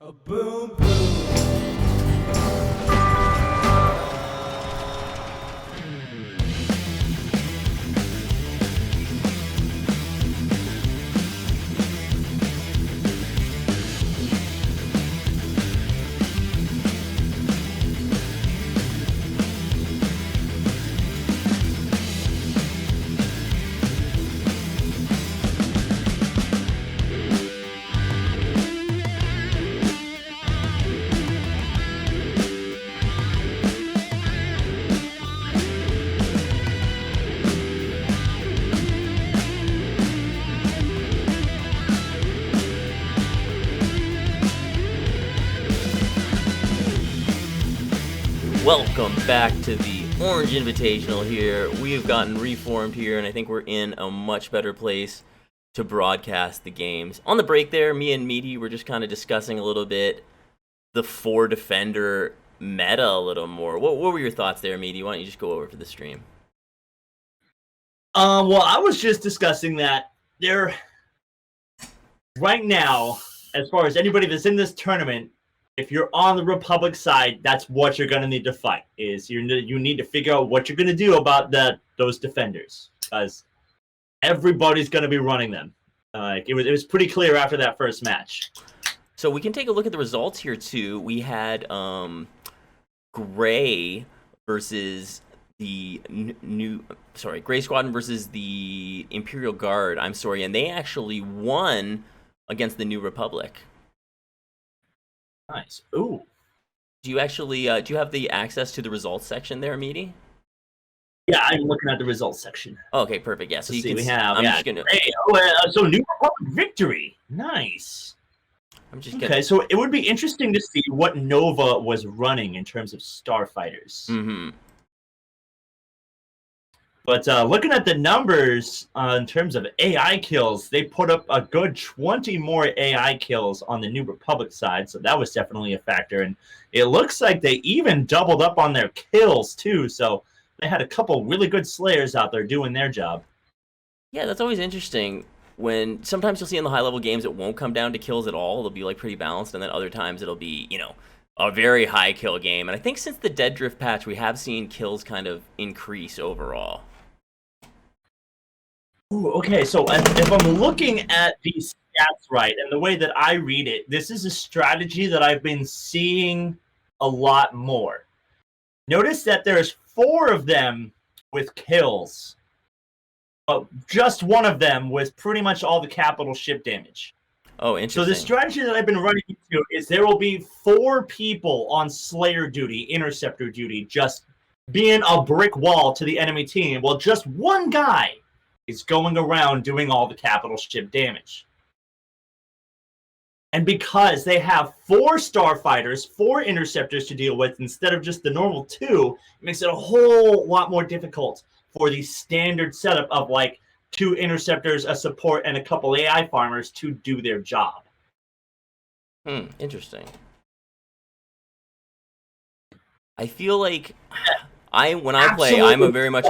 A boom boom. Welcome back to the Orange Invitational here. We have gotten reformed here, and I think we're in a much better place to broadcast the games. On the break there, me and Meaty were just kind of discussing a little bit the four defender meta a little more. What were your thoughts there, Meaty? Why don't you just go over to the stream? Well, I was just discussing that there right now, as far as anybody that's in this tournament, if you're on the Republic side, that's what you're going to need to fight. Is you need to figure out what you're going to do about those defenders, because everybody's going to be running them. It was pretty clear after that first match. So we can take a look at the results here too. We had Gray versus the Gray Squadron versus the Imperial Guard. And they actually won against the New Republic. Nice. Ooh. Do you actually do you have the access to the results section there, Meaty? Yeah, I'm looking at the results section. Okay, perfect. Yeah, so Let's you see, can. we have. I'm Yeah. just gonna. Hey, so New Republic victory. Nice. I'm just gonna. Okay, so it would be interesting to see what Nova was running in terms of starfighters. Mm-hmm. But looking at the numbers in terms of AI kills, they put up a good 20 more AI kills on the New Republic side, so that was definitely a factor. And it looks like they even doubled up on their kills, too, so they had a couple really good Slayers out there doing their job. Yeah, that's always interesting. When sometimes you'll see in the high-level games it won't come down to kills at all. It'll be like pretty balanced, and then other times it'll be, a very high kill game. And I think since the Dead Drift patch, we have seen kills kind of increase overall. Ooh, okay, so if I'm looking at these stats right, and the way that I read it, this is a strategy that I've been seeing a lot more. Notice that there's 4 of them with kills, but just one of them with pretty much all the capital ship damage. Oh, interesting. So the strategy that I've been running into is there will be 4 people on Slayer duty, Interceptor duty, just being a brick wall to the enemy team, while just one guy is going around doing all the capital ship damage. And because they have 4 starfighters, 4 interceptors to deal with instead of just the normal 2, it makes it a whole lot more difficult for the standard setup of like 2 interceptors, a support, and a couple AI farmers to do their job. Interesting. I feel like when I play, I'm a very much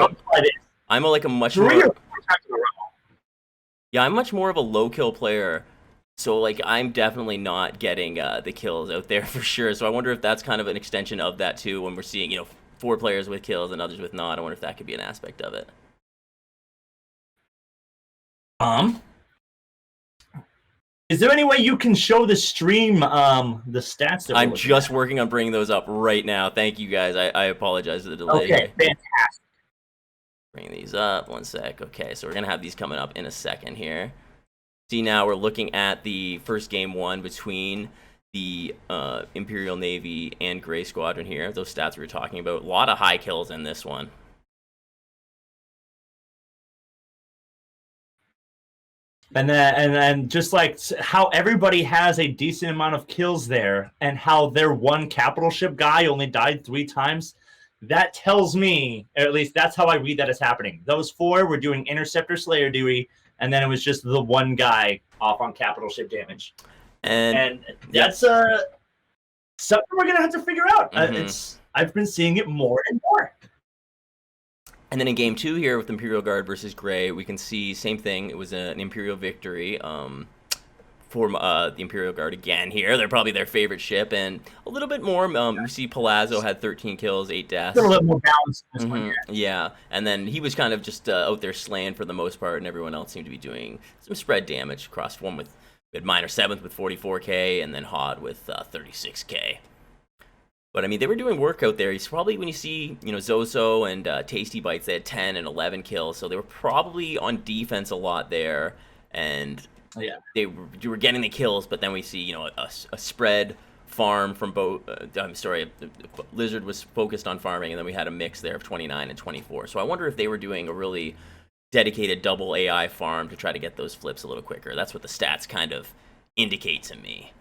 I'm a much more. 3 or 4 times in a row. Yeah, I'm much more of a low kill player, so like I'm definitely not getting the kills out there for sure. So I wonder if that's kind of an extension of that too. When we're seeing 4 players with kills and others with not, I wonder if that could be an aspect of it. Is there any way you can show the stream the stats that I'm just working on bringing those up right now. Thank you guys. I apologize for the delay. Okay, fantastic. Bring these up. One sec. Okay, so we're going to have these coming up in a second here. See, now we're looking at the first game 1 between the Imperial Navy and Gray Squadron here. Those stats we were talking about. A lot of high kills in this one. And then just like how everybody has a decent amount of kills there, and how their one capital ship guy only died 3 times, that tells me, or at least that's how I read that as happening. Those 4 were doing Interceptor Slayer duty, and then it was just the one guy off on capital ship damage. And that's something we're going to have to figure out. I've been seeing it more and more. And then in game 2 here with Imperial Guard versus Gray, we can see same thing. It was an Imperial victory for the Imperial Guard again here. They're probably their favorite ship, and a little bit more. You see Palazzo had 13 kills, 8 deaths. A little bit more balanced in this one. Yeah, and then he was kind of just out there slaying for the most part, and everyone else seemed to be doing some spread damage across one with Minor 7th with 44k, and then Hod with 36k. But I mean, they were doing work out there. He's probably, when you see, Zozo and Tasty Bites, they had 10 and 11 kills, so they were probably on defense a lot there, and they were getting the kills. But then we see, a spread farm from both. Lizard was focused on farming, and then we had a mix there of 29 and 24. So I wonder if they were doing a really dedicated double AI farm to try to get those flips a little quicker. That's what the stats kind of indicate to me.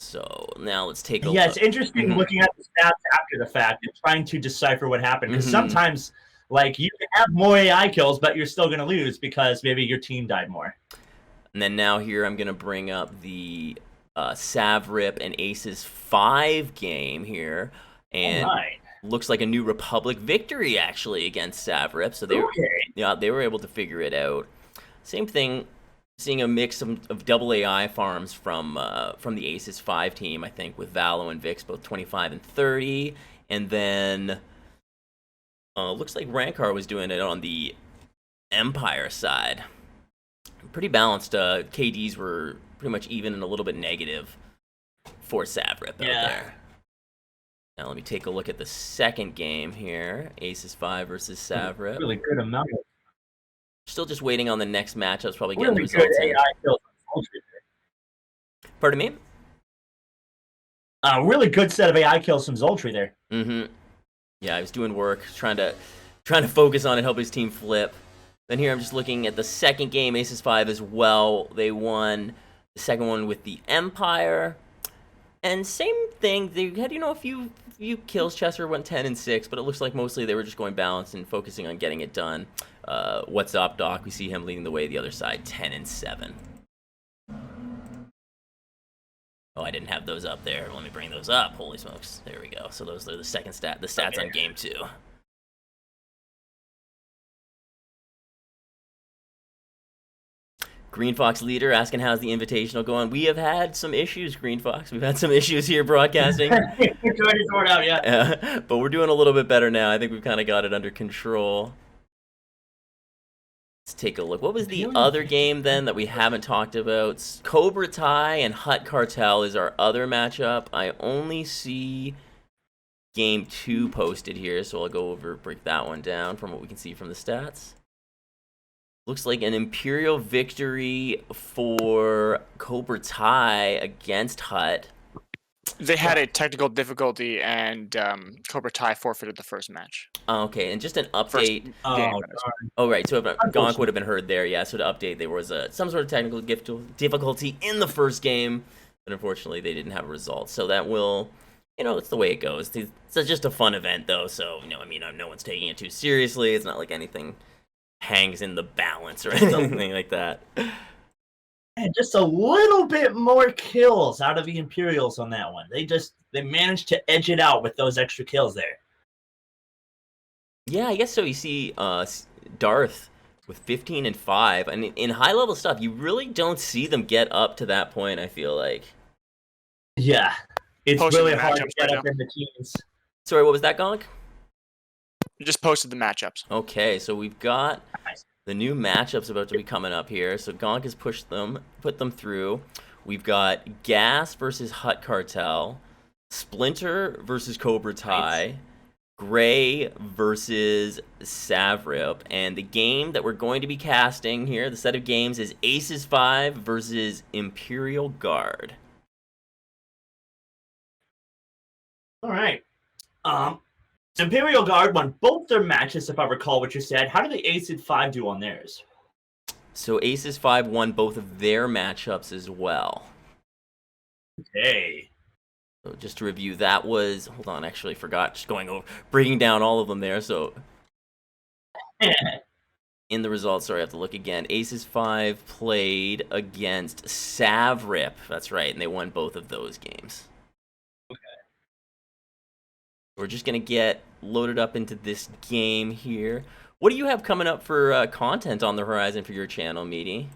So now let's take a look. Yeah, it's interesting looking at the stats after the fact and trying to decipher what happened. Because sometimes, you can have more AI kills, but you're still going to lose because maybe your team died more. And then now here I'm going to bring up the Savrip and Aces 5 game here. And looks like a New Republic victory, actually, against Savrip. So they were able to figure it out. Same thing. Seeing a mix of double AI farms from the Aces 5 team, I think, with Valo and Vix, both 25 and 30. And then looks like Rankar was doing it on the Empire side. Pretty balanced. KDs were pretty much even and a little bit negative for Savrip out there. Now let me take a look at the second game here. Aces 5 versus Savrip. Really good amount of. Still just waiting on the next matchups, probably getting the results in. Pardon me? A really good set of AI kills from Zoltry there. Yeah, he was doing work, trying to focus on it, help his team flip. Then here I'm just looking at the second game, Aces 5 as well. They won the second one with the Empire. And same thing, they had, a few kills. Chester went 10 and 6, but it looks like mostly they were just going balanced and focusing on getting it done. What's up, Doc? We see him leading the way the other side, 10 and 7. Oh, I didn't have those up there. Let me bring those up. Holy smokes. There we go. So those are the stats on game 2. Green Fox leader asking how's the Invitational going. We have had some issues, Green Fox. We've had some issues here broadcasting. We're trying to sort out, but we're doing a little bit better now. I think we've kind of got it under control. Let's take a look. What was the other game then that we haven't talked about? Cobra Tai and Hut Cartel is our other matchup. I only see game 2 posted here, so I'll break that one down from what we can see from the stats. Looks like an Imperial victory for Cobra Tai against Hut. They had a technical difficulty, and Cobra Tai forfeited the first match. Okay, and just an update. Right. So Gonk would have been heard there. Yeah. So to update, there was some sort of technical difficulty in the first game, but unfortunately they didn't have a result. So that will, it's the way it goes. It's just a fun event, though. So no one's taking it too seriously. It's not like anything hangs in the balance or anything like that. And just a little bit more kills out of the Imperials on that one. They managed to edge it out with those extra kills there. Yeah, I guess so. You see Darth with 15 and 5. And in high-level stuff, you really don't see them get up to that point, I feel like. Yeah. It's really hard to get up in the teams. Sorry, what was that, Gonk? You just posted the matchups. Okay, so we've got the new matchups about to be coming up here. So Gonk has put them through. We've got Gas versus Hut Cartel, Splinter versus Cobra Tai, Gray versus Savrip, and the game that we're going to be casting here, the set of games, is Aces 5 versus Imperial Guard. All right. Imperial Guard won both their matches, if I recall what you said. How did the Aces 5 do on theirs? So Aces 5 won both of their matchups as well. Okay. So just to review, that was... Hold on, actually forgot. Just breaking down all of them there. So in the results, sorry, I have to look again. Aces 5 played against Savrip. That's right, and they won both of those games. Okay. We're just going to get loaded up into this game here. What do you have coming up for content on the horizon for your channel, Meaty?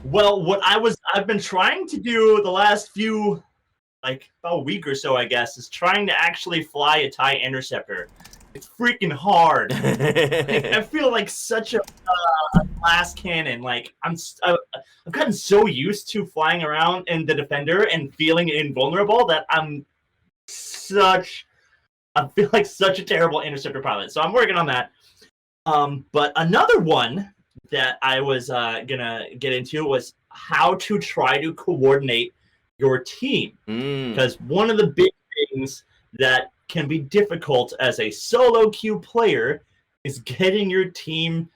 Well, I've been trying to do the last few, like about a week or so, I guess, is trying to actually fly a TIE interceptor. It's freaking hard. I feel like such a glass cannon. Like I've gotten so used to flying around in the Defender and feeling invulnerable that I feel like such a terrible interceptor pilot. So I'm working on that. But another one that I was gonna get into was how to try to coordinate your team. Because one of the big things that can be difficult as a solo queue player is getting your team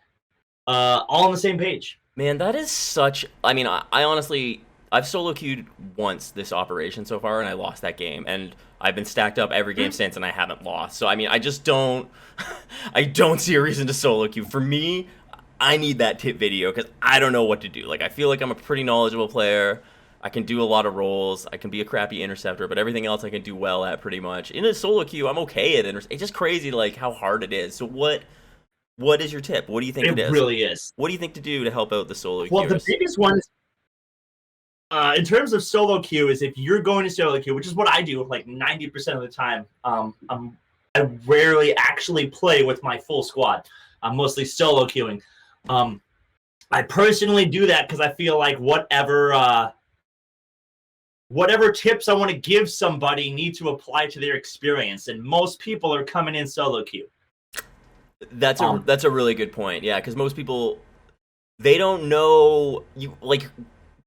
all on the same page. Man, that is such. I mean, I honestly, I've solo queued once this operation so far, and I lost that game. And I've been stacked up every game since, and I haven't lost. So I mean, I just don't. I don't see a reason to solo queue. For me, I need that tip video because I don't know what to do. Like, I feel like I'm a pretty knowledgeable player. I can do a lot of roles. I can be a crappy interceptor, but everything else I can do well at pretty much. In a solo queue, I'm okay at It's just crazy, like how hard it is. So what is your tip? What do you think it is? It really is. What do you think to do to help out the solo queuers? Well, the biggest one is, in terms of solo queue, is if you're going to solo queue, which is what I do like 90% of the time. I rarely actually play with my full squad. I'm mostly solo queuing. I personally do that because I feel like whatever tips I want to give somebody need to apply to their experience, and most people are coming in solo queue. That's a really good point. Yeah, because most people, they don't know you like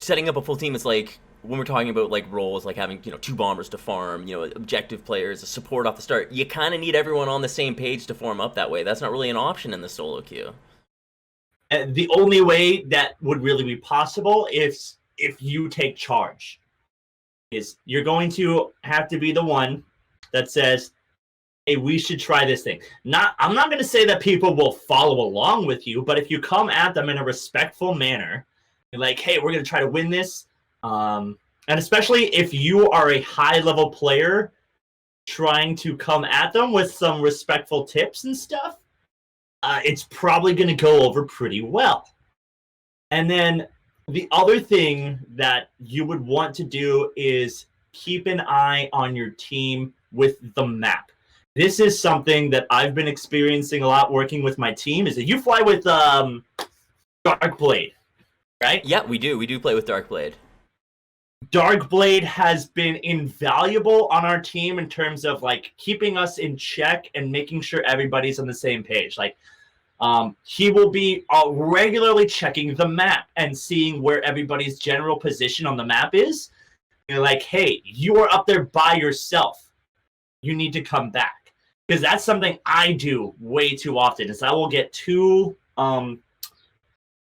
setting up a full team. It's like when we're talking about like roles, like having 2 bombers to farm, objective players, a support off the start. You kind of need everyone on the same page to form up that way. That's not really an option in the solo queue. And the only way that would really be possible is if you take charge. Is you're going to have to be the one that says, hey, we should try this thing. I'm not going to say that people will follow along with you, but if you come at them in a respectful manner, you're like, hey, we're going to try to win this. And especially if you are a high-level player trying to come at them with some respectful tips and stuff, it's probably going to go over pretty well. And then the other thing that you would want to do is keep an eye on your team with the map. This is something that I've been experiencing a lot working with my team, is that you fly with Darkblade, right? Yeah, we do. We do play with Darkblade. Darkblade has been invaluable on our team in terms of like keeping us in check and making sure everybody's on the same page. Like, he will be regularly checking the map and seeing where everybody's general position on the map is. You're like, hey, you are up there by yourself. You need to come back. Because that's something I do way too often, is I will get too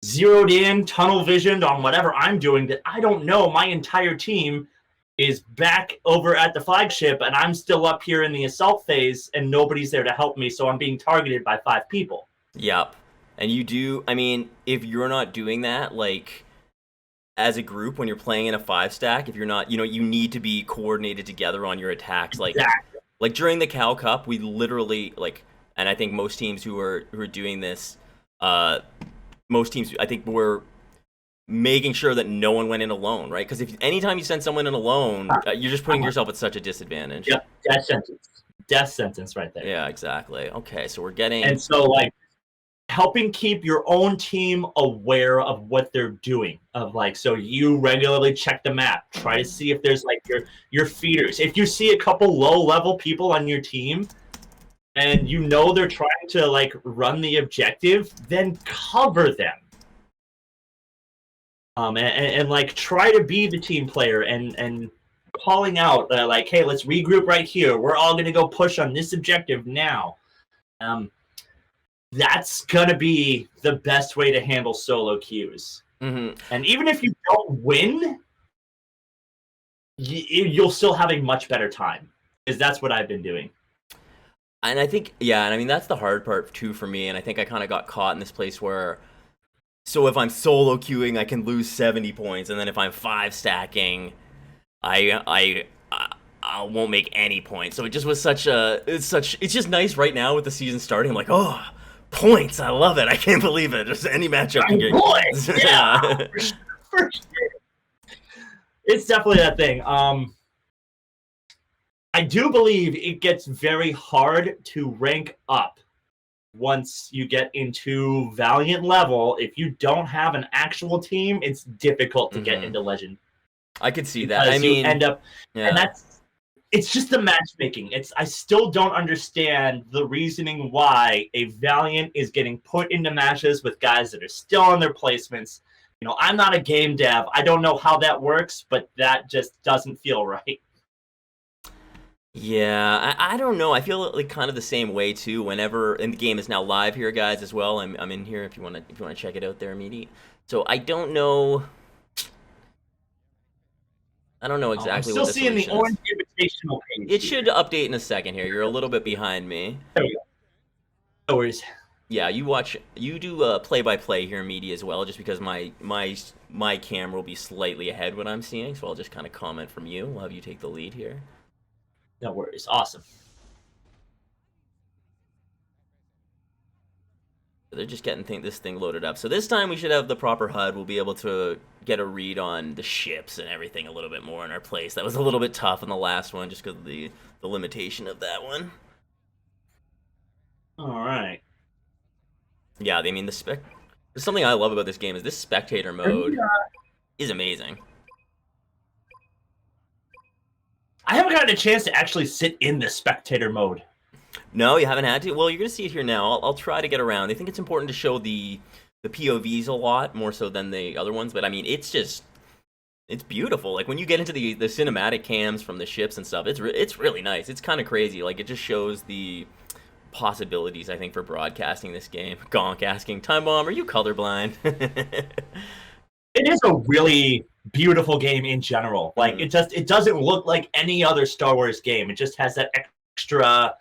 zeroed in, tunnel visioned on whatever I'm doing that I don't know my entire team is back over at the flagship and I'm still up here in the assault phase and nobody's there to help me, so I'm being targeted by 5 people. Yep. And you do, I mean, if you're not doing that, like, as a group, when you're playing in a 5 stack, if you're not, you need to be coordinated together on your attacks. Like, Exactly. like during the Cal Cup, we literally, like, and I think most teams who are doing this, most teams, I think, were making sure that no one went in alone, right? Because if anytime you send someone in alone, you're just putting yourself at such a disadvantage. Yep, death sentence right there. Yeah, exactly. Okay, so we're getting... And so, like, helping keep your own team aware of what they're doing. Of like, so you regularly check the map, try to see if there's like your feeders. If you see a couple low-level people on your team, and they're trying to like run the objective, then cover them. And like try to be the team player and calling out like, hey, let's regroup right here. We're all gonna go push on this objective now. That's gonna be the best way to handle solo queues. Mm-hmm. And even if you don't win, you'll still have a much better time, because that's what I've been doing. And I think, yeah, and I mean, that's the hard part too for me. And I think I kind of got caught in this place where, so if I'm solo queuing, I can lose 70 points. And then if I'm 5 stacking, I won't make any points. So it just was it's just nice right now with the season starting. I'm like, oh, points. I love it. I can't believe it. Just any matchup can get points. Yeah. For sure. It's definitely that thing. I do believe it gets very hard to rank up once you get into Valiant level. If you don't have an actual team, it's difficult to get into Legend. I could see that. Because I mean, you end up, yeah. and it's just the matchmaking. I still don't understand the reasoning why a Valiant is getting put into matches with guys that are still on their placements. You know, I'm not a game dev. I don't know how that works, but that just doesn't feel right. Yeah, I don't know. I feel like kind of the same way too. Whenever, and the game is now live here, guys, as well. I'm in here if you want to check it out there, Meaty. So I don't know. I don't know exactly. I'm still seeing the orange invitational page. It should update in a second here. You're a little bit behind me. There we go. No worries. Yeah, you do play-by-play here, Meaty, as well, just because my camera will be slightly ahead what I'm seeing, so I'll just kind of comment from you. We'll have you take the lead here. No worries. Awesome. They're just getting this thing loaded up. So this time we should have the proper HUD. We'll be able to get a read on the ships and everything a little bit more in our place. That was a little bit tough in the last one just because of the limitation of that one. All right. Yeah, I mean, there's something I love about this game is this spectator mode is amazing. I haven't gotten a chance to actually sit in the spectator mode. No, you haven't had to? Well, you're going to see it here now. I'll try to get around. I think it's important to show the POVs a lot, more so than the other ones. But, I mean, it's beautiful. Like, when you get into the cinematic cams from the ships and stuff, it's really nice. It's kind of crazy. Like, it just shows the possibilities, I think, for broadcasting this game. Gonk asking, Timebomb, are you colorblind? It is a really beautiful game in general. Like it doesn't look like any other Star Wars game. It just has that extra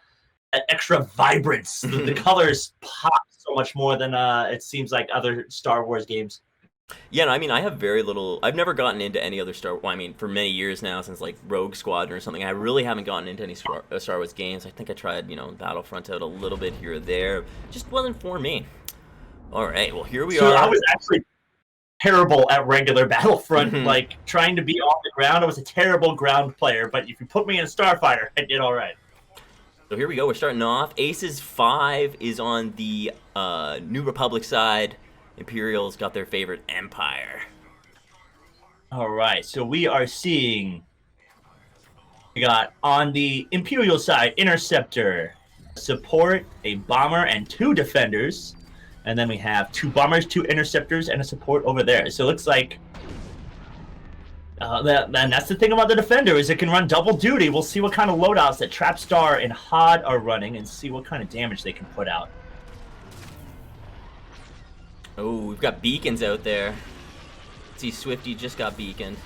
vibrance. The colors pop so much more than it seems like other Star Wars games. Yeah, no, I mean, I have very little. I've never gotten into any other Star. Well, I mean, for many years now, since like Rogue Squadron or something, I really haven't gotten into any Star Wars games. I think I tried, Battlefront out a little bit here or there. Just wasn't for me. All right, well, here we are. I was actually terrible at regular Battlefront. Like trying to be on the ground, I was a terrible ground player. But if you put me in a Starfighter, I did all right. So here we go. We're starting off. Aces 5 is on the New Republic side. Imperials got their favorite Empire. All right, so we are seeing. We got on the Imperial side, Interceptor, support, a bomber, and 2 defenders. And then we have 2 bombers, 2 interceptors, and a support over there. So it looks like that's the thing about the defender is it can run double duty. We'll see what kind of loadouts that Trapstar and HOD are running and see what kind of damage they can put out. Oh, we've got beacons out there. Let's see, Swifty just got beaconed.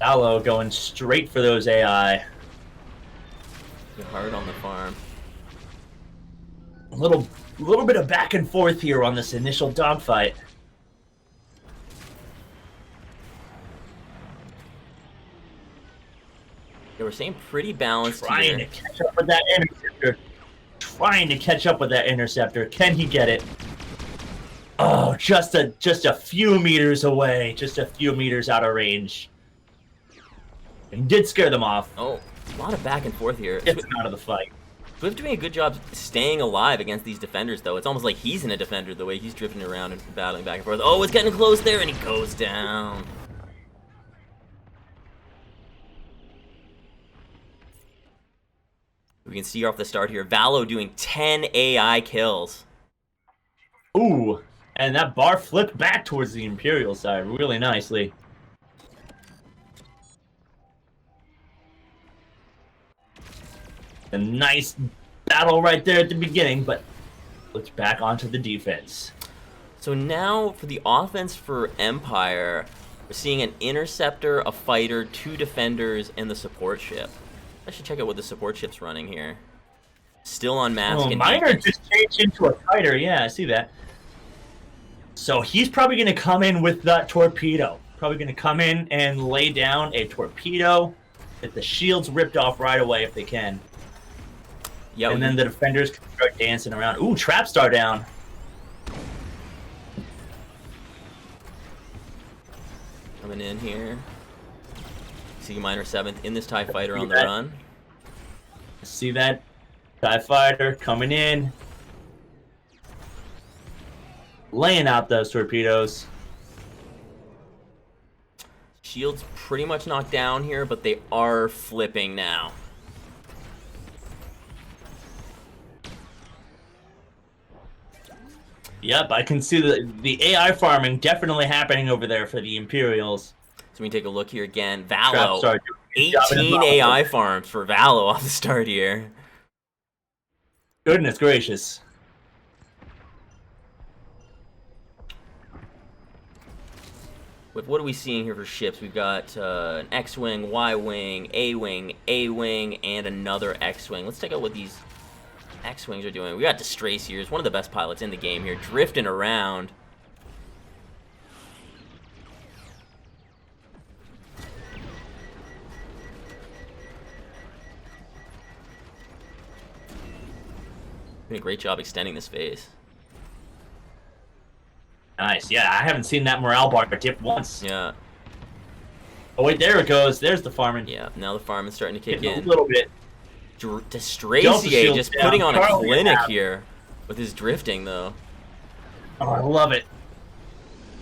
Allo going straight for those AI. Get hard on the farm. A little bit of back and forth here on this initial dogfight. They were saying pretty balanced Trying here. to catch up with that interceptor. Can he get it? Oh, just a few meters away. Just a few meters out of range. He did scare them off. Oh, a lot of back and forth here. Gets him out of the fight. Swift doing a good job staying alive against these defenders, though. It's almost like he's in a defender the way he's drifting around and battling back and forth. Oh, it's getting close there, and he goes down. We can see off the start here, Valo doing 10 AI kills. Ooh, and that bar flipped back towards the Imperial side really nicely. A nice battle right there at the beginning, but let's back onto the defense. So now for the offense for Empire, we're seeing an interceptor, a fighter, 2 defenders, and the support ship. I should check out what the support ship's running here. Still on mask. Oh, and Miner defense. just changed into a fighter. Yeah, I see that. So he's probably going to come in with that torpedo. Probably going to come in and lay down a torpedo. Get the shields ripped off right away if they can. Yeah, and then the defenders can start dancing around. Ooh, Trapstar down. coming in here. See Miner 7th in this TIE Fighter on the run. See that TIE Fighter coming in. Laying out those torpedoes. Shield's pretty much knocked down here, but they are flipping now. Yep, I can see the AI farming definitely happening over there for the Imperials. So we take a look here again. Valo, 18 18 AI farms for Valo off the start here. Goodness gracious. What are we seeing here for ships? We've got an X-Wing, Y-Wing, A-Wing, A-Wing, and another X-Wing. Let's check out what these X-Wings are doing. We got Distrace here. He's one of the best pilots in the game here, drifting around. Doing a great job extending this phase. Nice. Yeah, I haven't seen that morale bar dip once. Yeah. Oh wait, there it goes. There's the farming. Yeah, now the farming's starting to kick in. A little bit. Distracier just putting on a clinic here with his drifting, though. Oh, I love it.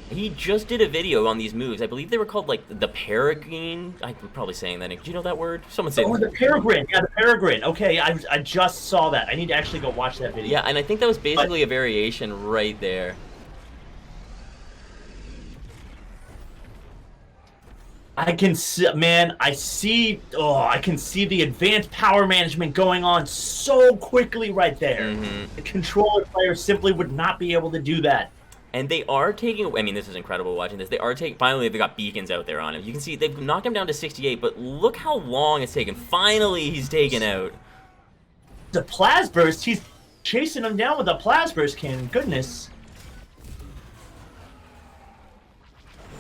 He just did a video on these moves. I believe they were called, like, the Peregrine. I'm probably saying that. Do you know that word? Someone say the Peregrine. Yeah, the Peregrine. Okay, I just saw that. I need to actually go watch that video. Yeah, and I think that was basically a variation right there. I can see, man, I can see the advanced power management going on so quickly right there. Mm-hmm. The controller player simply would not be able to do that. And they are taking, I mean, this is incredible watching this. They are taking, finally they've got beacons out there on him. You can see they've knocked him down to 68, but look how long it's taken. Finally, he's taken out. The Plasburst, he's chasing him down with a Plasburst cannon. Goodness.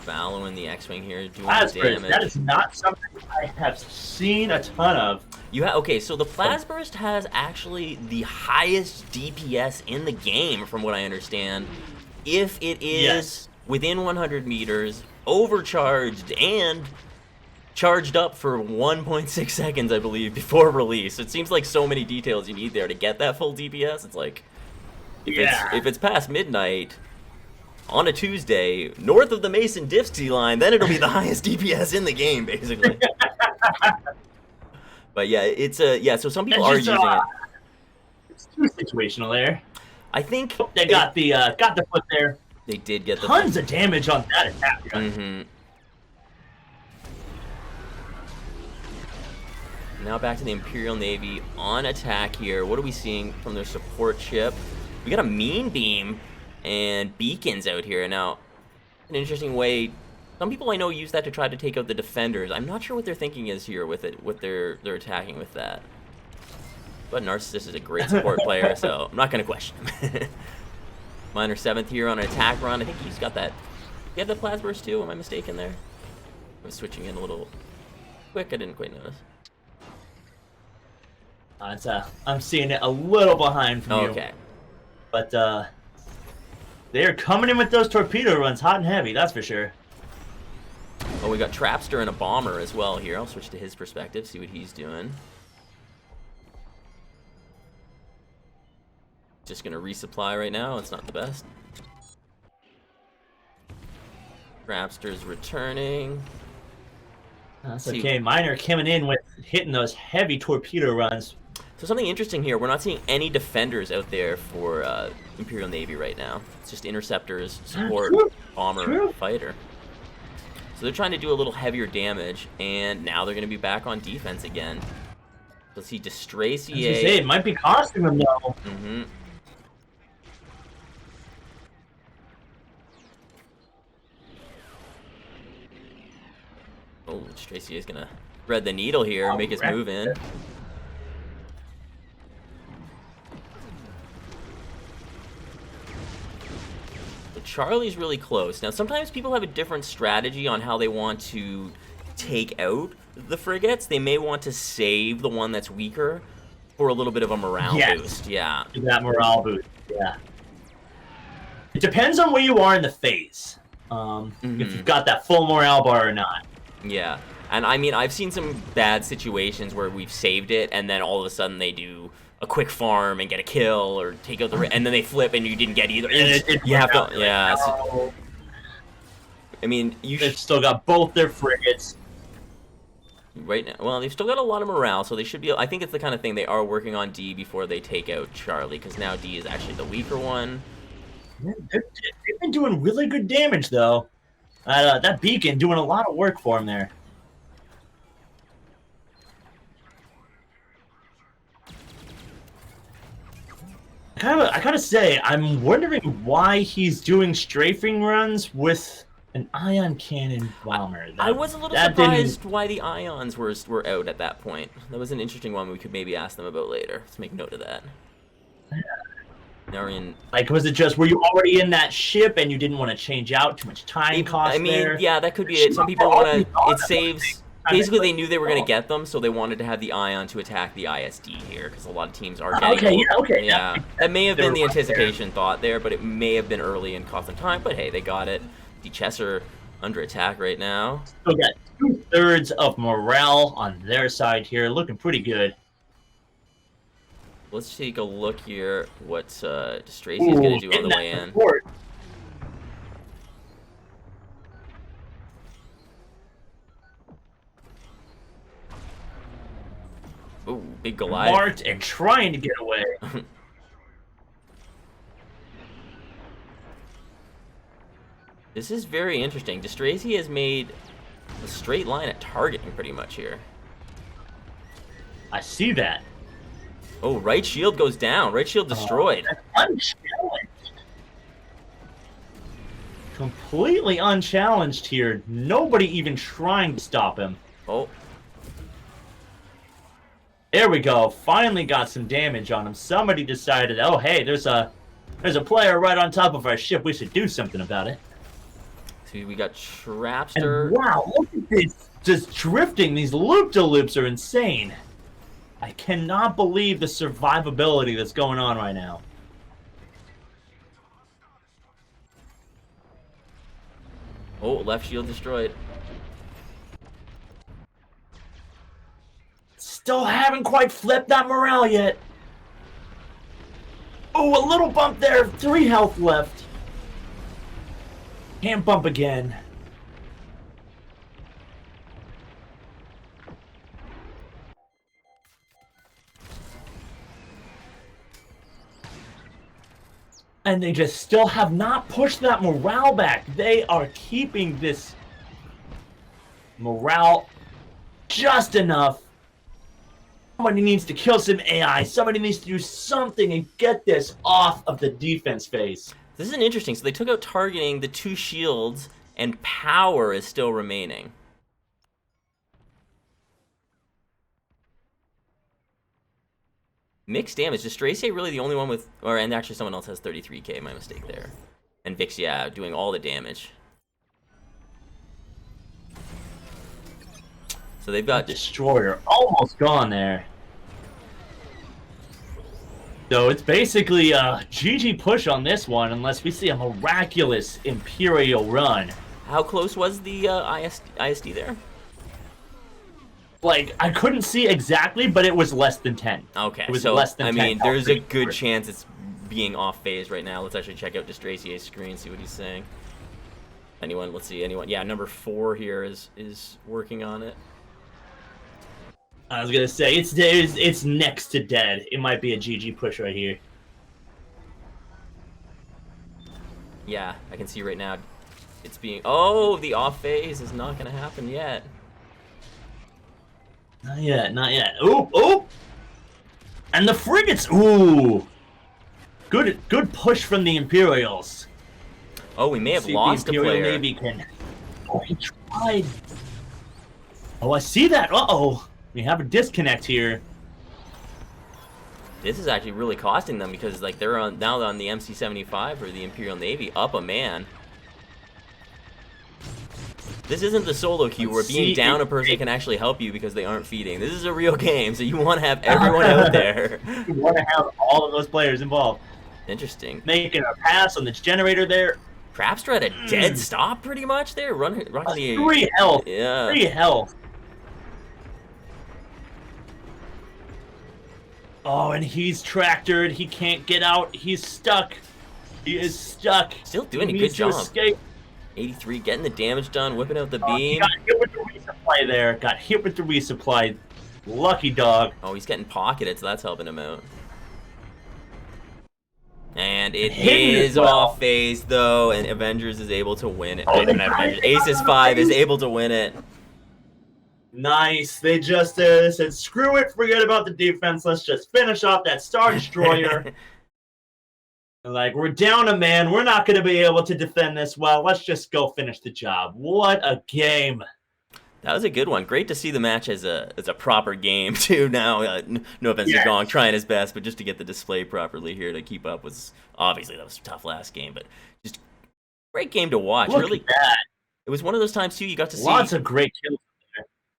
Valo in the X-Wing here doing Plasburst, damage. that is not something I have seen a ton of. Okay, so the Plasburst has actually the highest DPS in the game, from what I understand. If it is within 100 meters, overcharged, and charged up for 1.6 seconds, I believe, before release. It seems like so many details you need there to get that full DPS. It's like, if it's past midnight on a Tuesday, north of the Mason-Dixie line, then it'll be the highest DPS in the game, basically. But yeah, it's so some people are using it. It's too situational there. I think they got the foot there. They did get the tons of damage on that attack. Mm-hmm. Now back to the Imperial Navy on attack here. What are we seeing from their support ship? We got a Mean Beam and beacons out here. Now, an interesting way. Some people I know use that to try to take out the defenders. I'm not sure what their thinking is here with it. What they're attacking with that. But Narcissus is a great support player, so I'm not going to question him. Miner 7th here on an attack run. I think he's got that. You have the Plasburst too? Am I mistaken there? I was switching in a little quick. I didn't quite notice. I'm seeing it a little behind from you. Okay. But they're coming in with those torpedo runs hot and heavy, that's for sure. Oh, we got Trapster and a Bomber as well here. I'll switch to his perspective, see what he's doing. Just gonna resupply right now. It's not the best. Trapster's returning. That's okay. Miner coming in with hitting those heavy torpedo runs. So something interesting here. We're not seeing any defenders out there for Imperial Navy right now. It's just interceptors, support, bomber, fighter. So they're trying to do a little heavier damage, and now they're gonna be back on defense again. Let's see, Distrace EA. It might be costing them though. Mm-hmm. Oh, Tracy is gonna thread the needle here, make his move in. So Charlie's really close. Now, sometimes people have a different strategy on how they want to take out the frigates. They may want to save the one that's weaker for a little bit of a morale boost. Yeah. That morale boost. Yeah. It depends on where you are in the phase. if you've got that full morale bar or not. Yeah, and I mean, I've seen some bad situations where we've saved it, and then all of a sudden they do a quick farm and get a kill, or take out the, and then they flip and you didn't get either. You have to, yeah. So, I mean, they've still got both their frigates. Right now, well, they've still got a lot of morale, so they should be. I think it's the kind of thing they are working on D before they take out Charlie, because now D is actually the weaker one. They've been doing really good damage, though. That beacon doing a lot of work for him there. I gotta say, I'm wondering why he's doing strafing runs with an ion cannon bomber. I was a little surprised why the ions were out at that point. That was an interesting one we could maybe ask them about later. Let's make note of that. Now we're in... Like, was it just, were you already in that ship and you didn't want to change out? Too much time cost I mean, there? yeah, that could be it. Some people want to... It saves... Basically, they knew they were going to get them, so they wanted to have the ion to attack the ISD here, because a lot of teams are getting... Yeah, that may have been the anticipation thought there, but it may have been early and cost them time, but hey, they got it. The chests are under attack right now. Still got 2/3 of morale on their side here, looking pretty good. Let's take a look here what Distracy is going to do on the way in. Ooh, big Goliath. Marked and trying to get away. This is very interesting. Distracy has made a straight line at targeting pretty much here. I see that. Oh, right shield goes down. Right shield destroyed. That's unchallenged. Completely unchallenged here. Nobody even trying to stop him. Oh. There we go. Finally got some damage on him. Somebody decided, oh hey, there's a player right on top of our ship. We should do something about it. See, we got Trapster. And wow, look at this. Just drifting. These loop-de-loops are insane. I cannot believe the survivability that's going on right now. Oh, left shield destroyed. Still haven't quite flipped that morale yet. Oh, a little bump there. 3 health left. Can't bump again. And they just still have not pushed that morale back. They are keeping this morale just enough. Somebody needs to kill some AI. Somebody needs to do something and get this off of the defense phase. This is an interesting. So they took out targeting, the 2 shields, and power is still remaining. Mixed damage. Is Strace really the only one with... and actually someone else has 33k. My mistake there. And Vix, yeah, doing all the damage. So they've got... Destroyer almost gone there. So it's basically a GG push on this one unless we see a miraculous Imperial run. How close was the ISD there? Like, I couldn't see exactly, but it was less than 10. Okay, it was so, less than 10. I mean, there's a good chance it's being off phase right now. Let's actually check out Distracier's screen, see what he's saying. Anyone, let's see, anyone. Yeah, number 4 here is working on it. I was gonna say, it's next to dead. It might be a GG push right here. Yeah, I can see right now it's being... Oh, the off phase is not gonna happen yet. Not yet, not yet. Ooh, ooh! And the frigates, ooh! Good push from the Imperials. Oh, we may have lost a player. Navy can... Oh, he tried. Oh, I see that. Uh-oh. We have a disconnect here. This is actually really costing them because like they're now on the MC-75 or the Imperial Navy up a man. This isn't the solo queue where being down a person can actually help you because they aren't feeding. This is a real game, so you want to have everyone out there. You want to have all of those players involved. Interesting. Making a pass on the generator there. Crapster at a dead stop pretty much there. Rocking the 3 health. Yeah. 3 health. Oh, and he's tractored. He can't get out. He's stuck. He is stuck. Still doing He a good needs to job. escape. 83 getting the damage done, whipping out the He beam. got hit with the resupply there. Got hit with the resupply. Lucky dog. Oh, he's getting pocketed, so that's helping him out. And it Hidden as is well. off phase though, and Avengers is able to win it. Oh, they Not got Avengers, it. Aces 5 is able to win it. Nice. They just said, screw it, forget about the defense. Let's just finish off that Star Destroyer. Like, we're down a man. We're not going to be able to defend this well. Let's just go finish the job. What a game. That was a good one. Great to see the match as a proper game too. Now, no offense to Gong, trying his best, but just to get the display properly here to keep up was obviously that was a tough last game, but just great game to watch. Look Really, at that. it was one of those times too. You got to see Lots of great kills.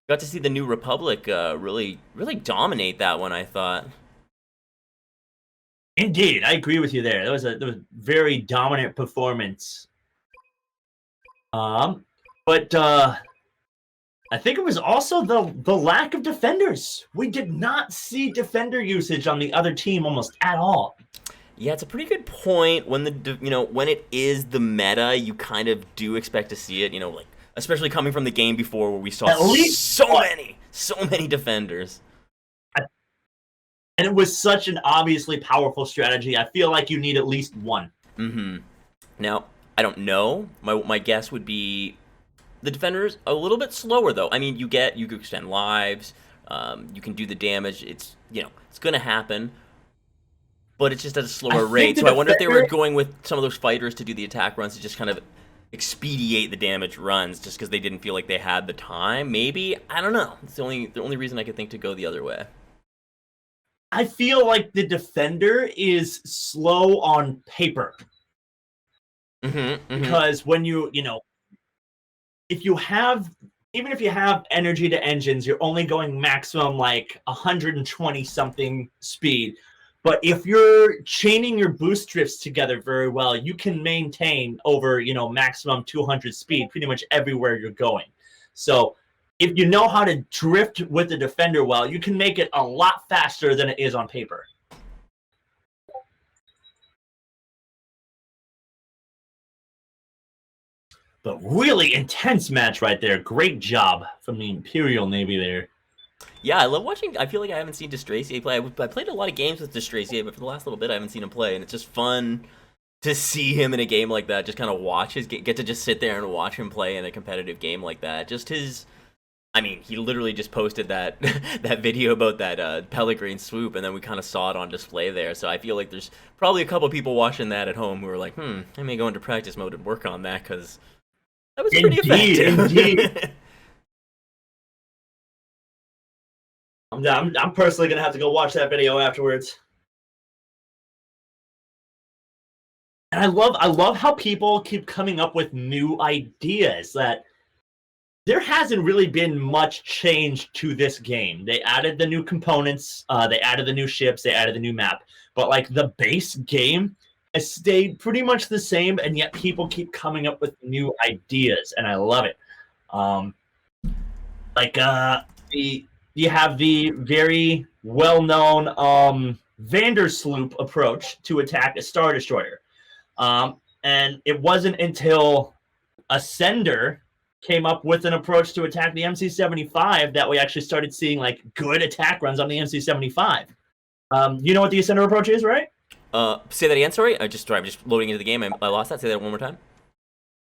got to see the New Republic really dominate that one. I thought. Indeed, I agree with you there. There was a very dominant performance. But I think it was also the lack of defenders. We did not see defender usage on the other team almost at all. Yeah, it's a pretty good point. When when it is the meta, you kind of do expect to see it. Like especially coming from the game before where we saw At least so many defenders. And it was such an obviously powerful strategy. I feel like you need at least one. Mm-hmm. Now, I don't know. My guess would be the defenders a little bit slower though. I mean, you can extend lives, you can do the damage. It's it's gonna happen, but it's just at a slower rate. So I wonder if they were going with some of those fighters to do the attack runs to just kind of expedite the damage runs, just because they didn't feel like they had the time. Maybe, I don't know. It's the only reason I could think to go the other way. I feel like the defender is slow on paper. Because when if you have energy to engines, you're only going maximum like 120 something speed. But if you're chaining your boost drifts together very well, you can maintain over, maximum 200 speed pretty much everywhere you're going. So if you know how to drift with the defender well, you can make it a lot faster than it is on paper. But really intense match right there. Great job from the Imperial Navy there. Yeah, I love watching. I feel like I haven't seen Destracier play. I played a lot of games with Destracier, but for the last little bit, I haven't seen him play, and it's just fun to see him in a game like that. Just kind of get to just sit there and watch him play in a competitive game like that. Just his. I mean, he literally just posted that that video about that Pellegrin swoop, and then we kind of saw it on display there. So I feel like there's probably a couple people watching that at home who are like, I may go into practice mode and work on that because that was pretty effective. Indeed. I'm personally going to have to go watch that video afterwards. And I love how people keep coming up with new ideas that there hasn't really been much change to this game. They added the new components, they added the new ships, they added the new map. But like the base game has stayed pretty much the same, and yet people keep coming up with new ideas, and I love it. You have the very well-known Vandersloop approach to attack a Star Destroyer. And it wasn't until Ascender came up with an approach to attack the MC-75 that we actually started seeing like good attack runs on the MC-75. You know what the Ascender approach is, right? Say that again, sorry. I'm just loading into the game. I lost that. Say that one more time.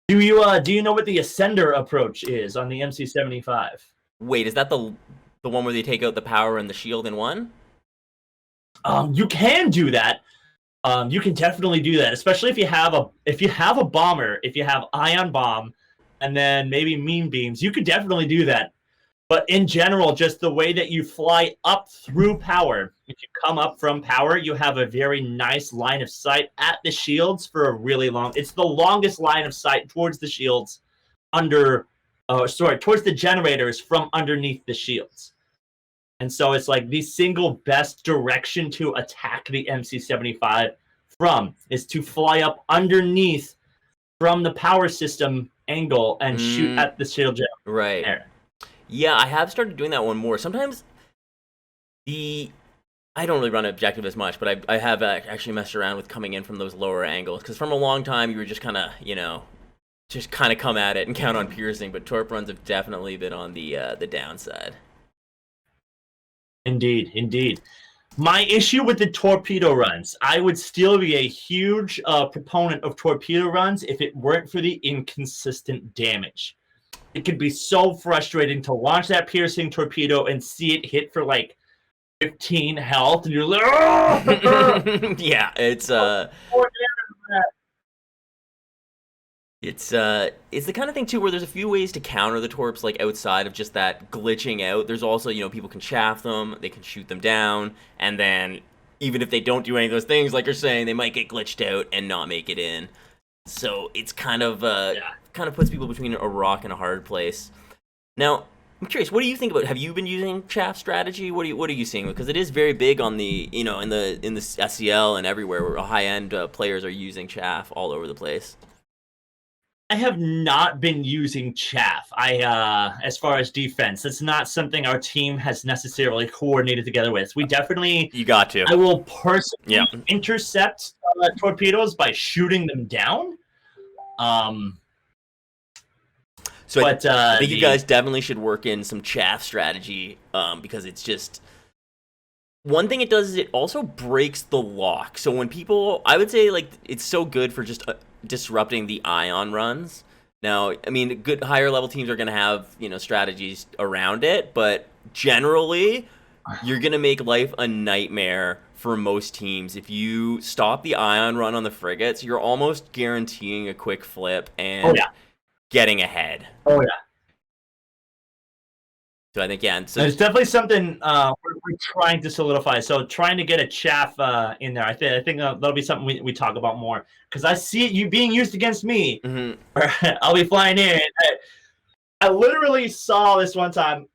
Do you know what the Ascender approach is on the MC-75? Wait, is that the one where they take out the power and the shield in one? You can do that. You can definitely do that, especially if you have a bomber, if you have ion bomb, and then maybe mean beams. You could definitely do that. But in general, just the way that you fly up through power, if you come up from power, you have a very nice line of sight at the shields for a really long. It's the longest line of sight towards the shields towards the generators from underneath the shields. And so it's like the single best direction to attack the MC-75 from is to fly up underneath from the power system angle and shoot at the shield gem. Right. There. Yeah, I have started doing that one more. Sometimes I don't really run objective as much, but I have actually messed around with coming in from those lower angles, because from a long time you were just kind of, just kind of come at it and count on piercing, but torp runs have definitely been on the downside. Indeed. My issue with the torpedo runs, I would still be a huge proponent of torpedo runs if it weren't for the inconsistent damage. It could be so frustrating to launch that piercing torpedo and see it hit for like 15 health, and you're like, oh! Yeah, it's the kind of thing too where there's a few ways to counter the torps, like outside of just that glitching out. There's also, people can chaff them, they can shoot them down, and then even if they don't do any of those things, like you're saying, they might get glitched out and not make it in. So it's kind of puts people between a rock and a hard place. Now, I'm curious, what do you think about? Have you been using chaff strategy? What are you seeing? Because it is very big on the in the SCL and everywhere where high end players are using chaff all over the place. I have not been using chaff. As far as defense, it's not something our team has necessarily coordinated together with. We definitely. You got to. I will personally intercept torpedoes by shooting them down. So I think you guys definitely should work in some chaff strategy, because it's just one thing it does is it also breaks the lock. So when people, I would say, like, it's so good for just disrupting the ion runs. Now, I mean, good higher level teams are going to have, strategies around it, but generally you're going to make life a nightmare for most teams. If you stop the ion run on the frigates, you're almost guaranteeing a quick flip and getting ahead. Oh yeah. So I think so it's definitely something we're trying to solidify. So trying to get a chaff in there, I think that'll be something we talk about more, because I see it being used against me. Mm-hmm. I'll be flying in. I literally saw this one time.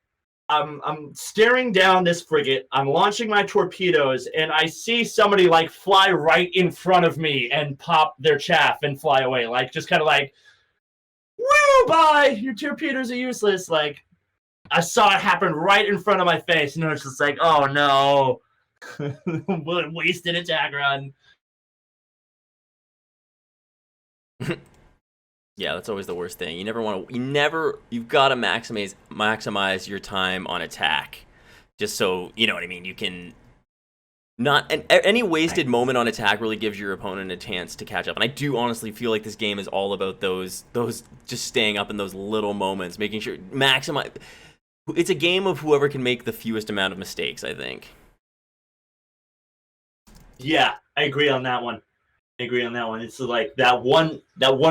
I'm staring down this frigate. I'm launching my torpedoes, and I see somebody like fly right in front of me and pop their chaff and fly away, like just kind of like, woo, bye, your torpedoes are useless. Like, I saw it happen right in front of my face, and I was just like, oh no, wasted attack run. Yeah, that's always the worst thing. You've got to maximize your time on attack, just so, you know what I mean, you can not, and any wasted moment on attack really gives your opponent a chance to catch up. And I do honestly feel like this game is all about those just staying up in those little moments, making sure maximize. It's a game of whoever can make the fewest amount of mistakes, I think. Yeah, I agree on that one. It's like that one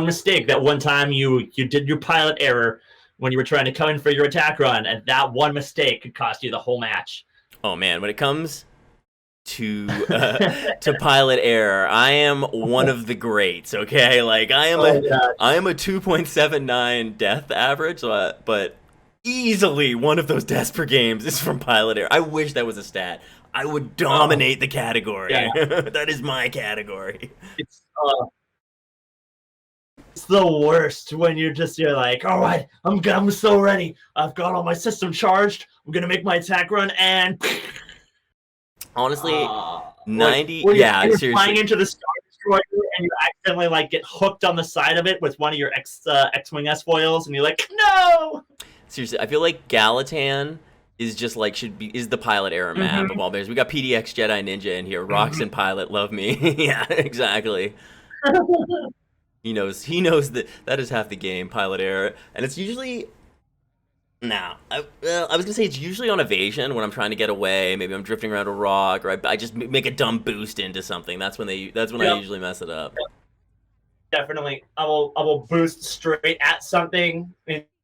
mistake, that one time you did your pilot error when you were trying to come in for your attack run, and that one mistake could cost you the whole match. Oh man, when it comes to pilot error, I am one of the greats. Okay, like I am a 2.79 death average, but easily one of those deaths per games is from pilot error. I wish that was a stat. I would dominate the category. Yeah. That is my category. It's the worst when you're like, all right, I'm so ready. I've got all my system charged. I'm gonna make my attack run, and honestly, 90. You're seriously. Flying into the Star Destroyer, and you accidentally like get hooked on the side of it with one of your X-wing S-foils, and you're like, no. Seriously, I feel like Galatan is just like is the pilot error map of all bears. We got PDX Jedi Ninja in here. Rocks and Pilot love me. Yeah, exactly. He knows that is half the game, pilot error, and it's usually. I was gonna say it's usually on evasion when I'm trying to get away. Maybe I'm drifting around a rock, or I just make a dumb boost into something. That's when I usually mess it up. Yep. Definitely, I will boost straight at something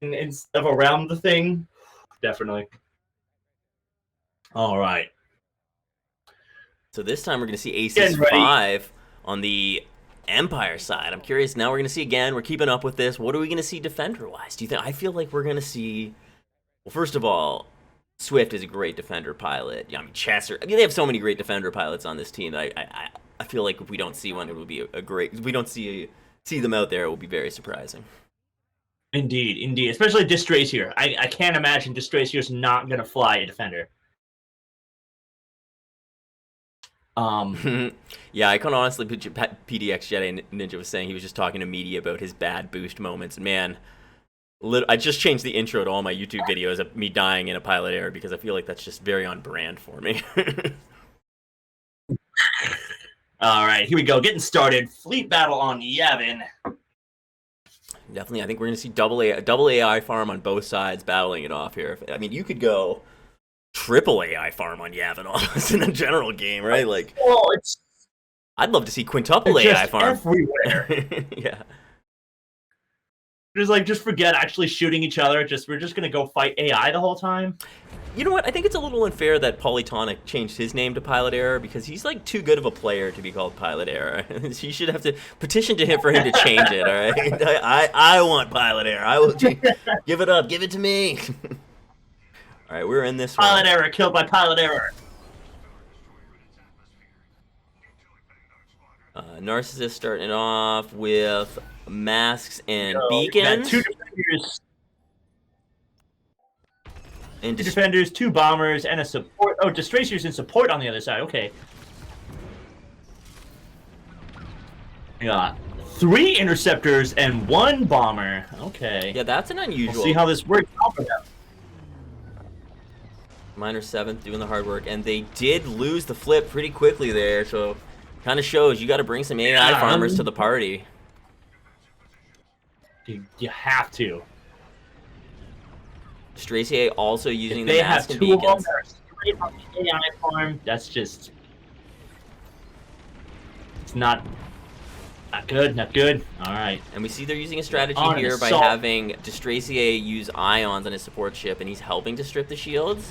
instead of around the thing. Definitely. All right. So this time we're going to see Aces 5 on the Empire side. I'm curious. Now we're going to see again. We're keeping up with this. What are we going to see defender-wise? Do you think? I feel like we're going to see. Well, first of all, Swift is a great defender pilot. I mean, Chesser. I mean, they have so many great defender pilots on this team. I feel like if we don't see one, it would be a great. We don't see see them out there, it will be very surprising. Indeed. Especially Distracier. I can't imagine Distracier's not going to fly a defender. Yeah, I can honestly picture PDX Jedi Ninja was saying he was just talking to Meaty about his bad boost moments. Man, I just changed the intro to all my YouTube videos of me dying in a pilot error because I feel like that's just very on brand for me. All right, here we go. Getting started. Fleet battle on Yavin. Definitely, I think we're going to see double AI farm on both sides battling it off here. I mean, you could go triple AI farm on Yavin almost in a general game, right? Like, I'd love to see quintuple AI farm everywhere. Yeah. Just forget actually shooting each other. We're just gonna go fight AI the whole time. You know what? I think it's a little unfair that Polytonic changed his name to Pilot Error because he's like too good of a player to be called Pilot Error. You should have to petition to him for him to change it. All right, I want Pilot Error. I will give it up. Give it to me. All right, we're in this Pilot Error killed by Pilot Error. Narcissist starting it off with masks and beacons. Two defenders, two bombers, and a support. Oh, Distracier's in support on the other side. Okay. We got 3 interceptors and 1 bomber. Okay. Yeah, that's an unusual. We'll see how this works out for them. Minor 7th doing the hard work, and they did lose the flip pretty quickly there, so kind of shows you got to bring some AI farmers to the party. You have to. Stracier also using the they mask have and 2 of them beacons. that are straight on the AI farm. That's just... It's not good, not good. All right. And we see they're using a strategy On an here by assault. having Distracier use ions on his support ship, and he's helping to strip the shields.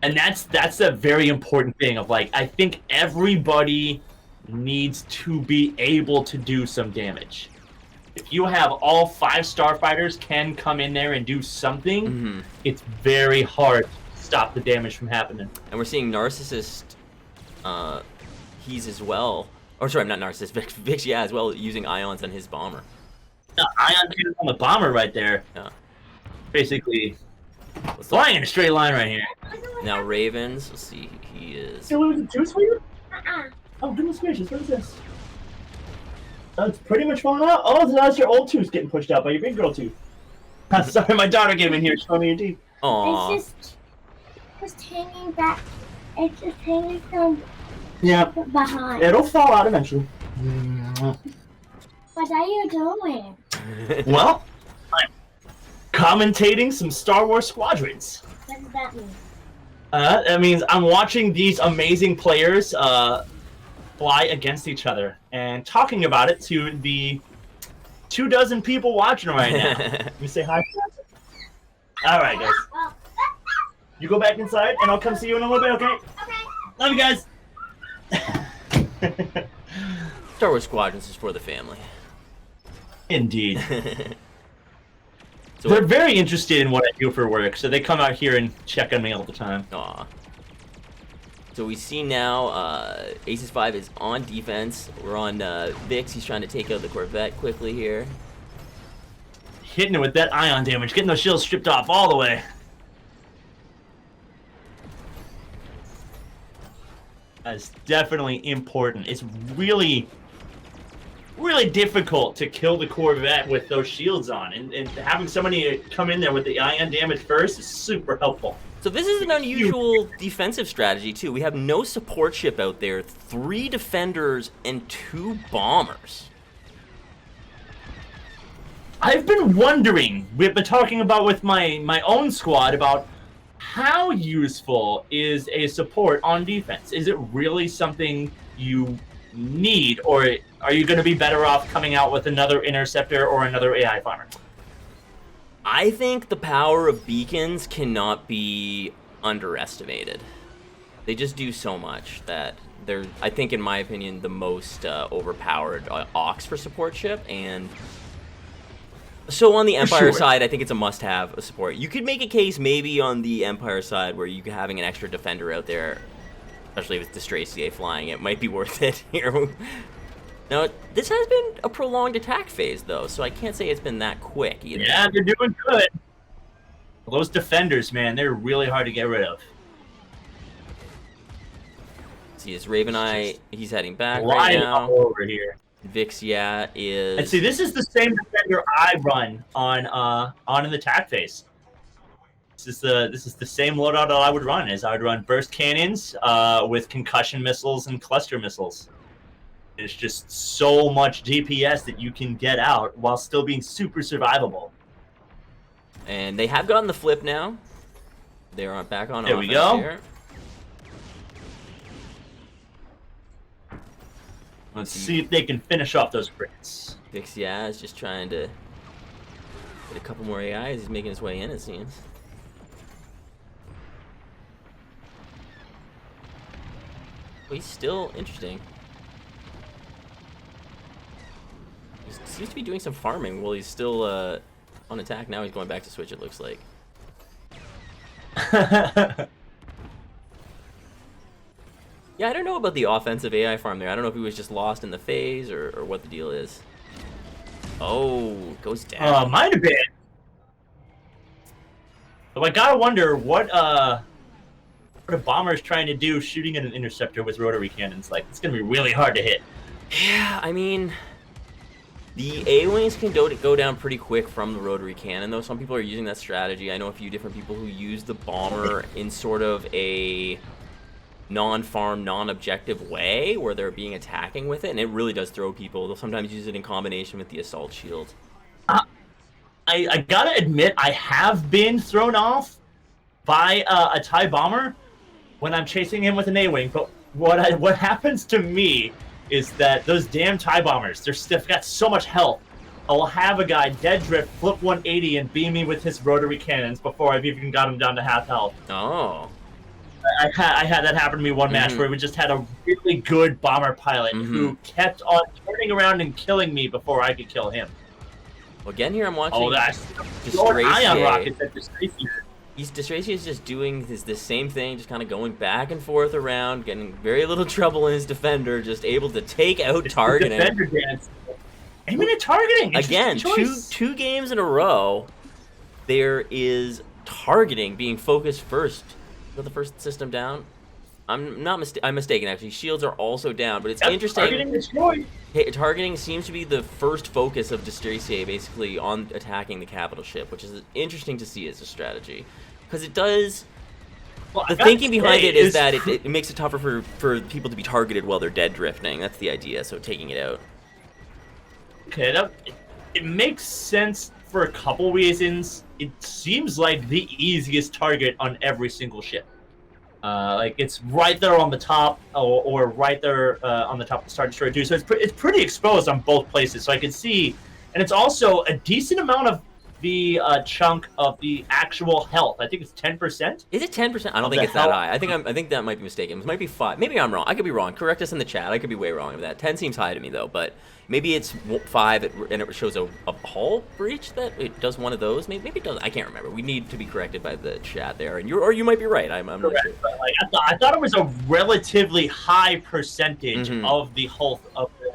And that's a very important thing of like, I think everybody needs to be able to do some damage. If you have all 5 starfighters can come in there and do something, it's very hard to stop the damage from happening. And we're seeing Narcissist, he's as well, or sorry, not Narcissist, Vix, yeah, as well, using ions on his bomber. Ion cannon on the bomber right there. Yeah. Basically, flying in a straight line right here. Now Ravens, let's see, he is... Still losing 2 for you? Oh, goodness gracious, what is this? Oh, it's pretty much falling out. Oh, that's your old tooth getting pushed out by your big girl tooth. Sorry, my daughter came in here showing me your teeth. Aww. It's just hanging back. It's just hanging from behind. It'll fall out eventually. What are you doing? Well, I'm commentating some Star Wars Squadrons. What does that mean? That means I'm watching these amazing players fly against each other and talking about it to the 24 people watching right now. Let me say hi. All right, guys. Well, You go back inside, and I'll come see you in a little bit, okay? okay. Love you guys. Star Wars Squadrons is for the family. Indeed. So They're very interested in what I do for work, so they come out here and check on me all the time. Aw. So we see now Aces 5 is on defense. We're on Vix. He's trying to take out the Corvette quickly here. Hitting it with that ion damage, getting those shields stripped off all the way. That's definitely important. It's really difficult to kill the Corvette with those shields on, and having somebody come in there with the ion damage first is super helpful. So this is an unusual defensive strategy too. We have no support ship out there, 3 defenders and 2 bombers. I've been wondering, we've been talking about with my own squad about how useful is a support on defense? Is it really something you need, or are you going to be better off coming out with another interceptor or another AI farmer? I think the power of beacons cannot be underestimated. They just do so much that they're, I think in my opinion, the most overpowered aux for support ship. And so on the Empire side, I think it's a must-have a support. You could make a case maybe on the Empire side where you having an extra defender out there especially with Distracier flying, it might be worth it here. Now, this has been a prolonged attack phase, though, so I can't say it's been that quick either. Yeah, they're doing good. Those defenders, man, they're really hard to get rid of. See, it's Raven Eye, he's heading back right Lying now. all over here. Vix, yeah, is... And see, this is the same defender I run on an attack phase. This is the same loadout that I would run. I would run burst cannons with concussion missiles and cluster missiles. It's just so much DPS that you can get out while still being super survivable. And they have gotten the flip now. They're back on There offense we go. here. Let's see if they can finish off those crits. Vix, yeah, is just trying to get a couple more AIs. He's making his way in, it seems. Well, he's still interesting. He seems to be doing some farming while he's still on attack. Now he's going back to switch, it looks like. Yeah, I don't know about the offensive AI farm there. I don't know if he was just lost in the phase or what the deal is. Oh, goes down. Might have been. But I gotta wonder what a bomber is trying to do shooting at an interceptor with rotary cannons. Like, it's gonna be really hard to hit. Yeah, I mean, the A-Wings can go down pretty quick from the rotary cannon, though. Some people are using that strategy. I know a few different people who use the bomber in sort of a non-farm, non-objective way where they're being attacking with it, and it really does throw people. They'll sometimes use it in combination with the assault shield. I gotta admit, I have been thrown off by a TIE bomber when I'm chasing him with an A-Wing, but what happens to me is that those damn TIE bombers, they've got so much health. I'll have a guy dead drift, flip 180, and beam me with his rotary cannons before I've even got him down to half health. Oh. I had that happen to me one match where we just had a really good bomber pilot who kept on turning around and killing me before I could kill him. Well, again here I'm watching. Oh, that's ion rockets at Distracier. Distracier is just doing the same thing, just kind of going back and forth around, getting very little trouble in his defender, just able to take out targeting. Defender dance. Aiming at targeting. Again, two games in a row, there is targeting being focused first. Is that the first system down? I'm mistaken, actually. Shields are also down, but it's interesting. Targeting destroyed. Targeting seems to be the first focus of Distracier, basically, on attacking the capital ship, which is interesting to see as a strategy. Because it does... Well, the thinking behind it is that it makes it tougher for people to be targeted while they're dead drifting. That's the idea, so taking it out. Okay, it makes sense for a couple reasons. It seems like the easiest target on every single ship. Like, it's right there on the top, or right there on the top of the Star Destroyer too. So it's pretty exposed on both places. So I can see, and it's also a decent amount of the chunk of the actual health. I think it's 10%. Is it 10%? I don't think it's that high. I think that might be mistaken. It might be 5. Maybe I'm wrong. I could be wrong. Correct us in the chat. I could be way wrong with that. 10 seems high to me though, but maybe it's 5 and it shows a hull breach that it does one of those. Maybe it doesn't. I can't remember. We need to be corrected by the chat there, and you might be right. I'm not sure. But like, I thought it was a relatively high percentage of the hull of the.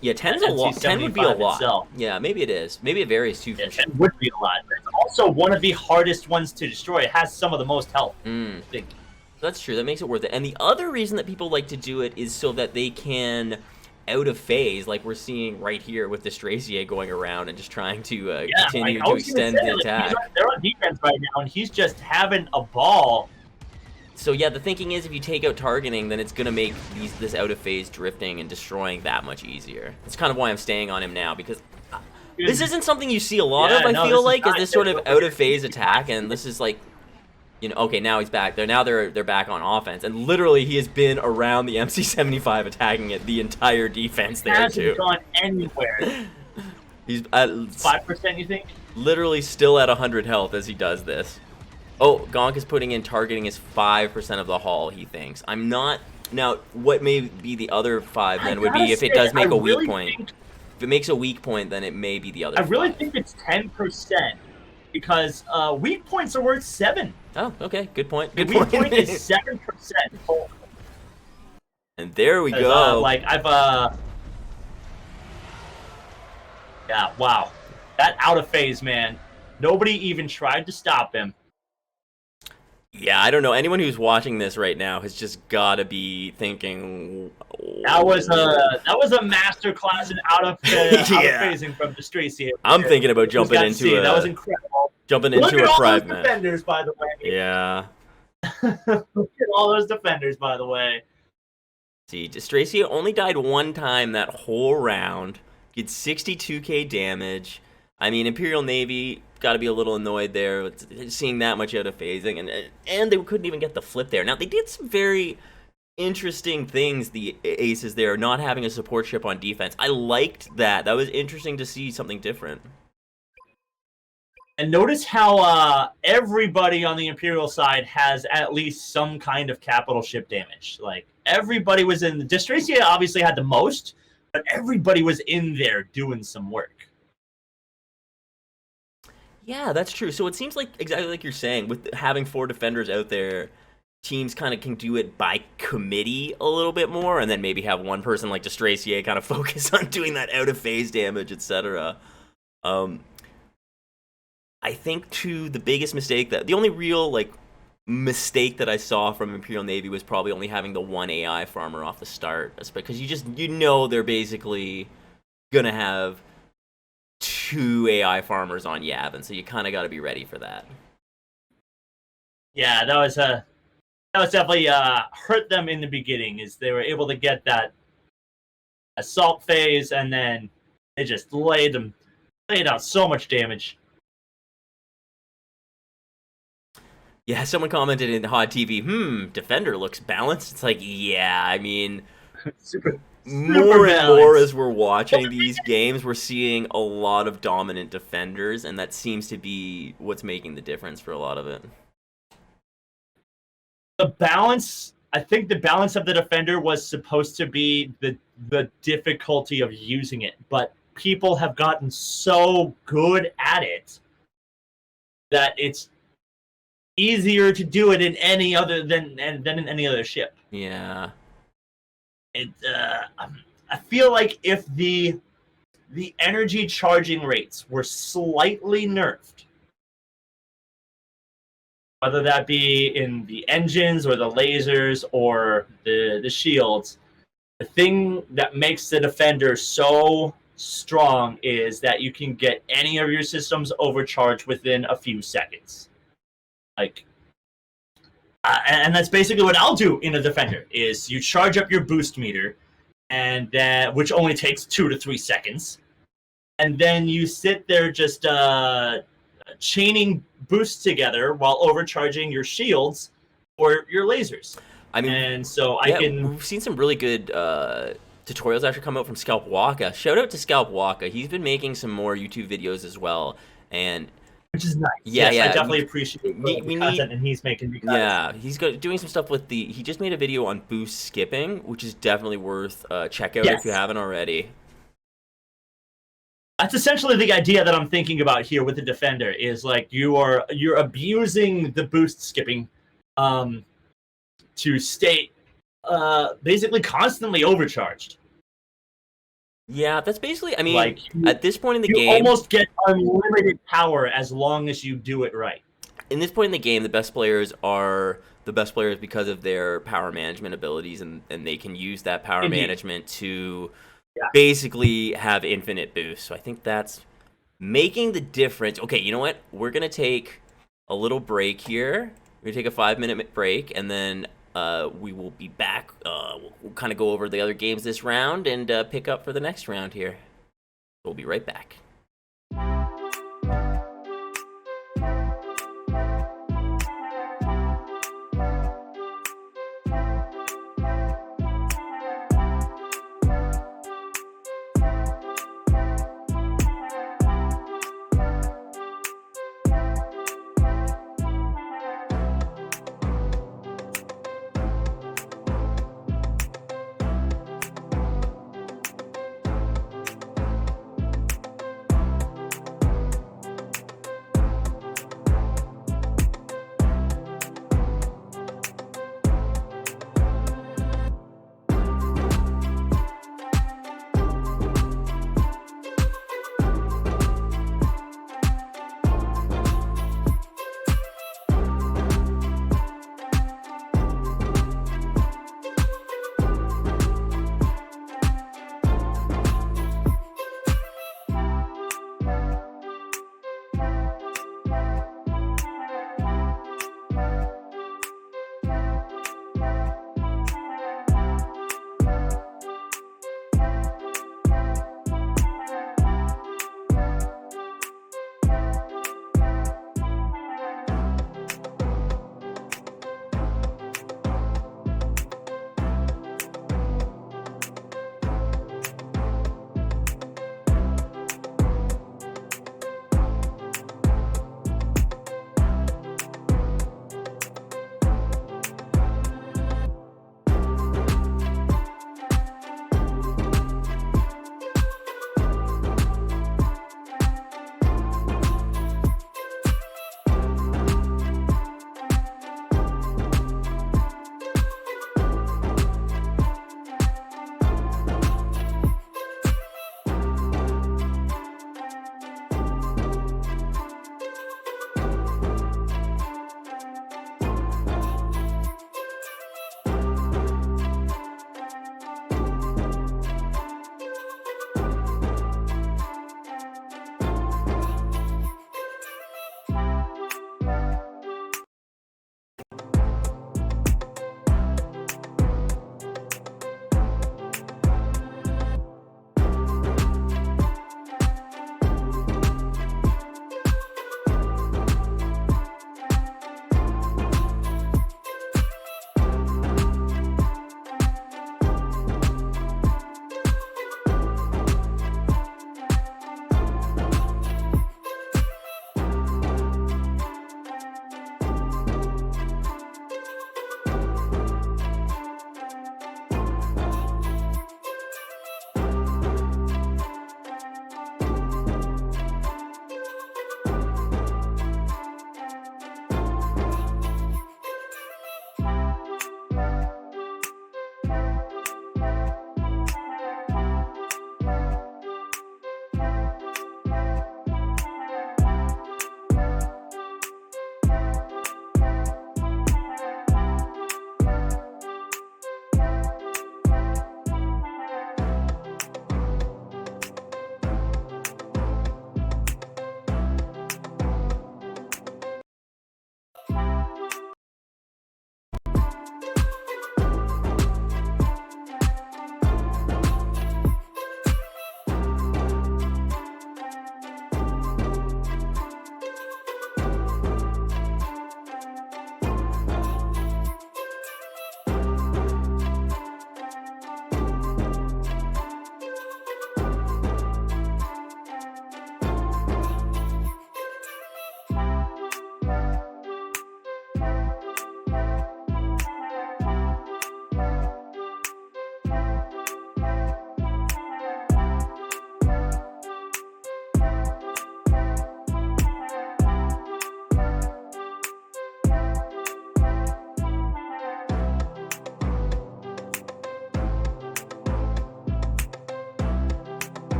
Yeah, 10's a lot. 10 would be a lot. Itself. Yeah, maybe it is. Maybe it varies too. Yeah, 10 would be a lot. But it's also one of the hardest ones to destroy. It has some of the most health. That's true. That makes it worth it. And the other reason that people like to do it is so that they can out of phase, like we're seeing right here with Distracier going around and just trying to continue to extend the attack. They're on defense right now, and he's just having a ball. So yeah, the thinking is if you take out targeting, then it's going to make this out-of-phase drifting and destroying that much easier. That's kind of why I'm staying on him now, because this isn't something you see a lot of, I feel like, is this sort of out-of-phase attack, and this is like, you know, okay, now he's back. They're back on offense, and literally he has been around the MC-75 attacking it the entire defense there, too. Hasn't gone anywhere. He's at 5%, you think? Literally still at 100 health as he does this. Oh, Gonk is putting in targeting is 5% of the hull, he thinks. I'm not... Now, what may be the other 5 then would be if it does make a weak point. If it makes a weak point, then it may be the other 5. I really think it's 10%. because weak points are worth 7. Oh, okay. Good point. The Good weak point point. is 7%. And there we 'Cause, go. like I've yeah, wow, that out of phase man. Nobody even tried to stop him. Yeah, I don't know. Anyone who's watching this right now has just got to be thinking. That was a master class in out of Yeah. phasing from Distracy. I'm thinking about jumping into that was incredible. jumping Look into at a all private those match. defenders, by the way. Yeah. Look at all those defenders, by the way. See, Distracia only died one time that whole round. Did 62k damage. I mean, Imperial Navy got to be a little annoyed there with seeing that much out of phasing, and they couldn't even get the flip there. Now, they did some very interesting things, the aces there, not having a support ship on defense. I liked that. That was interesting to see something different. And notice how everybody on the Imperial side has at least some kind of capital ship damage. Like, everybody was in... Distracia obviously had the most, but everybody was in there doing some work. Yeah, that's true. So it seems like, exactly like you're saying, with having 4 defenders out there, teams kind of can do it by committee a little bit more, and then maybe have one person like Distracia kind of focus on doing that out-of-phase damage, etc. I think, too, the biggest mistake, the only real, like, mistake that I saw from Imperial Navy was probably only having the 1 AI farmer off the start. That's because you know they're basically gonna have 2 AI farmers on Yavin, so you kind of got to be ready for that. Yeah, that was definitely hurt them in the beginning, is they were able to get that assault phase, and then it just laid out so much damage. Yeah, someone commented in Hot TV, Defender looks balanced. It's like, yeah, I mean, Super more and balanced. more as we're watching these games, we're seeing a lot of dominant defenders, and that seems to be what's making the difference for a lot of it. The balance, I think the balance of the defender was supposed to be the difficulty of using it, but people have gotten so good at it that it's easier to do it in any other than in any other ship. Yeah. I feel like if the energy charging rates were slightly nerfed, whether that be in the engines or the lasers or the shields, the thing that makes the defender so strong is that you can get any of your systems overcharged within a few seconds. Like, and that's basically what I'll do in a defender, is you charge up your boost meter, and which only takes 2 to 3 seconds, and then you sit there just chaining boosts together while overcharging your shields or your lasers. I mean, and so we've seen some really good tutorials actually come out from Scalp Waka. Shout out to Scalp Waka. He's been making some more YouTube videos as well, and which is nice. Yeah, yes, I definitely appreciate the content and he's making. Because yeah, he's doing some stuff with he just made a video on boost skipping, which is definitely worth check out if you haven't already. That's essentially the idea that I'm thinking about here with the defender, is like you're abusing the boost skipping to stay basically constantly overcharged. Yeah, that's basically, I mean, like, at this point in the game, you almost get unlimited power as long as you do it right. In this point in the game, the best players are the best players because of their power management abilities, and they can use that power management to basically have infinite boost. So I think that's making the difference. Okay, you know what? We're going to take a little break here. We're going to take a 5-minute break, and then we will be back. We'll kind of go over the other games this round and pick up for the next round here. We'll be right back.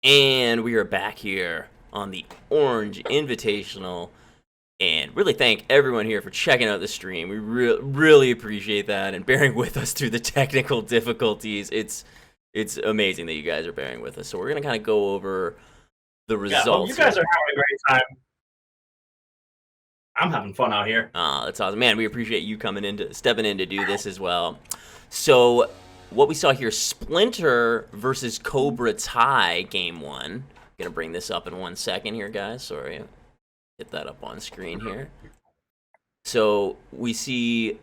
And we are back here on the Orange Invitational. And really thank everyone here for checking out the stream. We really appreciate that and bearing with us through the technical difficulties. It's amazing that you guys are bearing with us. So we're going to kind of go over the results. Yeah, you guys are having a great time. I'm having fun out here. That's awesome. Man, we appreciate you stepping in to do this as well. So what we saw here, Splinter versus Cobra Tie, game 1. Gonna bring this up in 1 second here, guys. Sorry. Get that up on screen here. So we see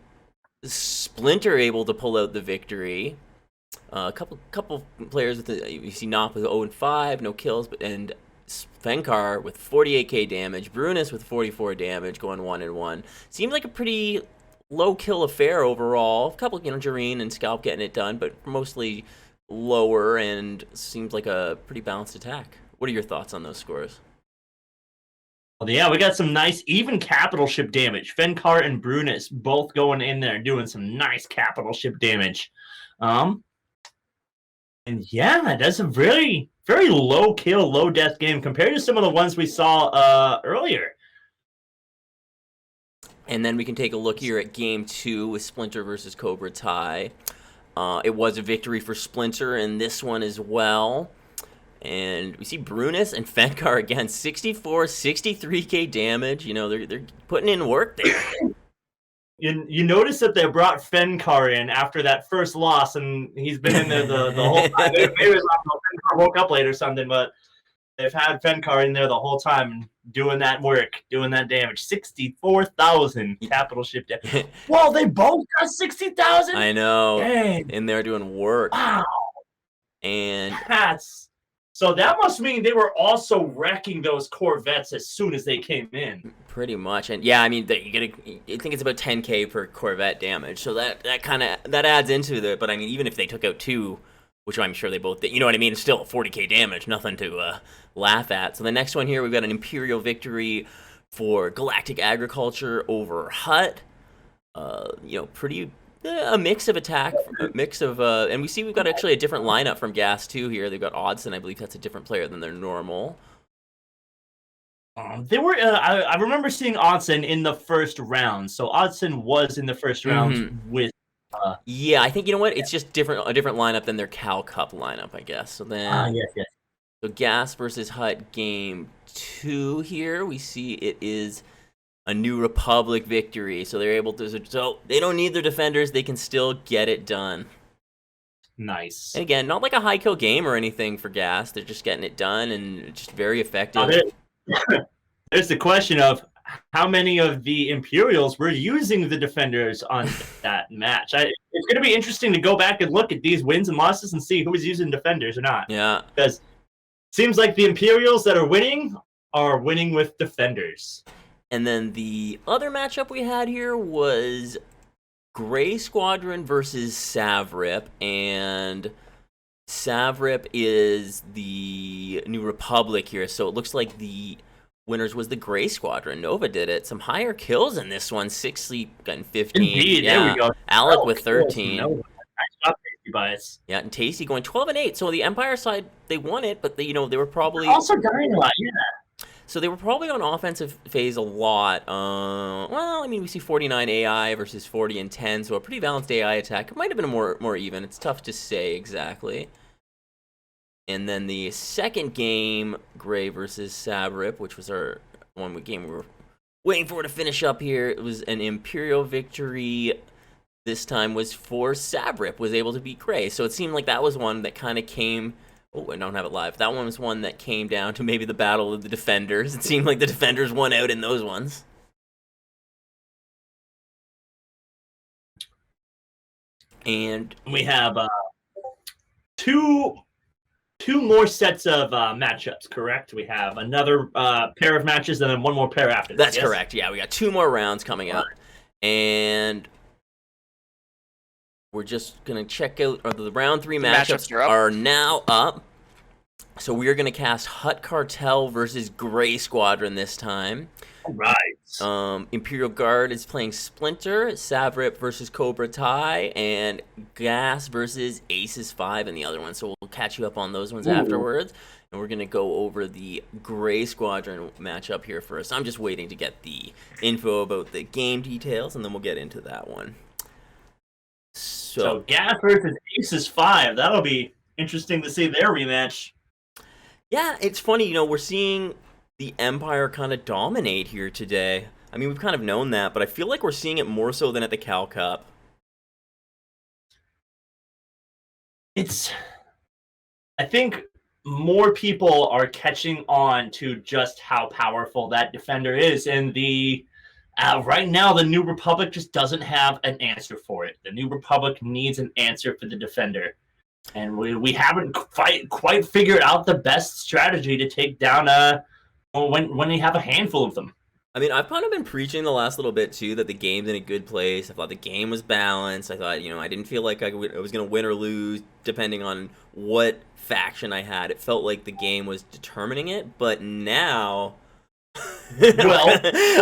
Splinter able to pull out the victory. A couple players with you see Nop with 0-5, no kills, and Fenkar with 48k damage, Brunus with 44 damage, going 1-1. Seems like a pretty low kill affair overall. A couple, Jareen and Scalp getting it done, but mostly lower, and seems like a pretty balanced attack. What are your thoughts on those scores? Well, yeah, we got some nice even capital ship damage. Fenkar and Brunus both going in there doing some nice capital ship damage. And yeah, that's a very, very low kill, low death game compared to some of the ones we saw earlier. And then we can take a look here at game 2 with Splinter versus Cobra Tie. It was a victory for Splinter in this one as well. And we see Brunus and Fenkar again, 64, 63k damage. They're putting in work there. You notice that they brought Fenkar in after that first loss, and he's been in there the whole time. Maybe Fenkar woke up late or something, but they've had Fenkar in there the whole time doing that work, doing that damage. 64,000 capital ship damage. Whoa, they both got 60,000? I know. Dang. And they're doing work. Wow. And so that must mean they were also wrecking those Corvettes as soon as they came in. Pretty much. And yeah, I mean, I think it's about 10k per Corvette damage. So that adds into it. But I mean, even if they took out 2, which I'm sure they both did, you know what I mean? It's still 40k damage, nothing to laugh at. So the next one here, we've got an Imperial victory for Galactic Agriculture over Hut. Pretty a mix of attack, and we see we've got actually a different lineup from Gas 2 here. They've got Oddson, I believe that's a different player than their normal. They were. I remember seeing Oddson in the first round. So Oddson was in the first round with. Yeah, I think you know what? It's just a different lineup than their Cal Cup lineup, I guess. So then. Yes. So Gas versus Hut game 2 here. We see it is a New Republic victory, so they're able to. So they don't need their defenders; they can still get it done. Nice. And again, not like a high kill game or anything for Gas. They're just getting it done and just very effective. There's the question of how many of the Imperials were using the defenders on that match. It's going to be interesting to go back and look at these wins and losses and see who was using defenders or not. Yeah, because it seems like the Imperials that are winning with defenders. And then the other matchup we had here was Gray Squadron versus Savrip, and Savrip is the New Republic here, so it looks like the winners was the Gray Squadron. Nova did it. Some higher kills in this one. 6 Sleep getting 15. Indeed, there we go. Alec with 13. Nice job, Tasty Bias. Yeah, and Tasty going 12-8. So the Empire side, they won it, but they were probably also dying a lot. Yeah. So they were probably on offensive phase a lot. Well, I mean, we see 49 AI versus 40 and 10, so a pretty balanced AI attack. It might have been more even. It's tough to say exactly. And then the second game, Gray versus Savrip, which was our game we were waiting for to finish up here. It was an Imperial victory. This time was for Savrip, was able to beat Gray. So it seemed like that was one that kind of came. Oh, I don't have it live. That one was one that came down to maybe the battle of the defenders. It seemed like the defenders won out in those ones. And we have two more sets of matchups, correct? We have another pair of matches and then one more pair after this. That's correct. Yeah, we got 2 more rounds coming up. And we're just going to check out the round 3 matchups are now up. So we are going to cast Hut Cartel versus Gray Squadron this time. All right. Imperial Guard is playing Splinter, Savrip versus Cobra Tai, and Gas versus Aces 5 in the other one. So we'll catch you up on those ones afterwards. And we're going to go over the Gray Squadron matchup here first. I'm just waiting to get the info about the game details, and then we'll get into that one. So Gas versus Aces 5. That'll be interesting to see their rematch. Yeah, it's funny, we're seeing the Empire kind of dominate here today. I mean, we've kind of known that, but I feel like we're seeing it more so than at the Cal Cup. I think more people are catching on to just how powerful that defender is, and right now the New Republic just doesn't have an answer for it. The New Republic needs an answer for the defender, and we haven't quite figured out the best strategy to take down when you have a handful of them. I mean, I've kind of been preaching the last little bit too that the game's in a good place. I thought the game was balanced. I thought, I didn't feel like I was going to win or lose depending on what faction I had. It felt like the game was determining it, but now Well,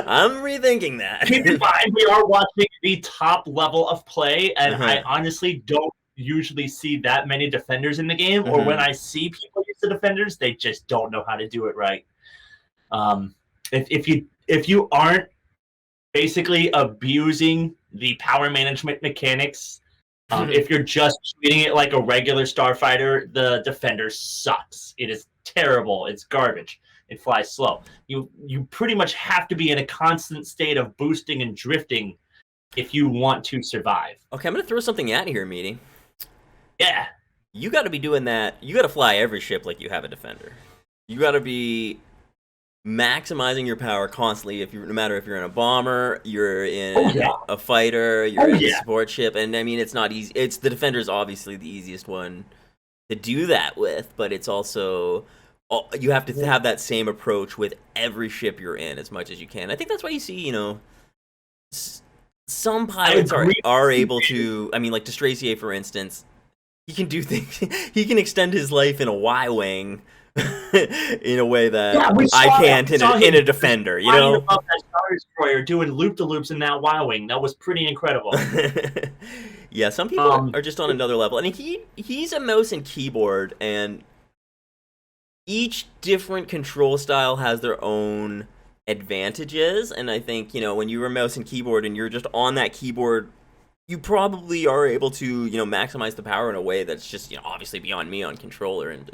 I'm rethinking that. keep in mind we are watching the top level of play, and I honestly don't usually see that many defenders in the game, or when I see people use the defenders, they just don't know how to do it right. If you aren't basically abusing the power management mechanics, if you're just treating it like a regular starfighter, the defender sucks. It is terrible. It's garbage. It flies slow. You pretty much have to be in a constant state of boosting and drifting if you want to survive. Okay, I'm going to throw something at you here, Meaty. Yeah. You got to be doing that. You got to fly every ship like you have a defender. You got to be maximizing your power constantly. No matter if you're in a bomber, you're in a fighter, you're in a support ship, and I mean it's not easy. The defender's obviously the easiest one to do that with, but it's also you have to have that same approach with every ship you're in as much as you can. I think that's why you see, some pilots are able to. I mean, like Destracier, for instance, he can do things. He can extend his life in a Y-wing in a way that I can't in a defender, Above that Star Destroyer doing loop-de-loops in that Y-wing. That was pretty incredible. Yeah, some people are just on another level. I mean, he's a mouse and keyboard, and each different control style has their own advantages, and I think, when you're a mouse and keyboard and you're just on that keyboard, you probably are able to, maximize the power in a way that's just, obviously beyond me on controller and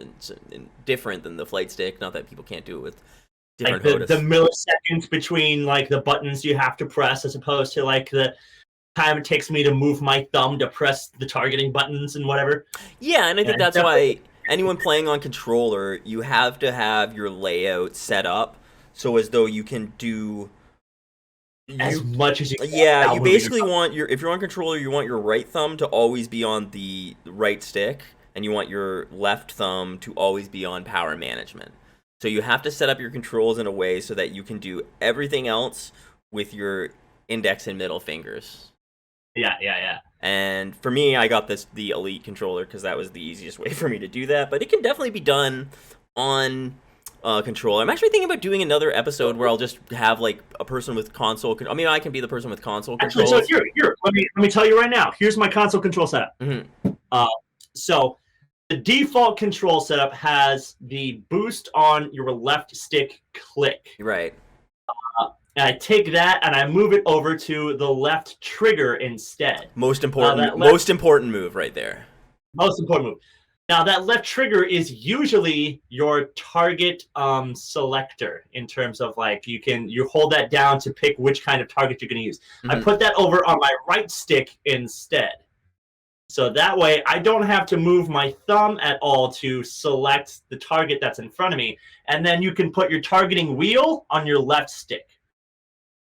different than the flight stick. Not that people can't do it with different HOTAS. The milliseconds between, the buttons you have to press as opposed to, the time it takes me to move my thumb to press the targeting buttons and whatever. Yeah, and I think that's why anyone playing on controller, you have to have your layout set up so as though you can do as much as you can. Yeah, you basically want if you're on controller, you want your right thumb to always be on the right stick, and you want your left thumb to always be on power management. So you have to set up your controls in a way so that you can do everything else with your index and middle fingers. Yeah. And for me, I got the Elite controller because that was the easiest way for me to do that. But it can definitely be done on controller. I'm actually thinking about doing another episode where I'll just have a person with console. I mean, I can be the person with console controls. Actually, so here, let me tell you right now. Here's my console control setup. So the default control setup has the boost on your left stick click. Right. And I take that and I move it over to the left trigger instead. Most important move right there. Most important move. Now, that left trigger is usually your target selector in terms of you hold that down to pick which kind of target you're going to use. I put that over on my right stick instead. So that way I don't have to move my thumb at all to select the target that's in front of me. And then you can put your targeting wheel on your left stick.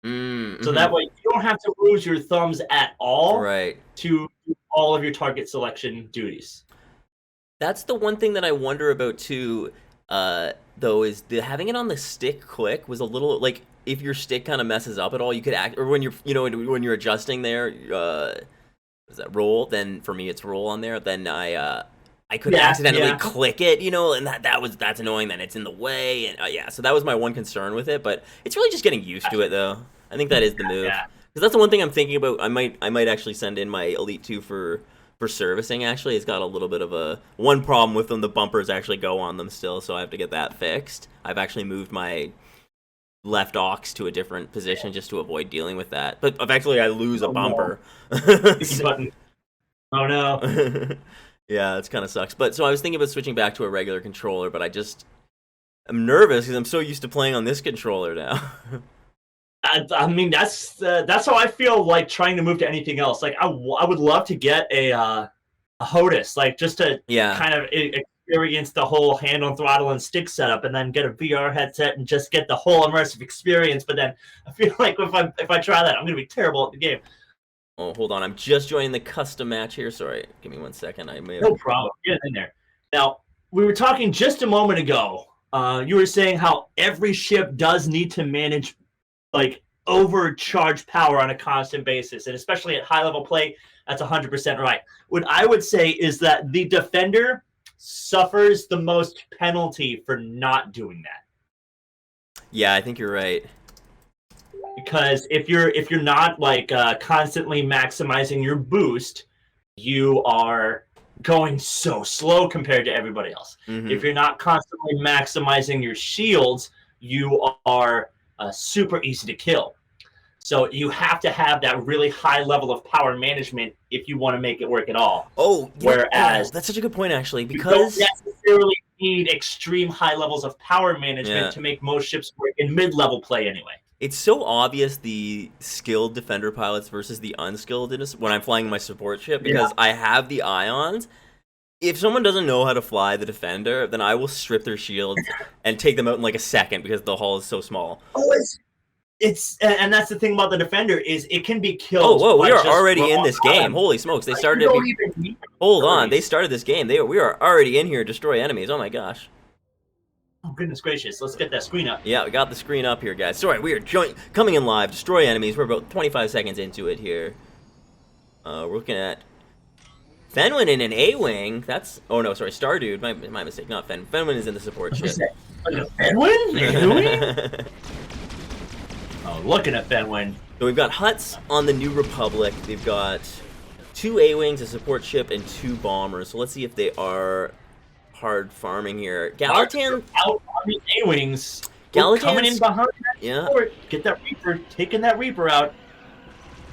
So that way you don't have to lose your thumbs at all to do all of your target selection duties. That's the one thing that I wonder about too, though, is having it on the stick click was a little if your stick kind of messes up at all, you could or when you're when you're adjusting there, is that roll? Then for me it's roll on there. Then I I could accidentally click it, you know, and that's annoying. Then it's in the way, and yeah. So that was my one concern with it, but it's really just getting used to it, though. I think that is the move. Yeah. Because that's the one thing I'm thinking about. I might actually send in my Elite 2 for servicing. Actually, it's got a little bit of one problem with them. The bumpers actually go on them still, so I have to get that fixed. I've actually moved my left aux to a different position just to avoid dealing with that. But eventually, I lose a bumper. Button. Oh no. Yeah, it kind of sucks. But so I was thinking about switching back to a regular controller, but I'm nervous because I'm so used to playing on this controller now. I mean, that's how I feel like trying to move to anything else. Like I would love to get a HOTUS, like just to kind of experience the whole hand on throttle and stick setup, and then get a VR headset and just get the whole immersive experience. But then I feel like if I try that, I'm gonna be terrible at the game. Oh, hold on. I'm just joining the custom match here. Sorry. Give me 1 second. No problem. Get in there. Now, we were talking just a moment ago. You were saying how every ship does need to manage, like, overcharge power on a constant basis. And especially at high-level play, that's 100% right. What I would say is that the defender suffers the most penalty for not doing that. Yeah, I think you're right. Because if you're not like constantly maximizing your boost, you are going so slow compared to everybody else. Mm-hmm. If you're not constantly maximizing your shields, you are super easy to kill. So you have to have that really high level of power management if you want to make it work at all. Whereas that's such a good point, actually, you because don't necessarily need extreme high levels of power management to make most ships work in mid-level play anyway. It's so obvious the skilled defender pilots versus the unskilled when I'm flying my support ship, because I have the ions. If someone doesn't know how to fly the defender, then I will strip their shields and take them out in like a second because the hull is so small. Oh, and that's the thing about the defender is it can be killed. Oh, whoa, we are already in this game. Holy smokes, they started Hold on, they started this game. We are already in here to destroy enemies. Oh my gosh. Oh, goodness gracious. Let's get that screen up. Yeah, we got the screen up here, guys. Sorry, we are coming in live. Destroy enemies. We're about 25 seconds into it here. We're looking at Fenwin in an A-Wing. That's... Oh, no, sorry. Stardude. My mistake. Not Fen. Fenwin is in the support ship. Fenwin? A-Wing? Oh, looking at Fenwin. So we've got Huts on the New Republic. They've got 2 A-Wings, a support ship, and 2 bombers. So let's see if they are... hard farming here. Gallatin out on the A-Wings. Gallatin's coming in behind that support. Get that Reaper, taking that Reaper out.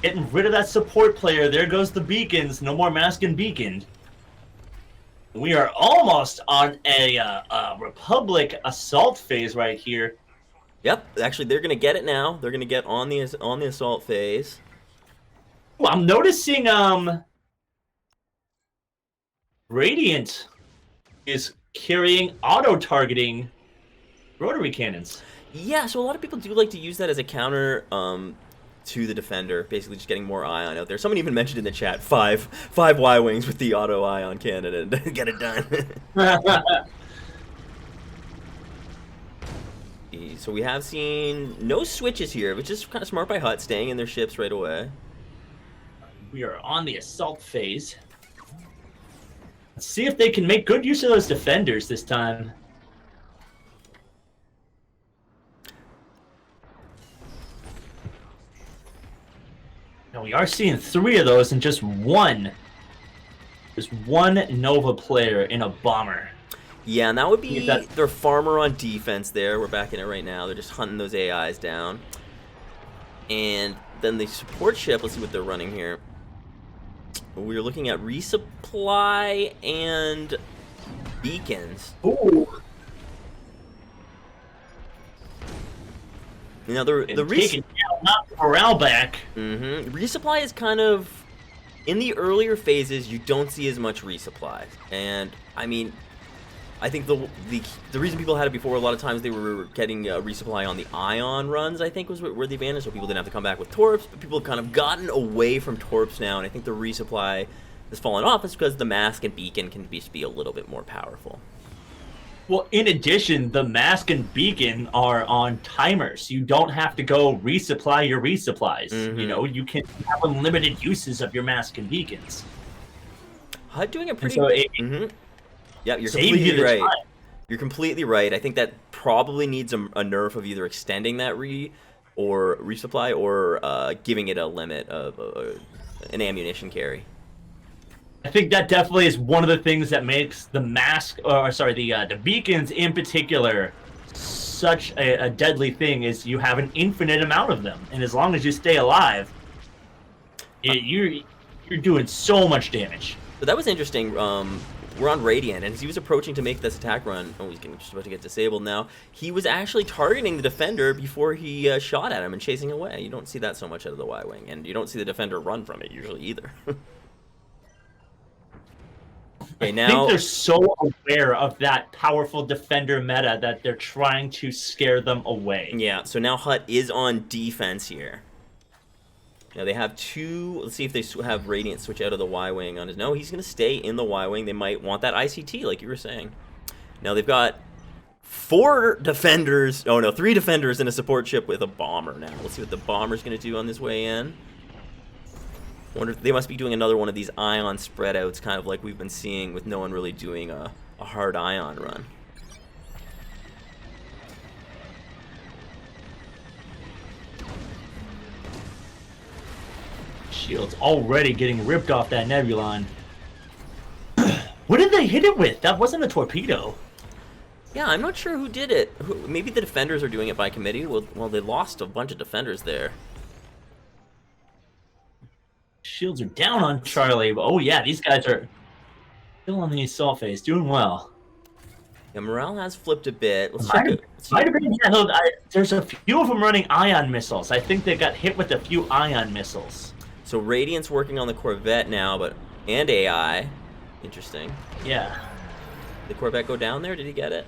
Getting rid of that support player. There goes the beacons. No more mask and beacon. We are almost on a Republic assault phase right here. Yep, actually they're gonna get it now. They're gonna get on the assault phase. Well, I'm noticing Radiant is carrying auto-targeting rotary cannons. Yeah, so a lot of people do like to use that as a counter to the defender, basically just getting more ion out there. Someone even mentioned in the chat five Y-Wings with the auto ion cannon and get it done. So we have seen no switches here, which is kind of smart by Hut, staying in their ships right away. We are on the assault phase. Let's see if they can make good use of those defenders this time. Now we are seeing 3 of those and just one. There's 1 Nova player in a bomber. Yeah, and that would be their farmer on defense there. We're back in it right now. They're just hunting those AIs down. And then the support ship, let's see what they're running here. We're looking at resupply and beacons. Ooh. Now the taking not morale back. Resupply is kind of in the earlier phases. You don't see as much resupply, and I mean, I think the reason people had it before, a lot of times they were getting resupply on the ion runs, I think was where the advantage, so people didn't have to come back with torps, but people have kind of gotten away from torps now, and I think the resupply has fallen off is because the mask and beacon can be a little bit more powerful. Well, in addition, the mask and beacon are on timers. You don't have to go resupply your resupplies. You know, you can have unlimited uses of your mask and beacons. HUD doing a pretty... Yeah, you're Save you completely the right. time. You're completely right. I think that probably needs a nerf of either extending that or resupply or giving it a limit of an ammunition carry. I think that definitely is one of the things that makes the mask, or sorry, the beacons in particular, such a deadly thing. Is you have an infinite amount of them, and as long as you stay alive, you're doing so much damage. But that was interesting. We're on Radiant, and as he was approaching to make this attack run, oh, he's just about to get disabled now. He was actually targeting the defender before he shot at him and chasing away. You don't see that so much out of the Y-Wing, and you don't see the defender run from it usually either. Okay, now, I think they're so aware of that powerful defender meta that they're trying to scare them away. yeah, so now Hutt is on defense here. Now they have two. Let's see if they have Radiant switch out of the Y-Wing on his. No, he's going to stay in the Y-Wing. They might want that ICT, like you were saying. Now they've got 4 defenders. Oh no, 3 defenders and a support ship with a bomber now. Let's see what the bomber's going to do on this way in. Wonder if they must be doing another one of these ion spread outs, kind of like we've been seeing with no one really doing a hard ion run. Shield's already getting ripped off that Nebulon. What did they hit it with? That wasn't a torpedo. Yeah, I'm not sure who did it. Maybe the defenders are doing it by committee. Well, they lost a bunch of defenders there. Shields are down on Charlie. Oh yeah, these guys are still on the assault phase, doing well. Yeah, morale has flipped a bit. Let's Might check have, it. might have been, yeah, no, there's a few of them running ion missiles. I think they got hit with a few ion missiles. So Radiant's working on the Corvette now, and AI. Interesting. Yeah. Did the Corvette go down there? Did he get it?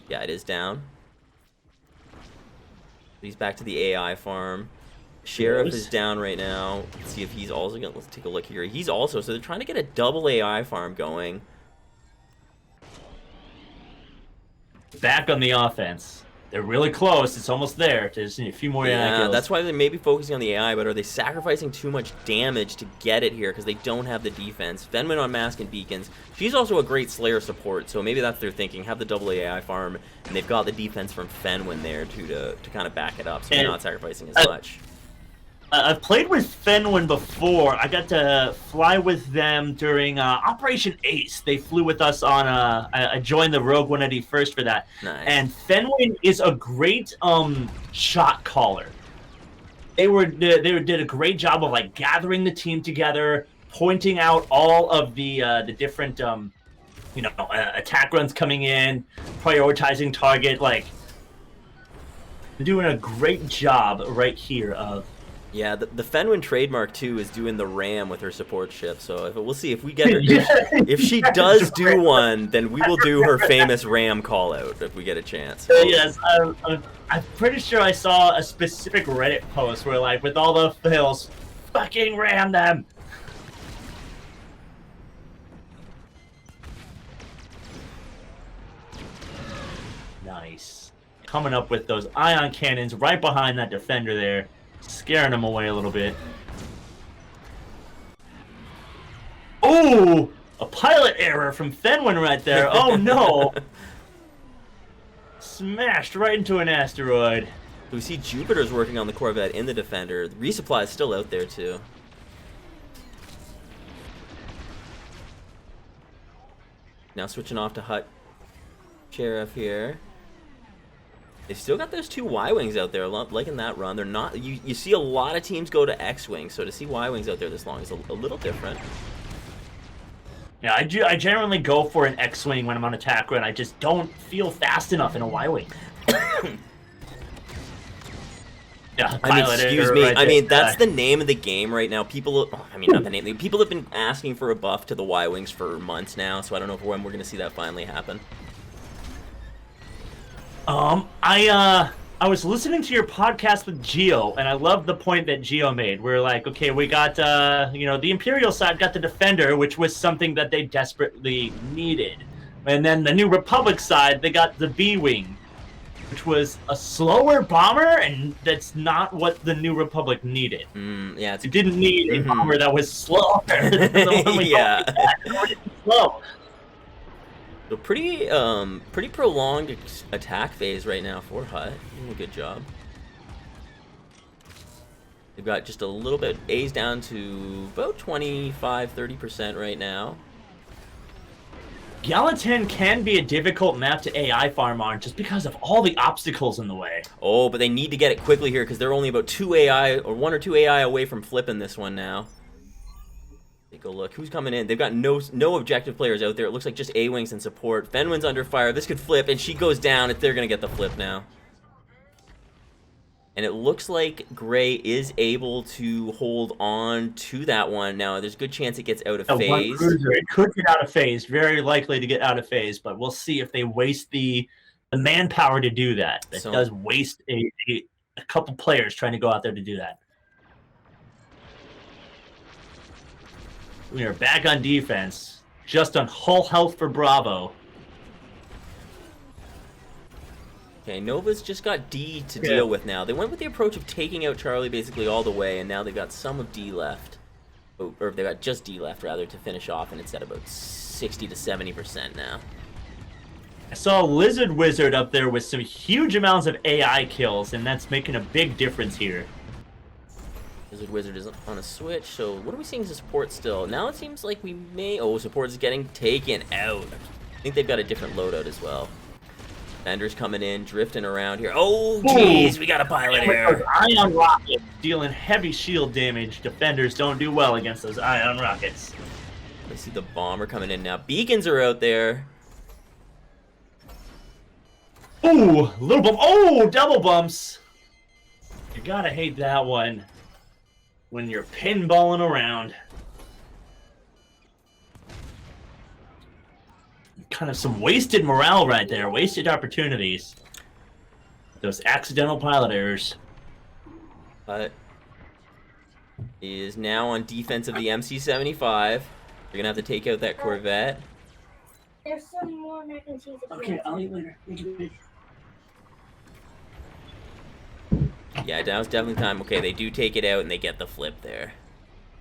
Yeah, it is down. He's back to the AI farm. Sheriff is down right now. Let's see if he's also gonna. Let's take a look here. He's also, so they're trying to get a double AI farm going. Back on the offense. They're really close. It's almost there. There's a few more AI Yeah, kills. that's why they may be focusing on the AI, but are they sacrificing too much damage to get it here because they don't have the defense? Fenwin on Mask and Beacons. She's also a great Slayer support, so maybe that's their thinking. Have the double AI farm, and they've got the defense from Fenwin there to kind of back it up, so they're not sacrificing as much. I've played with Fenwin before. I got to fly with them during Operation Ace. They flew with us on. I joined the Rogue 181st for that. Nice. And Fenwin is a great shot caller. They did a great job of like gathering the team together, pointing out all of the different attack runs coming in, prioritizing target. Like doing a great job right here of. Yeah, the Fenwin trademark too is doing the ram with her support ship. So we'll see if we get her. If she does do one, then we will do her famous ram call out if we get a chance. Yes, I'm pretty sure I saw a specific Reddit post where like with all the fails, fucking ram them. Nice. Coming up with those ion cannons right behind that defender there. Scaring them away a little bit. Oh, a pilot error from Fenwin right there. Oh no. Smashed right into an asteroid. We see Jupiter's working on the Corvette in the Defender. The resupply is still out there too. Now switching off to Hutt Sheriff here. They've still got those 2 Y-Wings out there, liking that run. They're not. You see a lot of teams go to X-Wing, so to see Y-Wings out there this long is a little different. Yeah, I generally go for an X-Wing when I'm on attack run. I just don't feel fast enough in a Y-Wing. Yeah, excuse me. I mean, that's the name of the game right now. People, not the name. People have been asking for a buff to the Y-Wings for months now, so I don't know when we're going to see that finally happen. I was listening to your podcast with Geo, and I love the point that Geo made. We're like, okay, we got, the Imperial side got the Defender, which was something that they desperately needed. And then the New Republic side, they got the B-Wing, which was a slower bomber, and that's not what the New Republic needed. Yeah, it didn't need a bomber that was slower than the one we yeah. slow. So pretty prolonged attack phase right now for Hut. Doing a good job. They've got just a little bit. A's down to about 25-30% right now. Gallatin can be a difficult map to AI farm on just because of all the obstacles in the way. Oh, but they need to get it quickly here because they're only about 2 AI or 1 or 2 AI away from flipping this one now. Take a look. Who's coming in? They've got no objective players out there. It looks like just A-Wings and support. Fenwin's under fire. This could flip, and she goes down. They're going to get the flip now. And it looks like Gray is able to hold on to that one. Now, there's a good chance it gets out of phase. It could get out of phase. Very likely to get out of phase, but we'll see if they waste the manpower to do that. It does waste a couple players trying to go out there to do that. We are back on defense. Just on whole health for Bravo. Okay, Nova's just got D to deal with now. They went with the approach of taking out Charlie basically all the way, and now they've got some of D left. Or they've got just D left, rather, to finish off, and it's at about 60 to 70% now. I saw Lizard Wizard up there with some huge amounts of AI kills, and that's making a big difference here. Lizard Wizard is on a switch, so what are we seeing as support still? Now it seems like we may... Oh, support is getting taken out. I think they've got a different loadout as well. Defender's coming in, drifting around here. Oh, jeez, we got a pilot here. Ion rockets dealing heavy shield damage. Defenders don't do well against those ion rockets. I see the bomber coming in now. Beacons are out there. Ooh, little bump. Oh, double bumps. You gotta hate that one when you're pinballing around. Kind of some wasted morale right there. Wasted opportunities. Those accidental pilot errors. But is now on defense of the MC-75. They're going to have to take out that Corvette. There's some more mac and cheese. Okay, I'll eat later. Yeah, now it's definitely time. Okay, they do take it out and they get the flip there.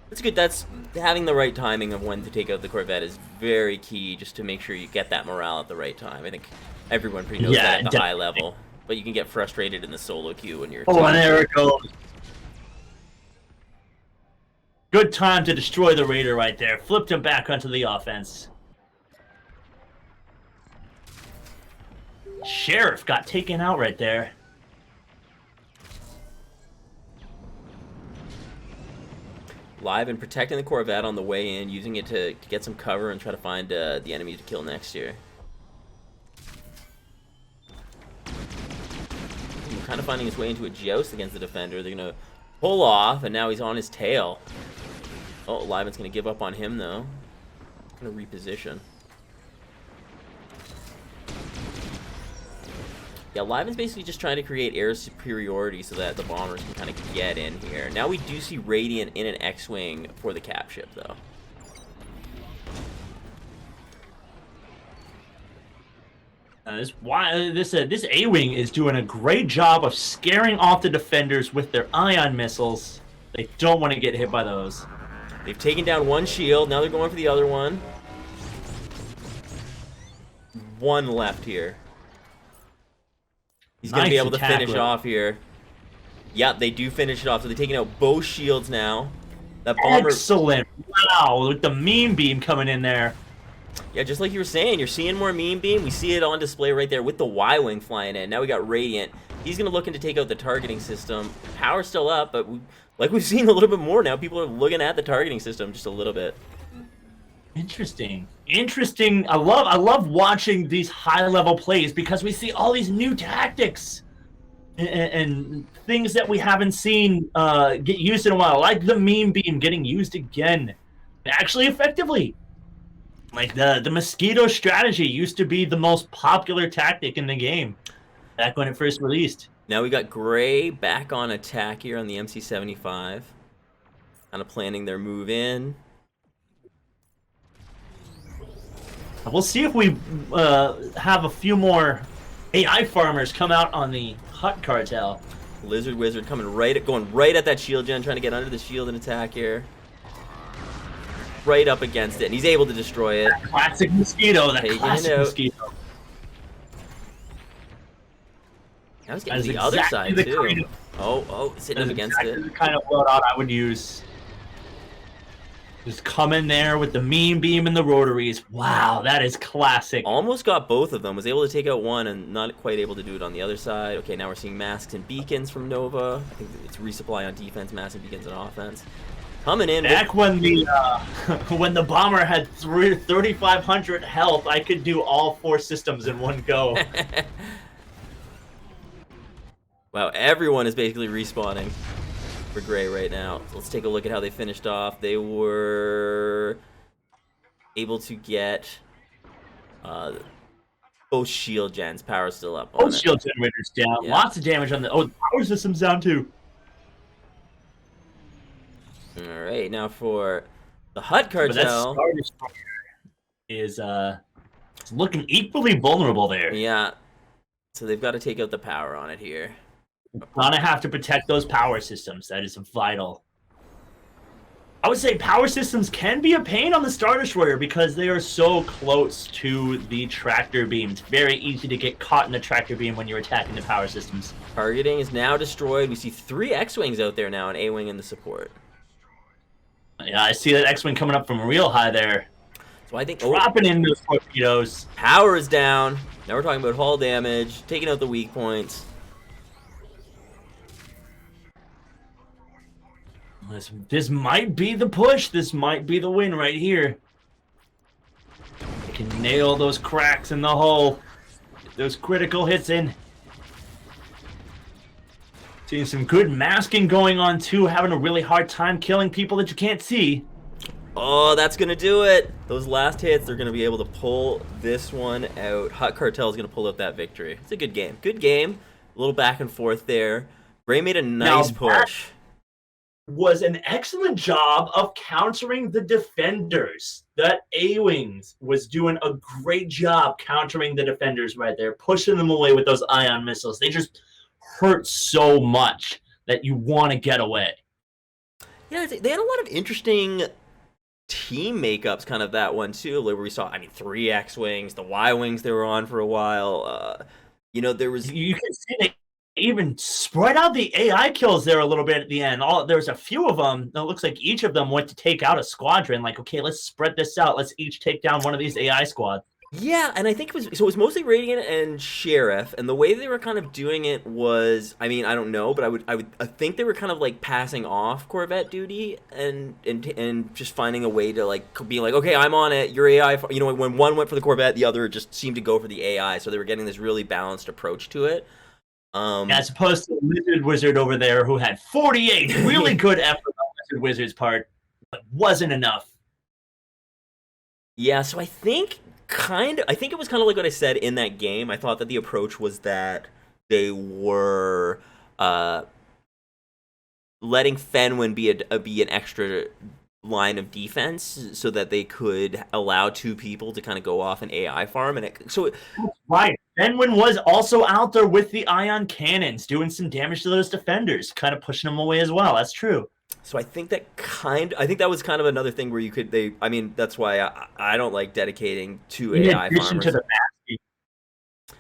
That's good. That's having the right timing of when to take out the Corvette is very key, just to make sure you get that morale at the right time. I think everyone pretty knows that at the high level, but you can get frustrated in the solo queue when you're... Oh, and there it goes. Good time to destroy the Raider right there. Flipped him back onto the offense. Sheriff got taken out right there. Live and protecting the Corvette on the way in, using it to get some cover and try to find the enemy to kill next year. He's kind of finding his way into a joust against the defender. They're going to pull off, and now he's on his tail. Oh, Liven's going to give up on him, though. Going to reposition. Yeah, Liven's basically just trying to create air superiority so that the bombers can kind of get in here. Now we do see Radiant in an X-Wing for the cap ship, though. This A-Wing is doing a great job of scaring off the defenders with their ion missiles. They don't want to get hit by those. They've taken down one shield. Now they're going for the other one. One left here. He's going to be able to finish off here. Yep, they do finish it off. So they're taking out both shields now. That bomber... Excellent. Wow, with the meme beam coming in there. Yeah, just like you were saying, you're seeing more meme beam. We see it on display right there with the Y-Wing flying in. Now we got Radiant. He's going to look to take out the targeting system. Power's still up, but like we've seen a little bit more now, people are looking at the targeting system just a little bit. Interesting. I love watching these high-level plays because we see all these new tactics and things that we haven't seen get used in a while, like the meme beam getting used again, actually effectively. Like the mosquito strategy used to be the most popular tactic in the game back when it first released. Now we got Gray back on attack here on the MC-75, kind of planning their move in. We'll see if we have a few more AI farmers come out on the Hut cartel. Lizard Wizard going right at that shield gen, trying to get under the shield and attack here. right up against it, and he's able to destroy it. Classic mosquito. That Taking classic it out. mosquito. Now he's That getting is to the other exactly side the too. kind of- Oh, it's hitting That's him against exactly it. the kind of loadout I would use. Just come in there with the mean beam and the rotaries. Wow, that is classic. Almost got both of them. Was able to take out one and not quite able to do it on the other side. Okay, now we're seeing masks and beacons from Nova. I think it's resupply on defense, masks and beacons on offense. Coming in. Back when the when the bomber had 3,500 health, I could do all 4 systems in one go. Wow, everyone is basically respawning for Gray right now. So let's take a look at how they finished off. They were able to get both shield gens. Power's still up on Both it. shield generators down. Yeah. Lots of damage on the the power system's down too. All right, now for the Hut But that Cartel. Star Destroyer is looking equally vulnerable there. Yeah, so they've got to take out the power on it here. Gonna have to protect those power systems. That is vital. I would say power systems can be a pain on the Star Destroyer because they are so close to the tractor beam. It's very easy to get caught in the tractor beam when you're attacking the power systems. Targeting is now destroyed. We see 3 X-Wings out there now, an A-Wing in the support. Yeah, I see that X-Wing coming up from real high there. So I think Dropping in those torpedoes. power is down. Now we're talking about hull damage, taking out the weak points. This might be the push. This might be the win right here. They can nail those cracks in the hull. Get those critical hits in. Seeing some good masking going on too. Having a really hard time killing people that you can't see. Oh, that's going to do it. Those last hits, they're going to be able to pull this one out. Hut Cartel is going to pull out that victory. It's a good game. Good game. A little back and forth there. Gray made a nice push. Was an excellent job of countering the defenders. That A-Wings was doing a great job countering the defenders right there, pushing them away with those ion missiles. They just hurt so much that you want to get away. Yeah, they had a lot of interesting team makeups, kind of that one too, where we saw, 3 X-Wings, the Y-Wings they were on for a while. There was... You can see they even spread out the AI kills there a little bit at the end. There's a few of them. It looks like each of them went to take out a squadron. Like, okay, let's spread this out. Let's each take down one of these AI squads. Yeah, and I think it was mostly Radiant and Sheriff, and the way they were kind of doing it was, I don't know, but I think they were kind of like passing off Corvette duty and just finding a way to be like, okay, I'm on it, your AI, when one went for the Corvette, the other just seemed to go for the AI, so they were getting this really balanced approach to it. As opposed to Lizard Wizard over there who had 48 really good effort on Lizard Wizard's part, but wasn't enough. Yeah, so I think it was kind of like what I said in that game. I thought that the approach was that they were letting Fenwin be an extra line of defense so that they could allow 2 people to kind of go off an AI farm. Right. Fenwin was also out there with the ion cannons doing some damage to those defenders, kind of pushing them away as well. That's true. So I think that was kind of another thing where that's why I don't like dedicating 2 AI farmers. To the masking,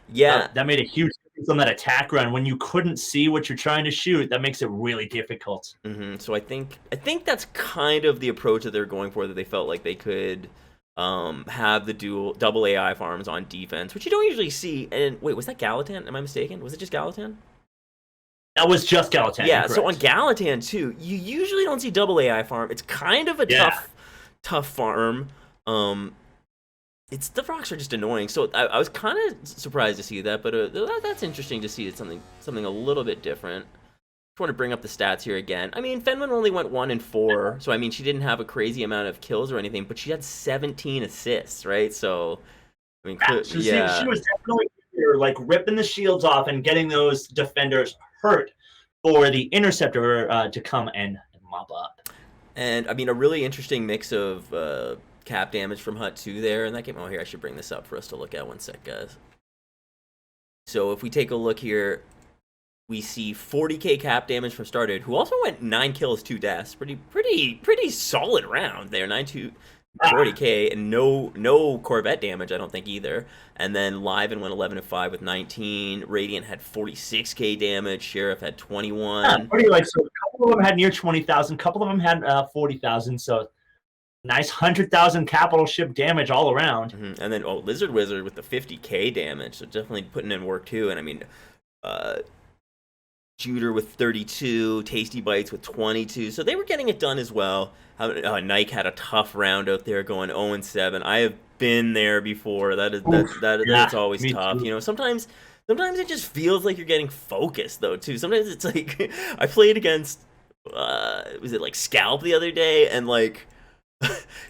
yeah, that made a huge difference on that attack run. When you couldn't see what you're trying to shoot, that makes it really difficult. Mm-hmm. So I think that's kind of the approach that they're going for, that they felt like they could have the double AI farms on defense, which you don't usually see. And wait, was that Galatan? Am I mistaken? Was it just Galatan? That was just Galatan. Yeah, correct. so on Galatan too, you usually don't see double AI farm. It's kind of a tough farm. The rocks are just annoying. So I was kind of surprised to see that, but that's interesting to see. It's something a little bit different. Just want to bring up the stats here again. Fenwin only went 1 and 4, so she didn't have a crazy amount of kills or anything, but she had 17 assists, right? So she was definitely ripping the shields off and getting those defenders hurt for the interceptor to come and mop up. And a really interesting mix of cap damage from Hut 2 there in that game. Oh, here, I should bring this up for us to look at. One sec, guys. So if we take a look here, we see 40k cap damage from Started, who also went 9 kills, 2 deaths. Pretty solid round there. 9 40k, and no Corvette damage, I don't think either. And then Liven went 11-5 with 19. Radiant had 46k damage. Sheriff had 21. Yeah, pretty like so. A couple of them had near 20,000. A couple of them had 40,000. So nice 100,000 capital ship damage all around. And then Lizard Wizard with the 50k damage, so definitely putting in work too. And I mean, Juder with 32, Tasty Bites with 22, so they were getting it done as well. Nike had a tough round out there, going 0-7. I have been there before. That's always tough. Too. Sometimes it just feels like you're getting focused though too. Sometimes it's like I played against was it like Scalp the other day, and like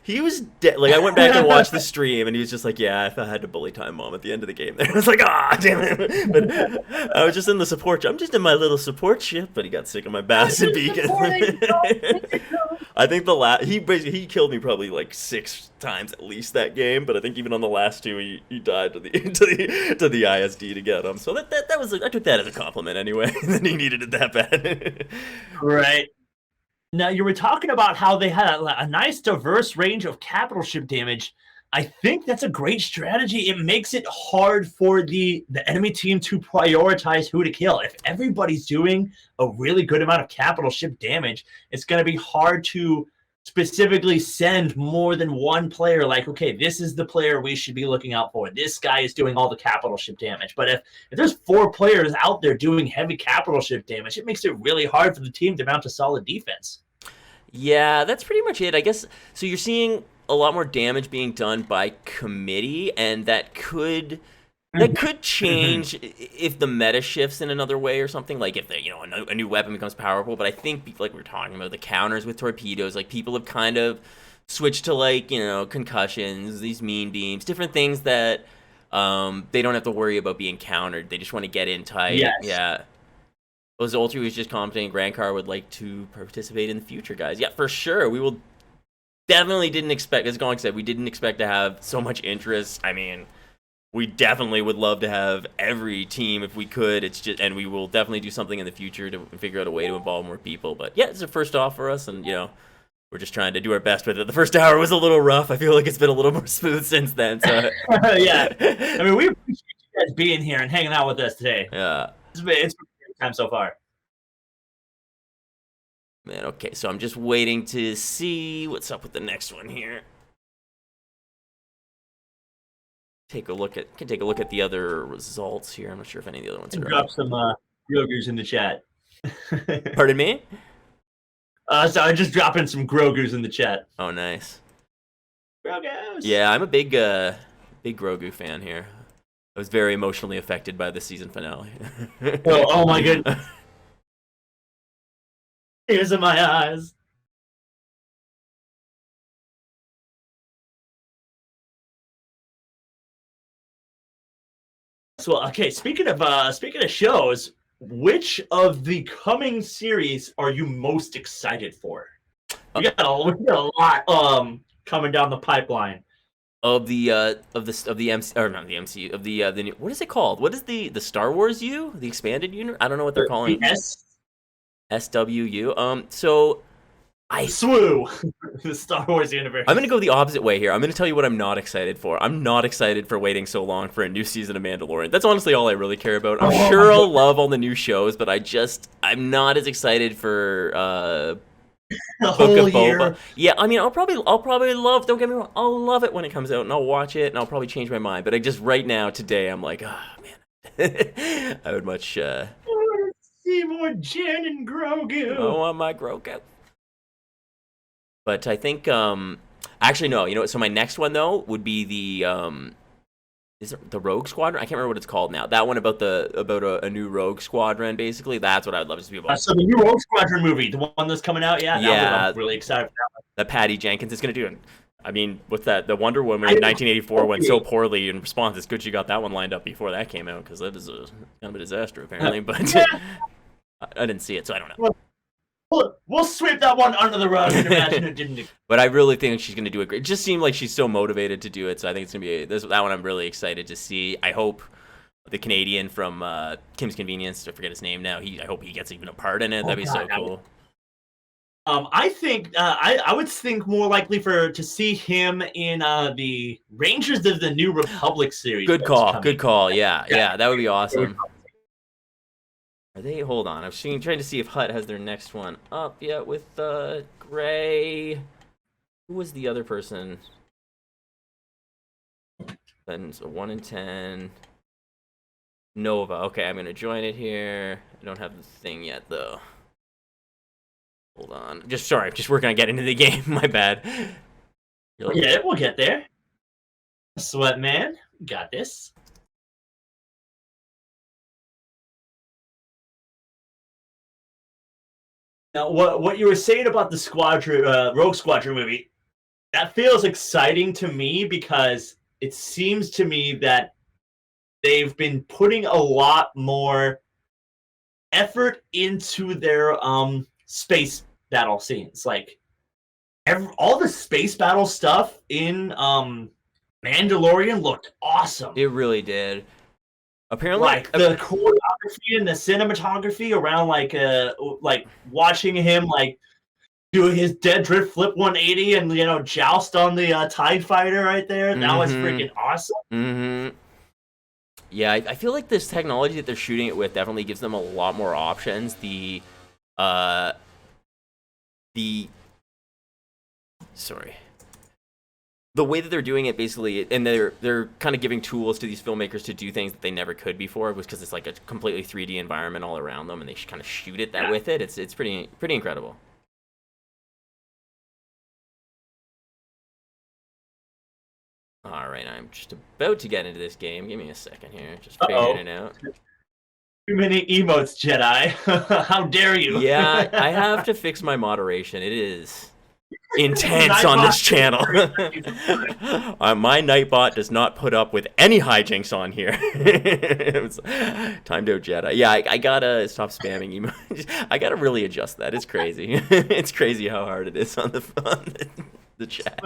he was dead. Like I went back and watched the stream, and he was just like, "Yeah, I had to bully Timebomb at the end of the game." There, I was like, damn it!" But I was just in the support. I'm just in my little support ship. But he got sick of my Bastion beacon. I think he killed me probably like 6 times at least that game. But I think even on the last 2, he died to the ISD to get him. So that was I took that as a compliment anyway. And then he needed it that bad. Right. Now, you were talking about how they had a nice diverse range of capital ship damage. I think that's a great strategy. It makes it hard for the enemy team to prioritize who to kill. If everybody's doing a really good amount of capital ship damage, it's going to be hard to specifically send more than one player. Like, okay, this is the player we should be looking out for. This guy is doing all the capital ship damage. But if there's 4 players out there doing heavy capital ship damage, it makes it really hard for the team to mount a solid defense. Yeah, that's pretty much it, I guess. So you're seeing a lot more damage being done by committee, and that could change if the meta shifts in another way or something. Like if a new weapon becomes powerful. But I think, like we were talking about, the counters with torpedoes, like people have kind of switched to like concussions, these mean beams, different things that they don't have to worry about being countered. They just want to get in tight. Yes. Yeah. Was Ultra was just commenting, Grand Car would like to participate in the future, guys. Yeah, for sure. We will definitely didn't expect, as Gong said, we didn't expect to have so much interest. I mean, we definitely would love to have every team if we could. It's just, and we will definitely do something in the future to figure out a way to involve more people. But yeah, it's a first off for us, and we're just trying to do our best with it. The first hour was a little rough. I feel like it's been a little more smooth since then. So yeah, I mean, we appreciate you guys being here and hanging out with us today. Yeah. It's been a great time so far. Man, okay, so I'm just waiting to see what's up with the next one here. Take a look at the other results here. I'm not sure if any of the other ones are Drop some Grogu's in the chat. Pardon me? So I'm just dropping some Grogu's in the chat. Oh, nice. Grogu's. Yeah, I'm a big Grogu fan here. I was very emotionally affected by the season finale. oh my goodness. Tears in my eyes. So, okay, speaking of shows, which of the coming series are you most excited for? We got a lot coming down the pipeline. Of the MC, or not the MCU, of the new, what is it called? What is the Star Wars U? The expanded universe? I don't know what they're calling it. SWU. So SWU, the Star Wars universe. I'm gonna go the opposite way here. I'm gonna tell you what I'm not excited for. I'm not excited for waiting so long for a new season of Mandalorian. That's honestly all I really care about. I'm sure I'll love all the new shows, but I'm not as excited for the whole year. Boba. Yeah, I mean, I'll probably love. Don't get me wrong, I'll love it when it comes out, and I'll watch it, and I'll probably change my mind. But I just right now, today, I'm like, man, I would much. See more Jen and Grogu. I want my Grogu. But I think, actually no. So my next one though would be the is it the Rogue Squadron? I can't remember what it's called now. That one about a new Rogue Squadron, basically. That's what I'd love to be about. So the new Rogue Squadron movie, the one that's coming out, I'm really excited for that one. That Patty Jenkins is going to do it. I mean, with that, the Wonder Woman in 1984 went so poorly in response. It's good she got that one lined up before that came out, because that is kind of a disaster, apparently. But I didn't see it, so I don't know. We'll sweep that one under the rug and imagine it didn't. But I really think she's going to do it great. It just seemed like she's so motivated to do it, so I think it's going to be that one I'm really excited to see. I hope the Canadian from Kim's Convenience, I forget his name now, I hope he gets even a part in it. That'd be so cool. I think I would think more likely to see him in the Rangers of the New Republic series. Good that's call. coming. Good call. Yeah, that would be awesome. Are they? Hold on. I'm trying to see if Hut has their next one up yet with Gray. Who was the other person? Then so 1 in 10. Nova. Okay, I'm gonna join it here. I don't have the thing yet though. Hold on. Just working on getting into the game. My bad. Yeah, we'll get there. Sweat man, got this. Now, what you were saying about the Rogue Squadron movie, that feels exciting to me because it seems to me that they've been putting a lot more effort into their space battle scenes. Like all the space battle stuff in Mandalorian looked awesome. It really did. Apparently, like the choreography and the cinematography around like watching him like do his dead drift flip 180 and joust on the TIE fighter right there. That was freaking awesome. Mm-hmm. Yeah, I feel like this technology that they're shooting it with definitely gives them a lot more options. The way that they're doing it, basically, and they're kind of giving tools to these filmmakers to do things that they never could before, was because it's like a completely 3D environment all around them, and they kind of shoot it with it. It's pretty incredible. All right, I'm just about to get into this game. Give me a second here, just figuring it out. Too many emotes, Jedi. How dare you? Yeah, I have to fix my moderation. It is intense on this channel. My Nightbot does not put up with any hijinks on here. Time to Jedi. Yeah, I gotta stop spamming emojis. I gotta really adjust that. It's crazy. It's crazy how hard it is on the chat.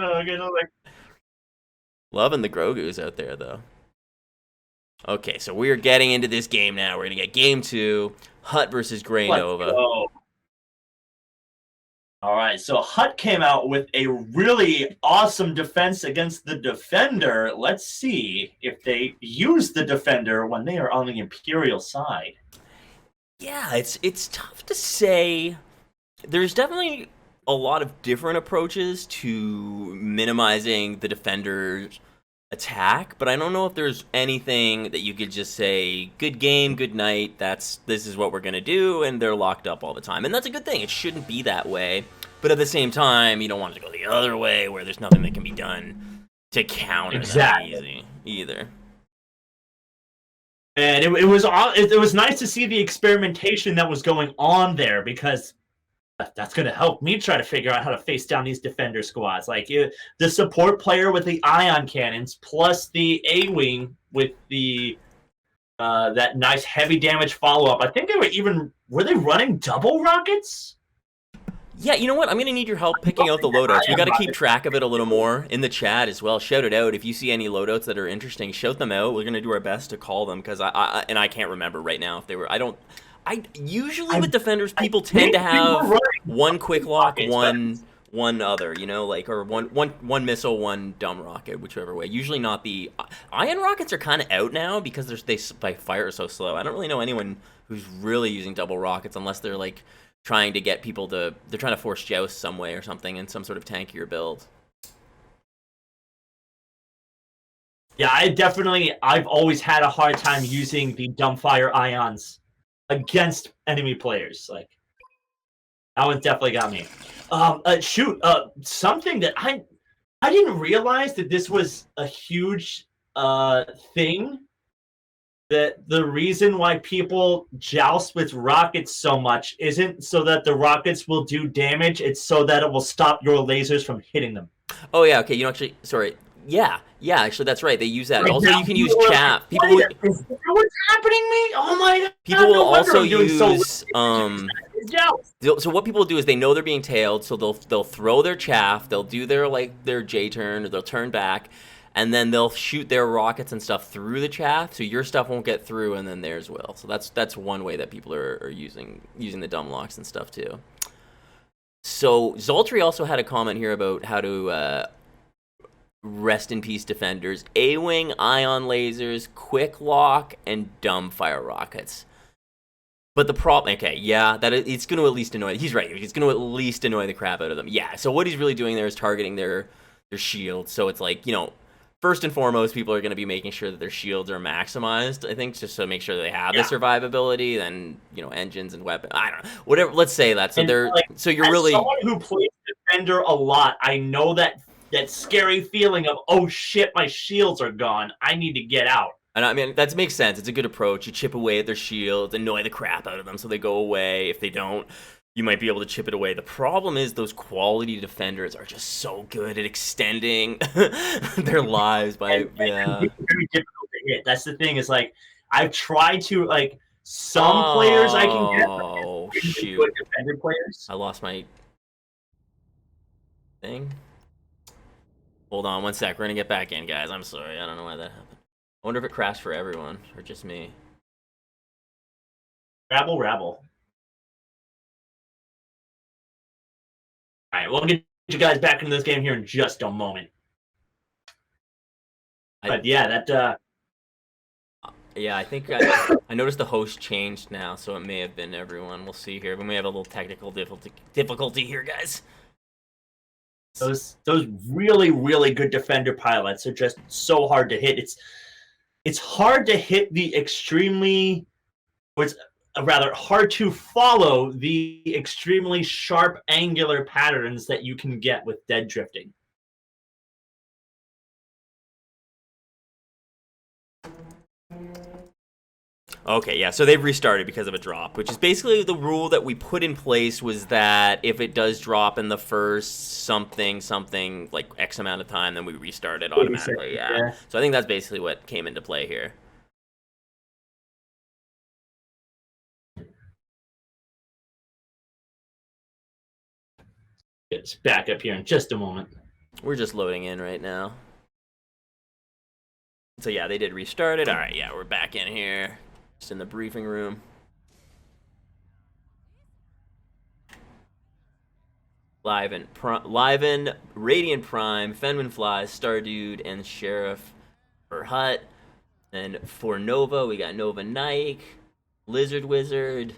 Loving the Grogu's out there, though. Okay, so we're getting into this game now. We're gonna get game 2, Hut versus Grey Nova. All right, so Hut came out with a really awesome defense against the Defender. Let's see if they use the Defender when they are on the Imperial side. Yeah, it's tough to say. There's definitely a lot of different approaches to minimizing the Defender's attack, but I don't know if there's anything that you could just say, good game, good night, this is what we're going to do, and they're locked up all the time. And that's a good thing. It shouldn't be that way. But at the same time, you don't want it to go the other way, where there's nothing that can be done to counter that easy either. And it was nice to see the experimentation that was going on there, because that's going to help me try to figure out how to face down these Defender squads. Like the support player with the ion cannons, plus the A-wing with the that nice heavy damage follow-up. I think were they running double rockets? Yeah, you know what? I'm going to need your help picking out the loadouts. We got to keep track of it a little more in the chat as well. Shout it out. If you see any loadouts that are interesting, shout them out. We're going to do our best to call them, because I can't remember right now if they were. Usually with Defenders, people tend to have one quick lock, one other, or one missile, one dumb rocket, whichever way. Usually not the ion rockets are kind of out now because they fire so slow. I don't really know anyone who's really using double rockets unless they're like trying to get people they're trying to force joust some way or something in some sort of tankier build. Yeah, I've always had a hard time using the dumbfire ions against enemy players. Like, that one definitely got me. Something that I didn't realize that this was a huge thing. That the reason why people joust with rockets so much isn't so that the rockets will do damage, it's so that it will stop your lasers from hitting them. Oh yeah, okay, sorry. Yeah, actually that's right. They use that. Also, you can use chaff. What's happening to me? Oh my god. People will also use so what people do is they know they're being tailed, so they'll throw their chaff, they'll do their J turn, or they'll turn back, and then they'll shoot their rockets and stuff through the chaff, so your stuff won't get through, and then theirs will. So that's one way that people are using the dumb locks and stuff too. So Zoltry also had a comment here about how to rest in peace defenders, A-wing, ion lasers, quick lock, and dumb fire rockets. But the problem, okay, yeah, it's going to at least annoy. He's right. It's going to at least annoy the crap out of them. Yeah. So what he's really doing there is targeting their shields. So it's like, first and foremost, people are going to be making sure that their shields are maximized. I think just to make sure that they have the survivability. Then engines and weapons. I don't know. Whatever. Let's say that. So so you're really someone who plays defender a lot. I know that scary feeling of, oh shit, my shields are gone. I need to get out. And I mean, that makes sense. It's a good approach. You chip away at their shields, annoy the crap out of them so they go away. If they don't, you might be able to chip it away. The problem is those quality defenders are just so good at extending their lives by, very difficult to hit. That's the thing, is like, I've tried to, like, some players I can get. Oh, shoot. Good defender players. I lost my thing. Hold on one sec. We're going to get back in, guys. I'm sorry. I don't know why that happened. I wonder if it crashed for everyone, or just me. Rabble. All right, we'll get you guys back into this game here in just a moment. But yeah, Yeah, I think I noticed the host changed now, so it may have been everyone. We'll see here. We may have a little technical difficulty here, guys. Those really, really good defender pilots are just so hard to hit. It's hard to hit the extremely, or it's rather hard to follow the extremely sharp angular patterns that you can get with dead drifting. Okay, yeah, so they've restarted because of a drop, which is basically the rule that we put in place, was that if it does drop in the first something, like X amount of time, then we restart it automatically, yeah. So I think that's basically what came into play here. It's back up here in just a moment. We're just loading in right now. So yeah, they did restart it. All right, yeah, we're back in here. Just in the briefing room. Live in Radiant Prime, Fenman Flies, Stardude, and Sheriff for Hut. And for Nova, we got Nova Nike, Lizard Wizard.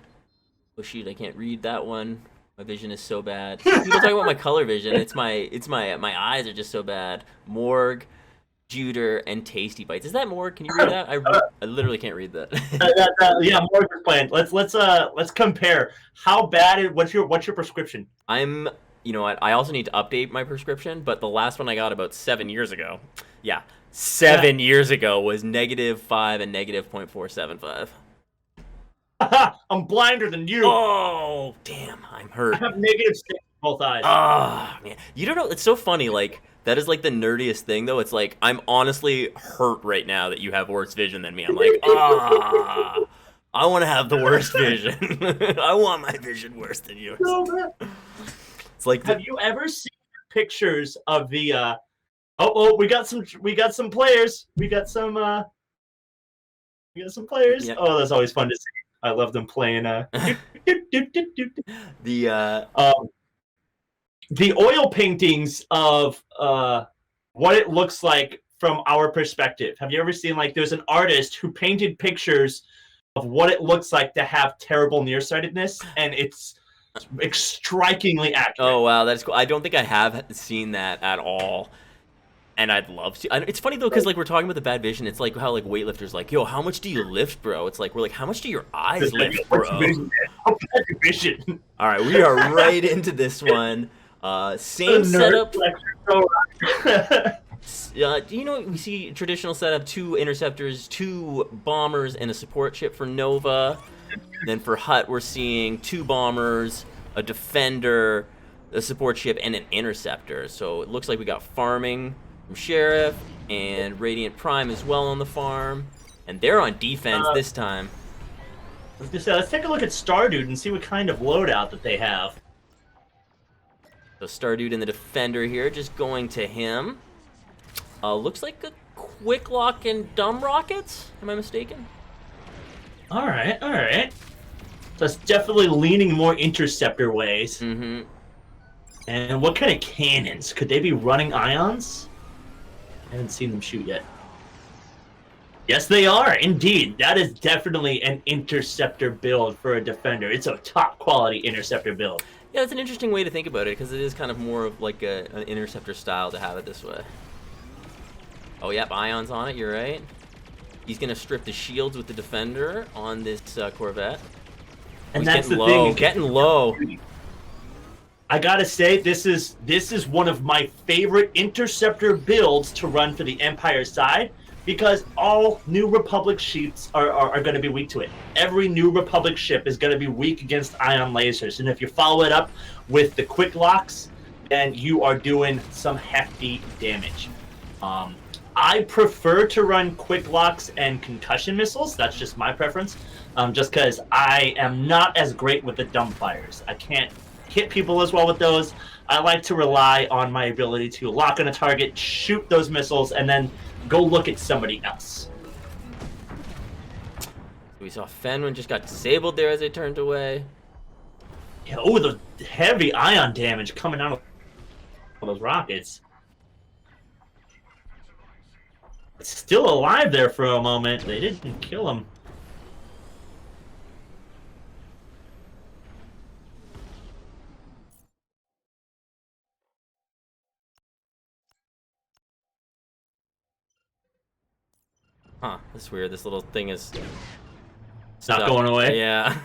Oh shoot, I can't read that one. My vision is so bad. People talk about my color vision. It's my eyes are just so bad. Morg, Juder, and Tasty Bites. Is that Morg? Can you read that? I literally can't read that. Yeah, Morg is playing. Let's compare. How bad? What's your prescription? You know what? I also need to update my prescription, but the last one I got about 7 years ago. Yeah, 7 years ago was -5 and -0.475. I'm blinder than you. Oh, damn, I'm hurt. I have -6 both eyes. Ah, man. You don't know, it's so funny, like, that is like the nerdiest thing, though. It's like, I'm honestly hurt right now that you have worse vision than me. I'm like, I want to have the worst vision. I want my vision worse than yours. It's like, have you ever seen pictures of the we got some players. We got some players. Yep. Oh, that's always fun to see. I love them playing the oil paintings of what it looks like from our perspective. Have you ever seen, like, there's an artist who painted pictures of what it looks like to have terrible nearsightedness, and it's strikingly accurate. Oh wow, that's cool. I don't think I have seen that at all, and I'd love to. It's funny though, because like we're talking about the bad vision. It's like how like weightlifters like, yo, how much do you lift, bro? It's like we're like, how much do your eyes lift, bro? Vision. All right, we are right into this one. Same setup. We see traditional setup: 2 interceptors, 2 bombers, and a support ship for Nova. Then for Hut, we're seeing 2 bombers, a defender, a support ship, and an interceptor. So it looks like we got farming from Sheriff and Radiant Prime as well on the farm. And they're on defense this time. Let's take a look at Stardude and see what kind of loadout that they have. So Stardude and the defender here, just going to him. Looks like a quick lock and dumb rockets. Am I mistaken? All right. So it's definitely leaning more interceptor ways. Mm-hmm. And what kind of cannons? Could they be running ions? I haven't seen them shoot yet. Yes, they are. Indeed. That is definitely an interceptor build for a defender. It's a top quality interceptor build. Yeah, it's an interesting way to think about it because it is kind of more of like an interceptor style to have it this way. Oh, yep, ions on it. You're right. He's gonna strip the shields with the defender on this Corvette. And he's that's getting the low. thing. Getting low. I gotta say, this is one of my favorite interceptor builds to run for the Empire side because all New Republic ships are going to be weak to it. Every New Republic ship is going to be weak against ion lasers, and if you follow it up with the quick locks, then you are doing some hefty damage. I prefer to run quick locks and concussion missiles. That's just my preference, just because I am not as great with the dumbfires. I can't hit people as well with those. I like to rely on my ability to lock on a target, shoot those missiles, and then go look at somebody else. We saw Fenwin just got disabled there as they turned away. Yeah, oh, the heavy ion damage coming out of those rockets. Still alive there for a moment. They didn't kill him. Huh, that's weird. This little thing is It's not going away. Yeah.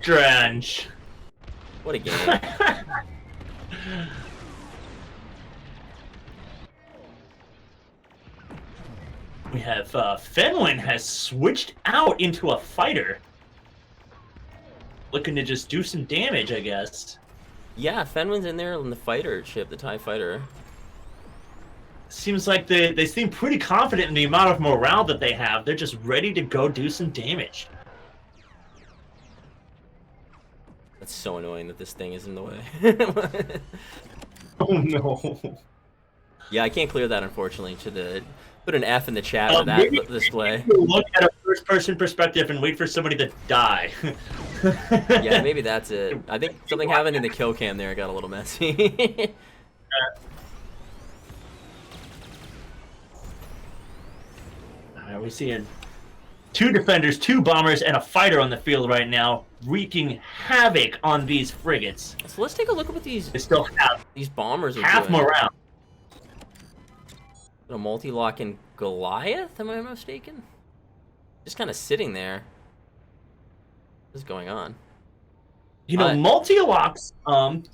Strange. What a game. We have Fenwin has switched out into a fighter. Looking to just do some damage, I guess. Yeah, Fenwin's in there on the fighter ship, the TIE fighter. Seems like they seem pretty confident in the amount of morale that they have. They're just ready to go do some damage. That's so annoying that this thing is in the way. Oh no. Yeah, I can't clear that, unfortunately. Should put an F in the chat for that display. Look at a first-person perspective and wait for somebody to die. Yeah, maybe that's it. I think something happened in the kill cam there. It got a little messy. We're seeing 2 defenders, 2 bombers, and a fighter on the field right now, wreaking havoc on these frigates. So let's take a look at what They still have these bombers are half doing. morale. A multi-lock in Goliath, am I mistaken? Just kind of sitting there. What's going on? You know, multi-locks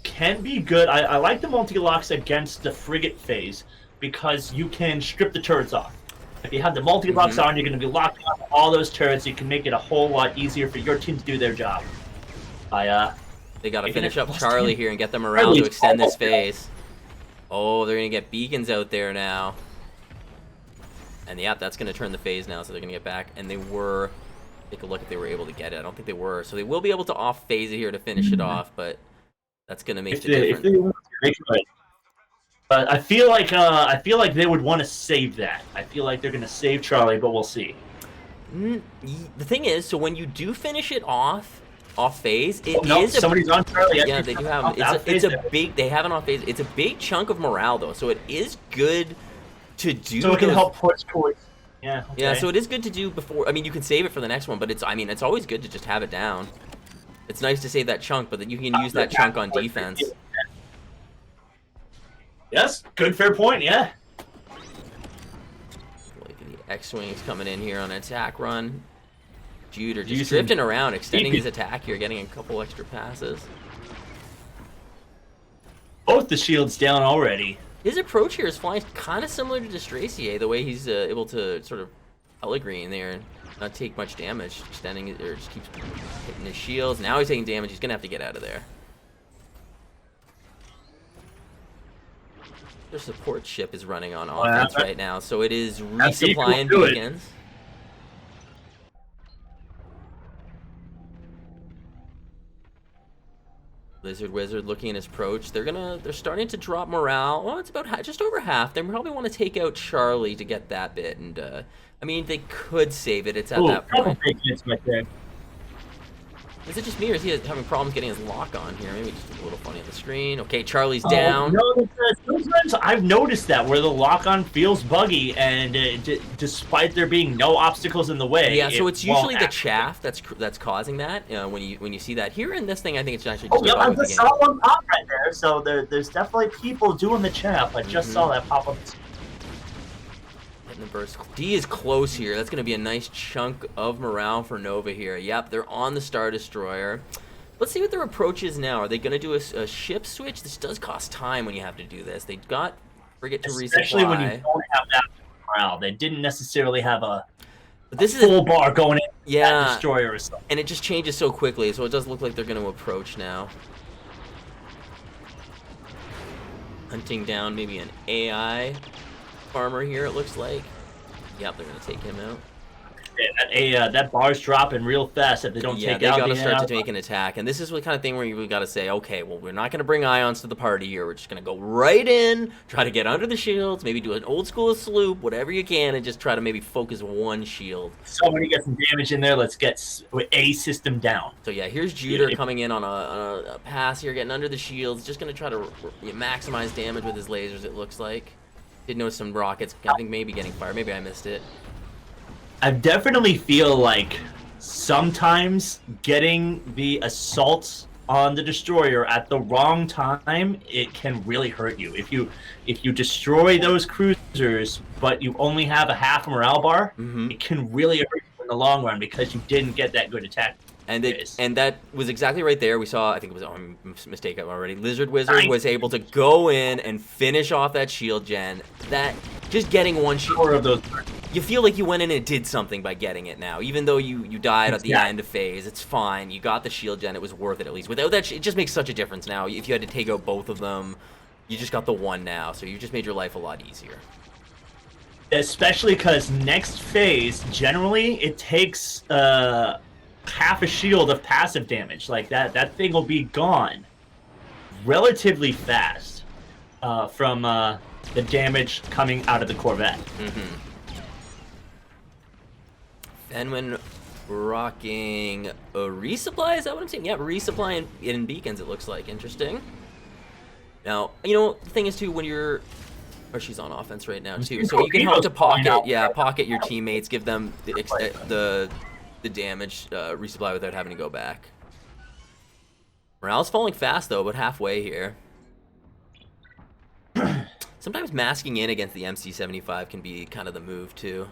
can be good. I like the multi-locks against the frigate phase because you can strip the turrets off. If you have the multi-locks on, you're going to be locked on all those turrets. You can make it a whole lot easier for your team to do their job. They got to finish up Charlie here and get them around to extend this phase. Oh, they're going to get beacons out there now. And yeah, that's going to turn the phase now, so they're going to get back. And they were... Take a look if they were able to get it. I don't think they were. So they will be able to off-phase it here to finish it off, but that's going to make the difference. If they want to, they could. But I feel like they would want to save that. I feel like they're going to save Charlie, but we'll see. The thing is, so when you do finish it off phase, somebody's on Charlie. Yeah, they do have. It's a big. They have an off phase. It's a big chunk of morale though, so it is good to do. So it can help push towards. Yeah. Okay. Yeah, so it is good to do before. I mean, you can save it for the next one, but it's. I mean, it's always good to just have it down. It's nice to save that chunk, but that you can use that chunk on defense. Yes, good, fair point. Yeah. Look at the X-wings coming in here on an attack run. Jude are just drifting around, extending his attack here, getting a couple extra passes. Both the shields down already. His approach here is flying kind of similar to Destracier, the way he's able to sort of Pellegrine there and not take much damage, extending it, or just keeps hitting his shields. Now he's taking damage. He's gonna have to get out of there. Their support ship is running on offense right now, so it is resupplying beacons. Lizard Wizard looking at his approach. They're starting to drop morale. Well, it's about just over half. They probably want to take out Charlie to get that bit, and I mean they could save it. It's at that point. Right there. Is it just me, or is he having problems getting his lock on here? Maybe just a little funny on the screen. Okay, Charlie's down. No, sometimes I've noticed that where the lock-on feels buggy, and despite there being no obstacles in the way. Yeah, so it's usually the act. chaff that's causing that. When you see that here in this thing, I think it's actually Oh, just. yeah, a bug I with the just game. saw one pop right there. So there's definitely people doing the chaff. I just saw that pop up. Hitting the burst. D is close here. That's going to be a nice chunk of morale for Nova here. Yep, they're on the Star Destroyer. Let's see what their approach is now. Are they going to do a ship switch? This does cost time when you have to do this. They got frigate to resupply. Especially when you don't have that morale. They didn't necessarily have a This is full bar going in that yeah, destroyer or something. and it just changes so quickly, so it does look like they're going to approach now. Hunting down maybe an AI farmer here, it looks like. Yep, they're going to take him out. Yeah, that bar's dropping real fast if they don't Yeah, take they out got to the start to make an attack, and this is the kind of thing where we got to say, okay, well, we're not going to bring ions to the party here. We're just going to go right in, try to get under the shields, maybe do an old school sloop, whatever you can, and just try to maybe focus one shield. Somebody get some damage in there. Let's get a system down. So yeah, here's Judah coming in on a pass here, getting under the shields, just going to try to maximize damage with his lasers, it looks like. Did notice some rockets, I think maybe getting fired. Maybe I missed it. I definitely feel like sometimes getting the assault on the destroyer at the wrong time, it can really hurt you. If you destroy those cruisers, but you only have a half morale bar, it can really hurt you in the long run because you didn't get that good attack. And that was exactly right there. We saw, I think it was a mistake already. Lizard Wizard was able to go in and finish off that shield gen. That just getting one shield. Four of those. You feel like you went in and did something by getting it now, even though you died at the end of phase. It's fine. You got the shield gen. It was worth it at least. Without that, it just makes such a difference now. If you had to take out both of them, you just got the one now, so you just made your life a lot easier. Especially because next phase, generally, it takes half a shield of passive damage. Like that thing will be gone relatively fast from the damage coming out of the Corvette. Fenwin rocking a resupply, is that what I'm saying? Yeah, resupply in beacons, it looks like. Interesting. Now, you know, the thing is, too, when you're... Or she's on offense right now, too. So you can help to pocket your teammates, give them the damage resupply without having to go back. Morale's falling fast, though, but halfway here. Sometimes masking in against the MC-75 can be kind of the move, too.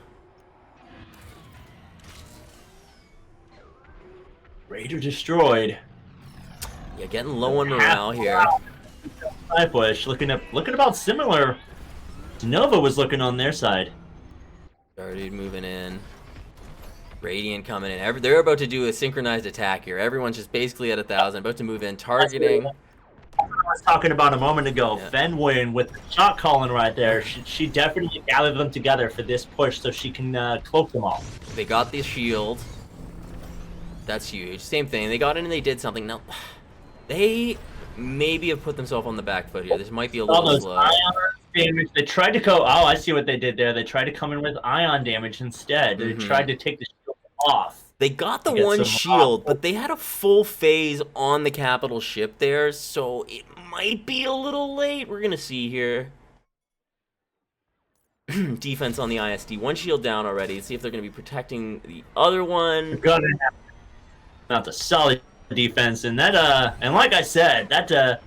Raider destroyed. Yeah, getting low on morale here. Push looking about similar. Nova was looking on their side. Started moving in. Radiant coming in. They're about to do a synchronized attack here. Everyone's just basically at 1,000, about to move in, targeting. I was talking about a moment ago. Yeah. Fenwin with the shot calling right there. She definitely gathered them together for this push so she can cloak them all. They got the shield. That's huge. Same thing. They got in and they did something. Now, they maybe have put themselves on the back foot here. This might be a little slow. Damage. They tried to go. Oh, I see what they did there. They tried to come in with ion damage instead. They tried to take the shield off. They got the one shield, but they had a full phase on the capital ship there, so it might be a little late. We're gonna see here. Defense on the ISD. One shield down already. See if they're gonna be protecting the other one. They're gonna have not the solid defense, and that and like I said, that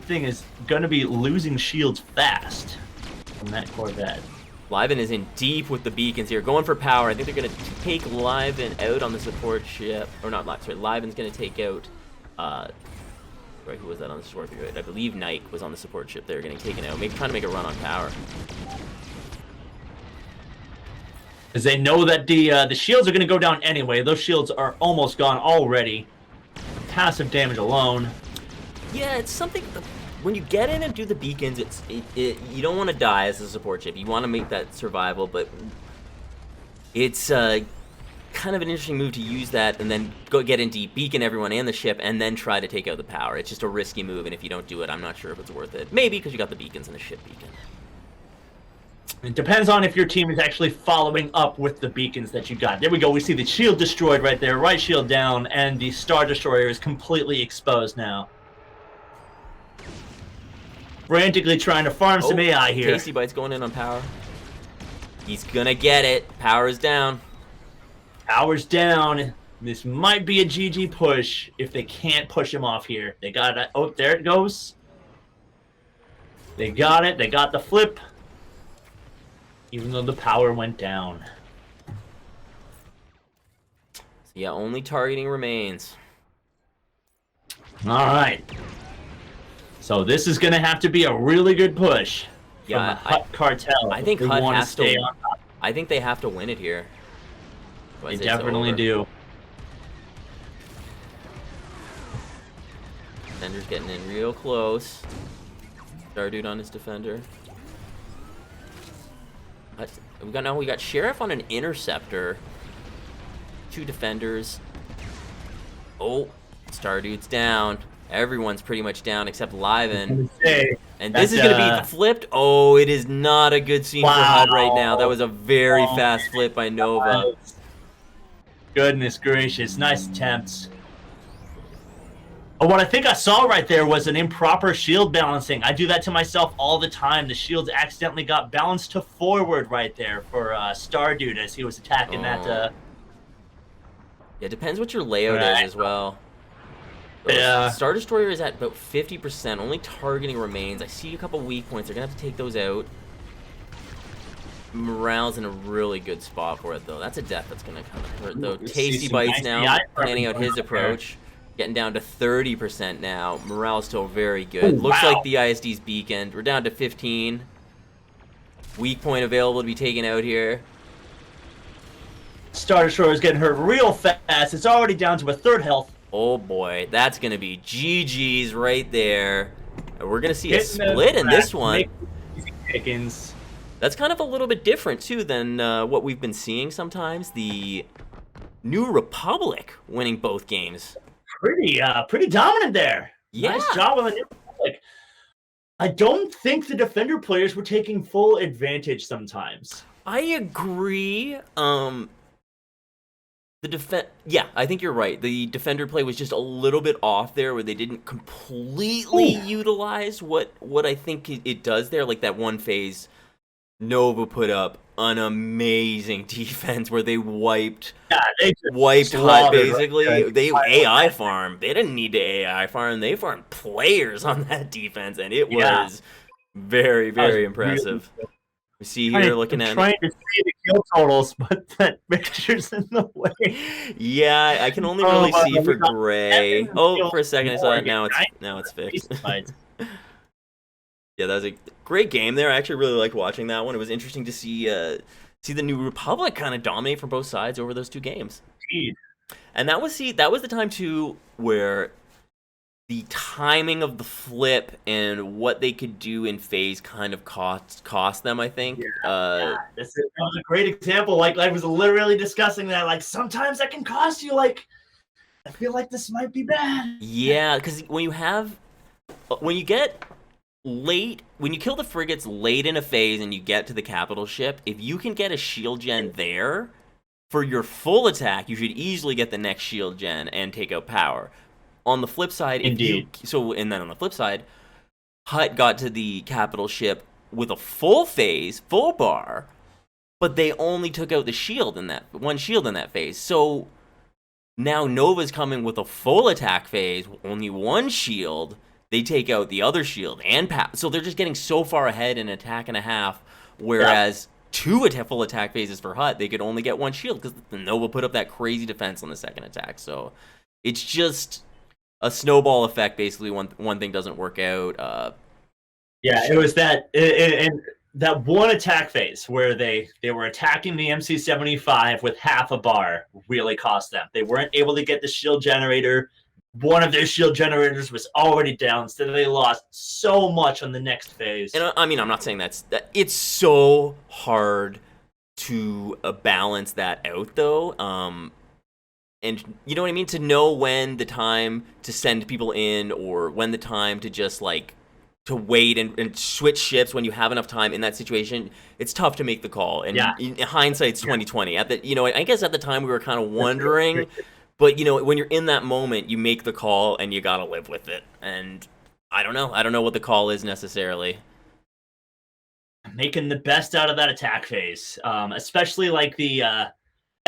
thing is gonna be losing shields fast from that Corvette. Liven is in deep with the beacons here, going for power. I think they're gonna take Liven out on the support ship, or not. Sorry, Liven's gonna take out. Right, who was that on the support ship? I believe Nike was on the support ship. They're getting taken out, maybe trying to make a run on power. Because they know that the shields are going to go down anyway. Those shields are almost gone already. Passive damage alone. Yeah, it's something. When you get in and do the beacons, you don't want to die as a support ship. You want to make that survival, but it's kind of an interesting move to use that and then go get in deep, beacon everyone and the ship, and then try to take out the power. It's just a risky move, and if you don't do it, I'm not sure if it's worth it. Maybe because you got the beacons and the ship beacon. It depends on if your team is actually following up with the beacons that you got. There we go. We see the shield destroyed right there. Right shield down, and the Star Destroyer is completely exposed now. Frantically trying to farm some AI here. Tasty Bite's going in on power. He's gonna get it. Power's down. Power's down. This might be a GG push if they can't push him off here. They got it. Oh, there it goes. They got it. They got the flip. Even though the power went down. So yeah, only targeting remains. All right. So this is going to have to be a really good push from the Hut Cartel. I think if they Hut want has to stay to. on top. I think they have to win it here. They definitely do. Defender's getting in real close. Stardude on his defender. We got Sheriff on an interceptor. 2 defenders. Oh, Stardude's down. Everyone's pretty much down except Liven. And this is going to be flipped. Oh, it is not a good scene for HUD right now. That was a very fast flip by Nova. Goodness gracious. Nice attempts. Oh, what I think I saw right there was an improper shield balancing. I do that to myself all the time. The shields accidentally got balanced to forward right there for Stardude as he was attacking that. Yeah, it depends what your layout is as well. Yeah. Star Destroyer is at about 50%, only targeting remains. I see a couple weak points. They're going to have to take those out. Morale's in a really good spot for it, though. That's a death that's going to kind of hurt, though. Tasty Bites now, planning out his approach. Getting down to 30% now. Morale's still very good. Looks like the ISD's beaconed. We're down to 15. Weak point available to be taken out here. Star Destroyer is getting hurt real fast. It's already down to a 3rd health. Oh boy, that's going to be GG's right there. And we're going to see a split in this one. That's kind of a little bit different, too, than what we've been seeing sometimes. The New Republic winning both games. Pretty dominant there. Yeah. Nice job on the New Republic. I don't think the Defender players were taking full advantage sometimes. I agree. Yeah, I think you're right. The Defender play was just a little bit off there, where they didn't completely utilize what I think it does there. Like that one phase, Nova put up an amazing defense where they wiped HUD basically. Right? They AI farm. They didn't need to AI farm. They farmed players on that defense, and it was very, very impressive. We see here looking at trying to see the kill totals, but that picture's in the way. Yeah, I can only really see for Gray. Oh, for a second I saw it. Now it's fixed. Yeah, that was a great game there. I actually really liked watching that one. It was interesting to see the New Republic kind of dominate from both sides over those 2 games. Indeed. And that was the time too where the timing of the flip and what they could do in phase kind of cost them, I think. That was a great example. Like I was literally discussing that. Like sometimes that can cost you. Like I feel like this might be bad. Yeah, because when you kill the frigates late in a phase and you get to the capital ship, if you can get a shield gen there for your full attack, you should easily get the next shield gen and take out power. On the flip side, and then on the flip side, Hut got to the capital ship with a full phase, full bar, but they only took out the shield in that one shield in that phase. So now Nova's coming with a full attack phase, only 1 shield. They take out the other shield and so they're just getting so far ahead in attack and a half. Whereas 2 full attack phases for Hut, they could only get 1 shield because the Nova put up that crazy defense on the second attack. So it's just a snowball effect, basically. One thing doesn't work out. It was that and that 1 attack phase where they were attacking the MC-75 with half a bar really cost them. They weren't able to get the shield generator. One of their shield generators was already down, so they lost so much on the next phase. And I mean, I'm not saying that it's so hard to balance that out, though. And you know what I mean? To know when the time to send people in or when the time to just, like, wait and switch ships when you have enough time in that situation, it's tough to make the call. And in hindsight's 2020. At the I guess at the time we were kind of wondering, but when you're in that moment, you make the call and you gotta live with it. And I don't know what the call is necessarily. Making the best out of that attack phase, especially like the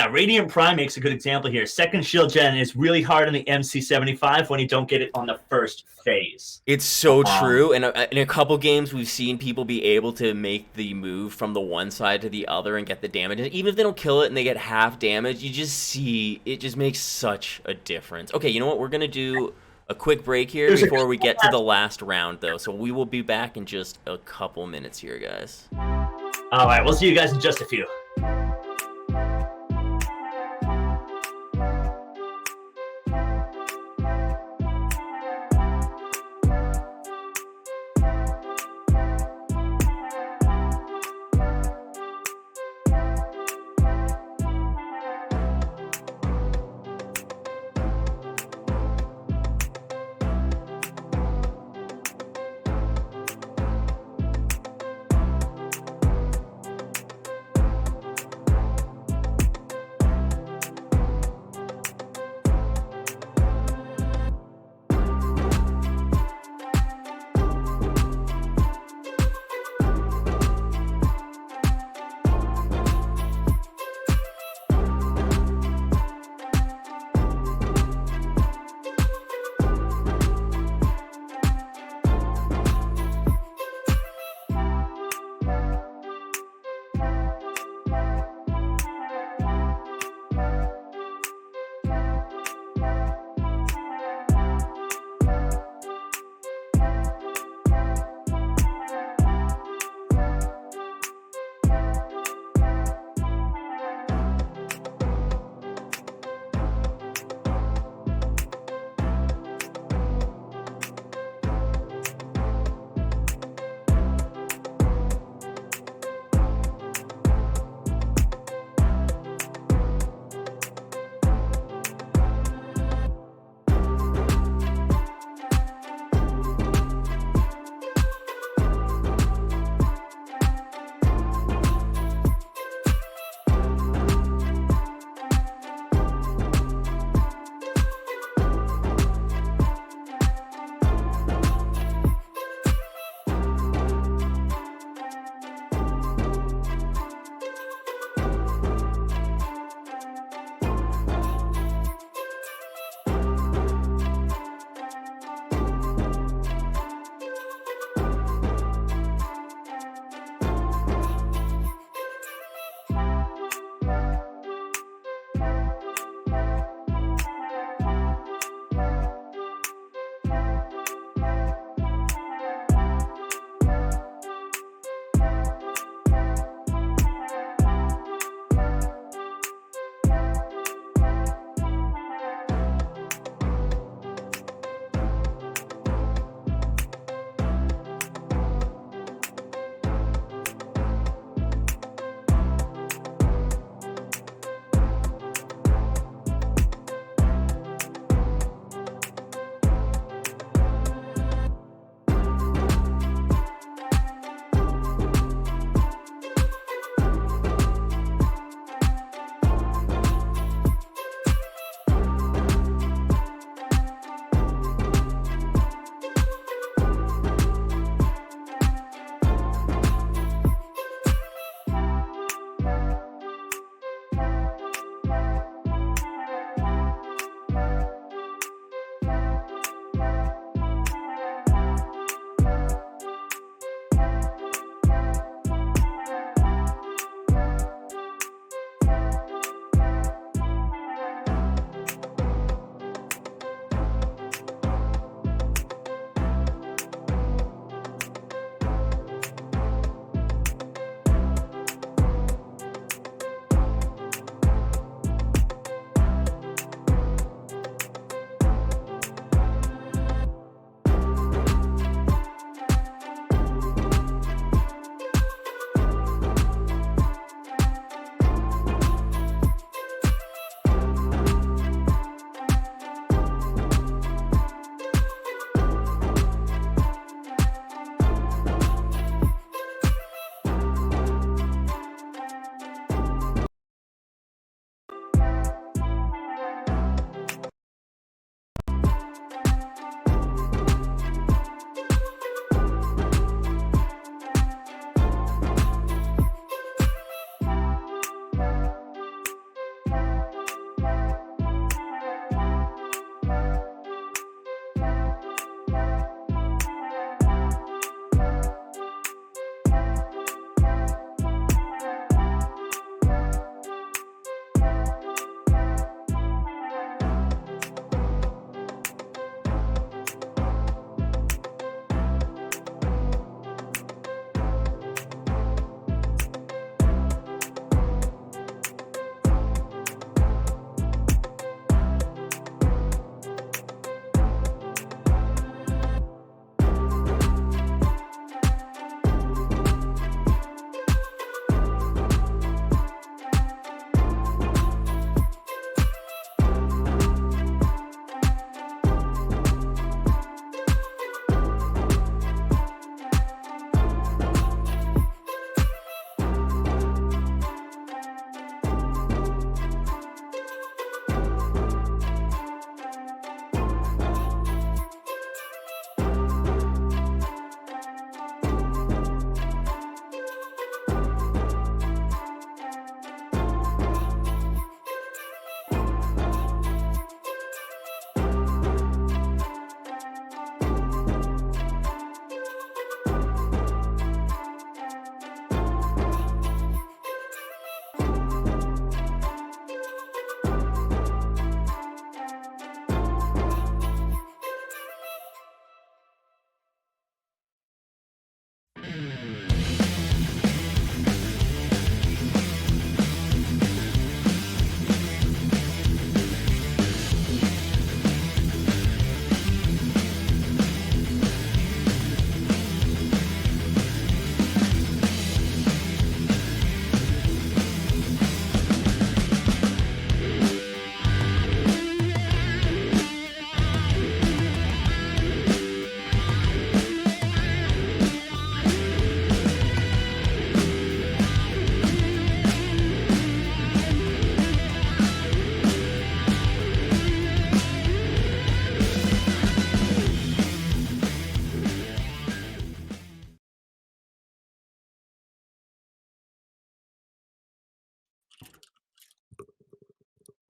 Radiant Prime makes a good example here. Second shield gen is really hard on the MC75 when you don't get it on the first phase. It's so true, and in a couple games we've seen people be able to make the move from the one side to the other and get the damage. And even if they don't kill it and they get half damage, you just see it just makes such a difference. Okay, you know what? We're gonna do a quick break here before we get to the last round, though. So we will be back in just a couple minutes here, guys. All right, we'll see you guys in just a few.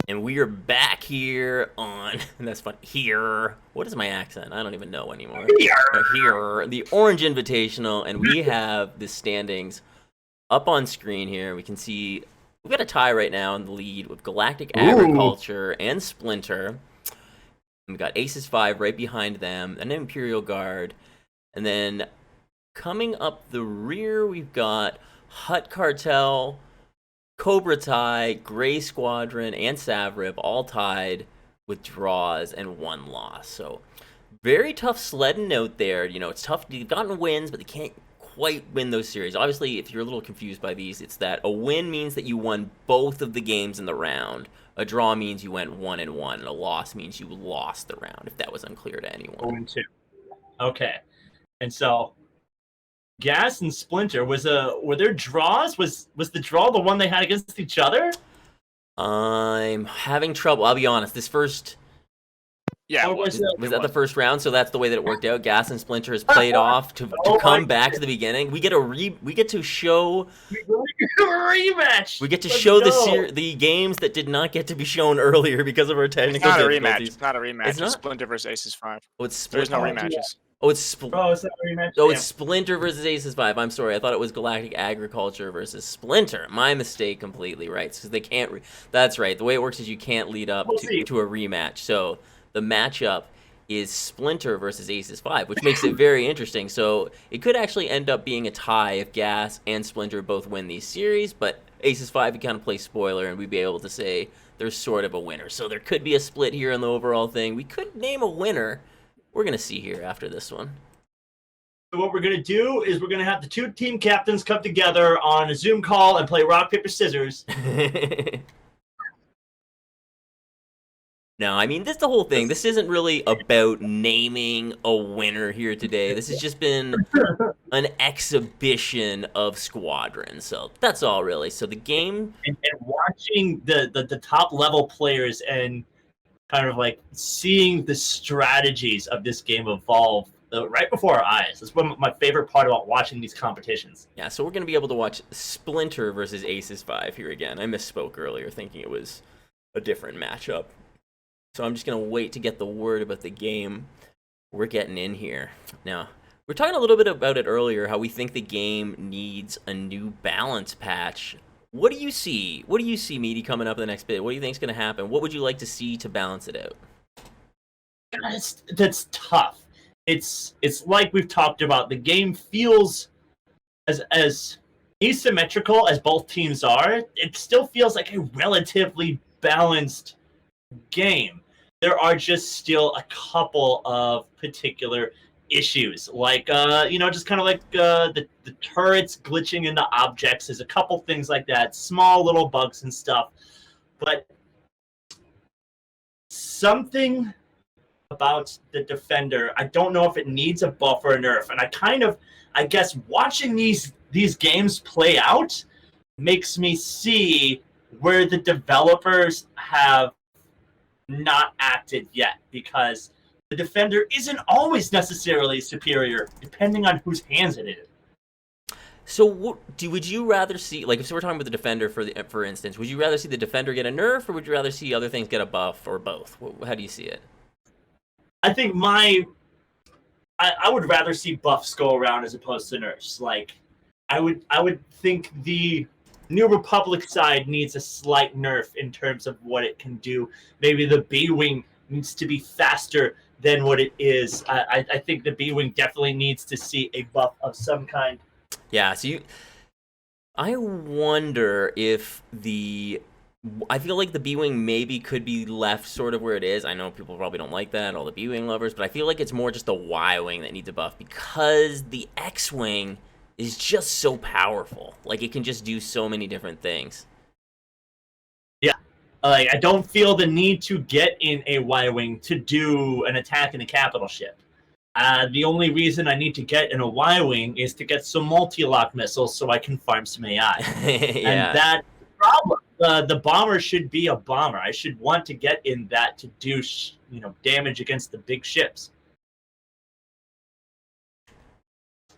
And we are back here on, and that's fun, here. What is my accent? I don't even know anymore. Here, the Orange Invitational, and we have the standings up on screen here. We can see we've got a tie right now in the lead with Galactic Agriculture and Splinter. And we've got Aces 5 right behind them, and Imperial Guard. And then coming up the rear, we've got Hut Cartel, Cobra Tie, Gray Squadron, and Savrib all tied with draws and 1 loss. So very tough sledding out there. You know, it's tough. They've gotten wins, but they can't quite win those series. Obviously, if you're a little confused by these, it's that a win means that you won both of the games in the round. A draw means you went 1-1, and a loss means you lost the round, if that was unclear to anyone. 0-2. Okay. And so Gas and Splinter were there draws? Was the draw the one they had against each other? I'm having trouble. I'll be honest. This first was that the first round, so that's the way that it worked out. Gas and Splinter has played off to come back to the beginning. We get to show rematch. We get to show the games that did not get to be shown earlier because of our technical difficulties. It's not a rematch. It's Splinter versus Aces 5. There's no rematches. Yeah. It's Splinter versus Aces 5. I'm sorry. I thought it was Galactic Agriculture versus Splinter. My mistake completely, right? Because they can't... That's right. The way it works is you can't lead up to a rematch. So the matchup is Splinter versus Aces 5, which makes it very interesting. So it could actually end up being a tie if Gas and Splinter both win these series, but Aces 5 would kind of play spoiler, and we'd be able to say there's sort of a winner. So there could be a split here in the overall thing. We could name a winner. We're going to see here after this one. So what we're going to do is we're going to have the 2 team captains come together on a Zoom call and play rock, paper, scissors. No, I mean, this the whole thing. This isn't really about naming a winner here today. This has just been an exhibition of Squadron. So that's all really. So the game... And watching the top level players and kind of like seeing the strategies of this game evolve right before our eyes. That's one of my favorite part about watching these competitions. Yeah, so we're going to be able to watch Splinter versus Aces 5 here again. I misspoke earlier thinking it was a different matchup. So I'm just going to wait to get the word about the game we're getting in here. Now, we were talking a little bit about it earlier, how we think the game needs a new balance patch. What do you see? What do you see, Meaty, coming up in the next bit? What do you think is going to happen? What would you like to see to balance it out? That's tough. It's like we've talked about. The game feels as asymmetrical as both teams are. It still feels like a relatively balanced game. There are just still a couple of particular issues, like just kind of like the turrets glitching into objects. There's a couple things like that, small little bugs and stuff, but something about the Defender, I don't know if it needs a buff or a nerf, and I guess watching these games play out makes me see where the developers have not acted yet, because the Defender isn't always necessarily superior, depending on whose hands it is. So would you rather see, like, if we're talking about the Defender for instance, would you rather see the Defender get a nerf, or would you rather see other things get a buff, or both? How do you see it? I think I would rather see buffs go around as opposed to nerfs. Like, I would think the New Republic side needs a slight nerf in terms of what it can do. Maybe the B-Wing needs to be faster than what it is. I think the B-Wing definitely needs to see a buff of some kind. Yeah, so I wonder if I feel like the B-Wing maybe could be left sort of where it is. I know people probably don't like that, all the B-Wing lovers, but I feel like it's more just the Y-Wing that needs a buff, because the X-Wing is just so powerful. Like, it can just do so many different things. Yeah. I don't feel the need to get in a Y-Wing to do an attack in a capital ship. The only reason I need to get in a Y-Wing is to get some multi-lock missiles so I can farm some AI. Yeah. And that's the problem. The bomber should be a bomber. I should want to get in that to do damage against the big ships.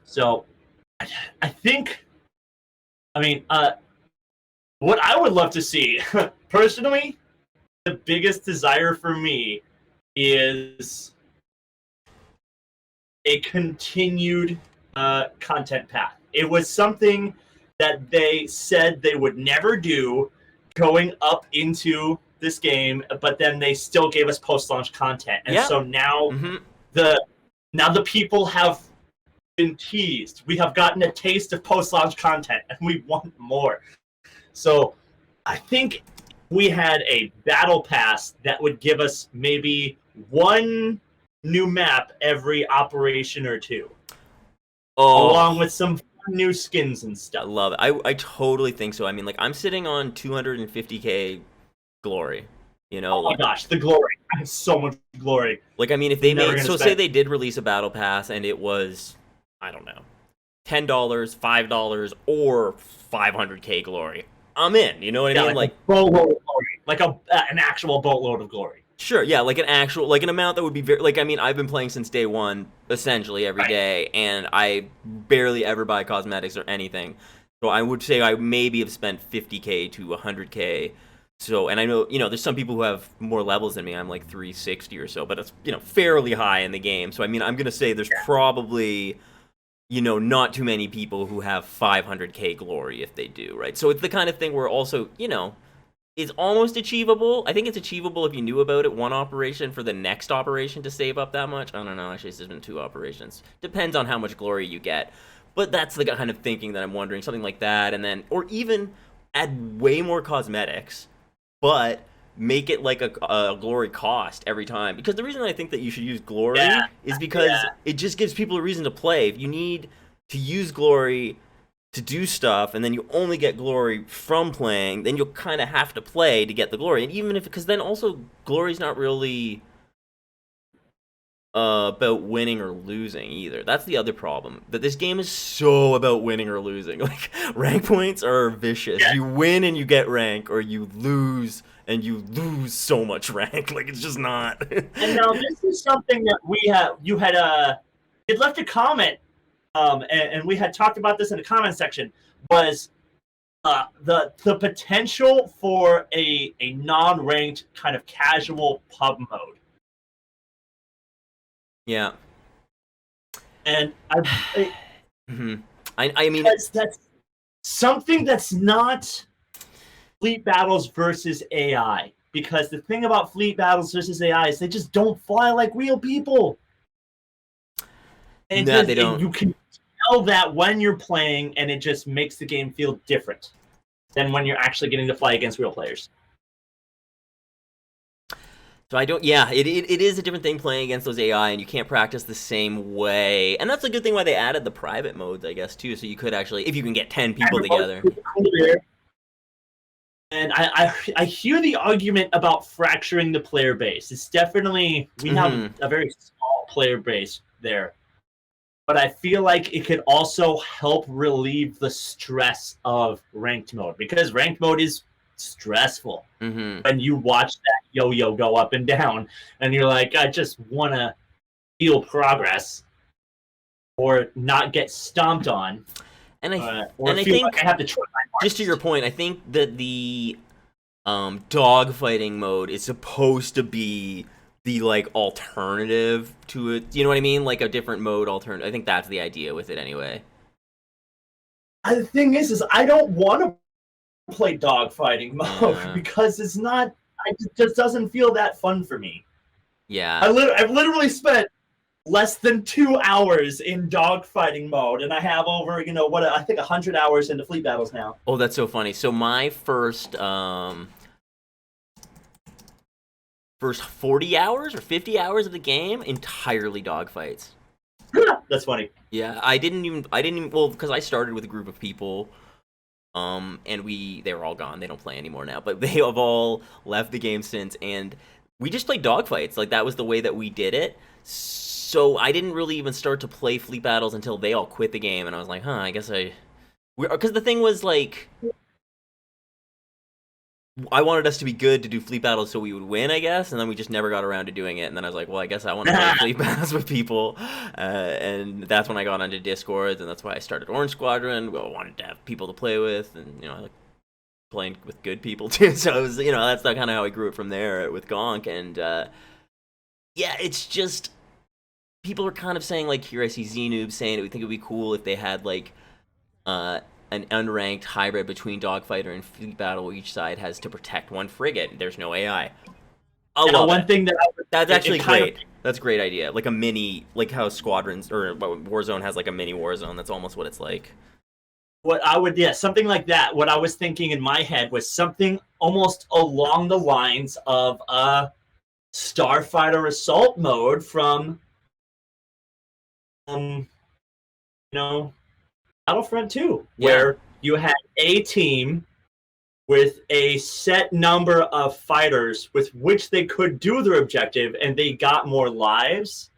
So I think, what I would love to see, personally, the biggest desire for me is a continued content path. It was something that they said they would never do going up into this game, but then they still gave us post-launch content. And so now the people have been teased. We have gotten a taste of post-launch content, and we want more. So I think we had a battle pass that would give us maybe one new map every operation or two, along with some new skins and stuff. I love it. I totally think so. I mean, like, I'm sitting on 250k glory. You know, oh my gosh, the glory! I have so much glory. Like, I mean, if they made say they did release a battle pass and it was, I don't know, $10, $5, or 500k glory, I'm in. You know what I mean? Like a boatload of glory, like an actual boatload of glory. Sure, yeah, like an amount that would be very, like, I mean, I've been playing since day one, essentially every day, and I barely ever buy cosmetics or anything. So I would say I maybe have spent 50k to 100k. So, and I know, you know, there's some people who have more levels than me. I'm like 360 or so, but it's, you know, fairly high in the game. So, I mean, I'm going to say there's probably, you know, not too many people who have 500k glory if they do, right? So it's the kind of thing where also, you know, it's almost achievable. I think it's achievable if you knew about it one operation for the next operation to save up that much. I don't know. Actually, there's been 2 operations. Depends on how much glory you get. But that's the kind of thinking that I'm wondering. Something like that. And then, or even add way more cosmetics, but make it like a glory cost every time. Because the reason I think that you should use glory is because it just gives people a reason to play. If you need to use glory to do stuff, and then you only get glory from playing, then you'll kind of have to play to get the glory. And even if, because then also glory's not really about winning or losing either. That's the other problem. That this game is so about winning or losing. Like, rank points are vicious. You win and you get rank, or you lose and you lose so much rank. Like, it's just not. And now this is something that you had left a comment. And we had talked about this in the comment section, was the potential for a non-ranked kind of casual pub mode. Yeah. And I mean, that's something that's not fleet battles versus AI. Because the thing about fleet battles versus AI is they just don't fly like real people. And no, they don't. You can tell that when you're playing, and it just makes the game feel different than when you're actually getting to fly against real players. So I don't, yeah, it is a different thing playing against those AI, and you can't practice the same way. And that's a good thing why they added the private modes, I guess, too, so you could actually, if you can get 10 people together. And I hear the argument about fracturing the player base. It's definitely, we have a very small player base there. But I feel like it could also help relieve the stress of ranked mode, because ranked mode is stressful. When you watch that yo-yo go up and down, and you're like, I just want to feel progress or not get stomped on. And I think like I have to try my just to your point, I think that the dogfighting mode is supposed to be the like alternative to it. You know what I mean? Like a different mode alternative. I think that's the idea with it anyway. The thing is I don't want to play dogfighting mode because it's not. It just doesn't feel that fun for me. Yeah. I've literally spent less than 2 hours in dogfighting mode, and I have over, I think 100 hours into fleet battles now. Oh, that's so funny. So my first 40 hours or 50 hours of the game, entirely dogfights. That's funny. Yeah, I didn't even, well, because I started with a group of people, and they were all gone. They don't play anymore now, but they have all left the game since, and we just played dogfights. Like, that was the way that we did it. So I didn't really even start to play fleet battles until they all quit the game, and I was like, I guess because the thing was, like, I wanted us to be good to do fleet battles so we would win, I guess, and then we just never got around to doing it, and then I was like, well, I guess I want to play fleet battles with people, and that's when I got onto Discord, and that's why I started Orange Squadron. Well, I wanted to have people to play with, and, playing with good people too. So it was, that's kind of how I grew it from there with Gonk. And yeah, it's just people are kind of saying, like, here I see Z-Noob saying it would think it would be cool if they had like an unranked hybrid between Dogfighter and Fleet Battle where each side has to protect one frigate. There's no AI. One thing that's actually great. That's a great idea. Like a mini, like how Squadrons or Warzone has like a mini Warzone. That's almost what it's like. Something like that. What I was thinking in my head was something almost along the lines of a Starfighter assault mode from, Battlefront 2, where you had a team with a set number of fighters with which they could do their objective, and they got more lives.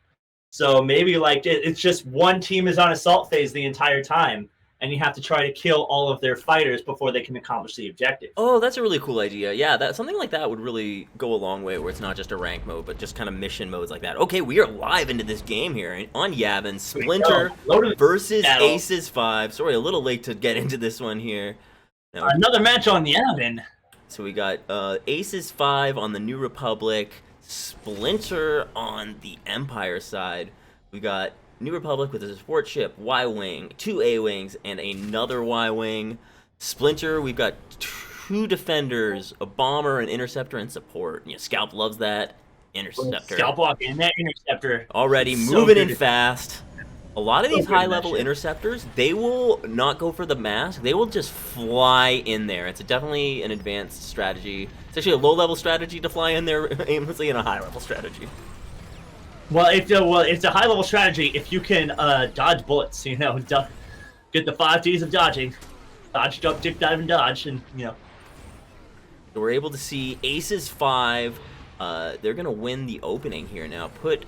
So maybe like it's just one team is on assault phase the entire time, and you have to try to kill all of their fighters before they can accomplish the objective. Oh, that's a really cool idea. Yeah, something like that would really go a long way, where it's not just a rank mode, but just kind of mission modes like that. Okay, we are live into this game here on Yavin. Splinter versus Aces 5. Sorry, a little late to get into this one here. Now, another match on Yavin. So we got Aces 5 on the New Republic, Splinter on the Empire side. We got New Republic with a support ship, Y-Wing, 2 A-Wings, and another Y-Wing. Splinter, we've got 2 defenders, a bomber, an interceptor, and support. Scalp loves that. Interceptor. Scalp walk in that interceptor. Already moving in fast. A lot of these high-level interceptors, they will not go for the mask. They will just fly in there. It's definitely an advanced strategy. It's actually a low-level strategy to fly in there aimlessly, and a high-level strategy. Well, it's a high-level strategy if you can dodge bullets. Get the 5 Ds of dodging. Dodge, duck, dip, dive, and dodge, and So we're able to see Aces 5. They're going to win the opening here now. Put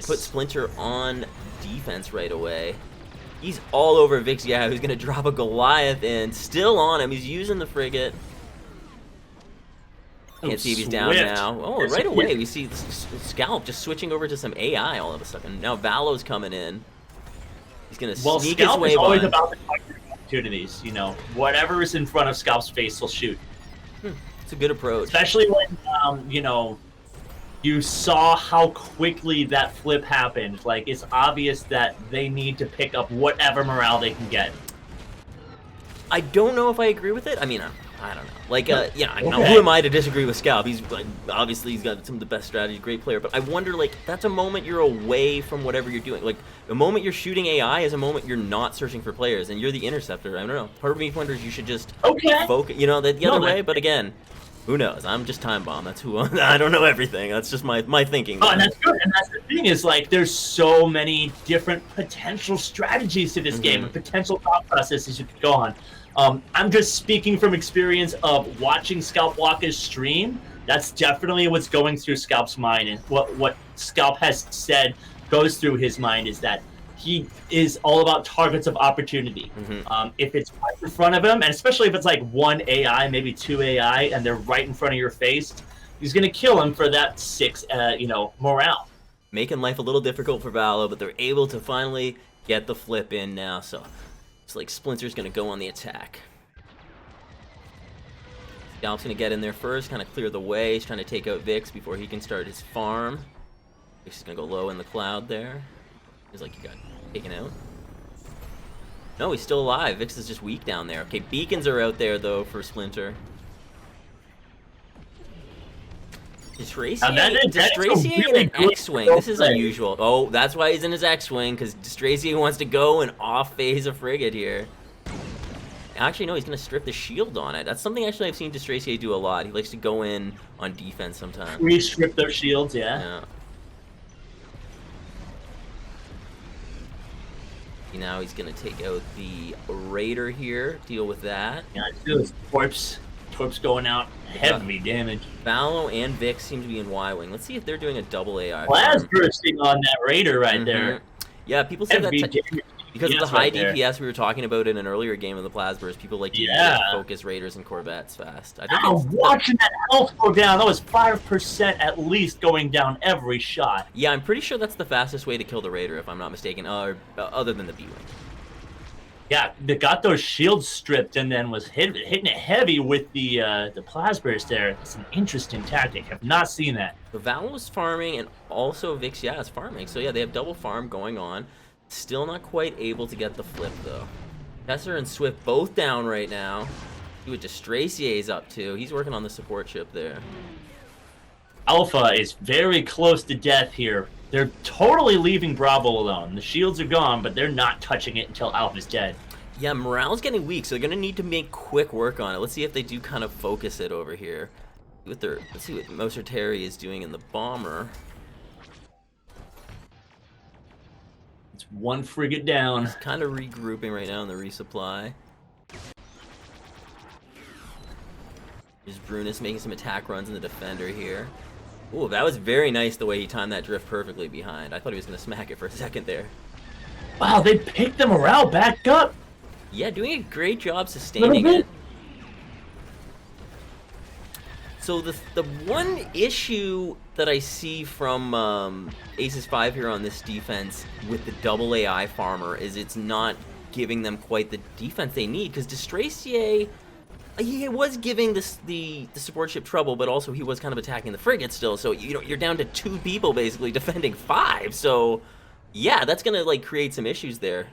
Splinter on defense right away. He's all over Vix. Yeah, who's going to drop a Goliath in. Still on him. He's using the frigate. Can't see if he's down now. Oh, right away we see Scalp just switching over to some AI all of a sudden. Now Valo's coming in. He's going to sneak his way by. Scalp is always about the opportunities. Whatever is in front of Scalp's face, he'll shoot. It's a good approach. Especially when, you saw how quickly that flip happened. Like, it's obvious that they need to pick up whatever morale they can get. I don't know if I agree with it. I mean, I don't know. Like, who am I to disagree with Scalp? He's obviously he's got some of the best strategy, great player. But I wonder, like, that's a moment you're away from whatever you're doing. Like, the moment you're shooting AI is a moment you're not searching for players, and you're the interceptor. I don't know. Part of me wonders you should just focus, the other way. But again, who knows? I'm just Timebomb. That's who I don't know everything. That's just my thinking. Oh, and that's good. And that's the thing is, like, there's so many different potential strategies to this game and potential thought processes you could go on. I'm just speaking from experience of watching Scalp Walker's stream. That's definitely what's going through Scalp's mind, and what Scalp has said goes through his mind is that he is all about targets of opportunity. If it's right in front of him, and especially if it's like 1 AI, maybe 2 AI, and they're right in front of your face, he's going to kill him for that 6, morale. Making life a little difficult for Valo, but they're able to finally get the flip in now, so it's like Splinter's going to go on the attack. Scalp's going to get in there first, kind of clear the way. He's trying to take out Vix before he can start his farm. Vix is going to go low in the cloud there. He's like, he got taken out. No, he's still alive. Vix is just weak down there. Okay, beacons are out there, though, for Splinter. Distracier in an X-Wing. This is unusual. Oh, that's why he's in his X-Wing, because Distracier wants to go and off-phase a frigate here. Actually, no, he's going to strip the shield on it. That's something actually I've seen Distracier do a lot. He likes to go in on defense sometimes. Re-strip their shields, yeah. Now he's going to take out the Raider here, deal with that. Yeah, I feel his corpse going out, heavy damage. Valo and Vix seem to be in Y-Wing. Let's see if they're doing a double AI. Blast bursting on that Raider right there. Yeah, people say that because of the high DPS we were talking about in an earlier game of the Plasburst, people like to focus Raiders and Corvettes fast. I think watching that health go down, that was 5% at least going down every shot. Yeah, I'm pretty sure that's the fastest way to kill the Raider, if I'm not mistaken, other than the B-Wing. Yeah, they got those shields stripped and then was hitting it heavy with the plasmas there. It's an interesting tactic. Have not seen that. So Val was farming, and also Vix, yeah, is farming. So yeah, they have double farm going on. Still not quite able to get the flip though. Tesser and Swift both down right now. See what Destracier's up to. He's working on the support ship there. Alpha is very close to death here. They're totally leaving Bravo alone. The shields are gone, but they're not touching it until Alpha's dead. Yeah, morale's getting weak, so they're gonna need to make quick work on it. Let's see if they do kind of focus it over here. Let's see what Moser Terry is doing in the bomber. It's one frigate down. He's kind of regrouping right now in the resupply. There's Brunus making some attack runs in the defender here. Ooh, that was very nice the way he timed that drift perfectly behind. I thought he was going to smack it for a second there. Wow, they picked the morale back up. Yeah, doing a great job sustaining it. So the one issue that I see from Aces 5 here on this defense with the double AI farmer is it's not giving them quite the defense they need, because Destracier, he was giving the support ship trouble, but also he was kind of attacking the frigate still. So you're down to 2 people basically defending 5. So yeah, that's gonna like create some issues there.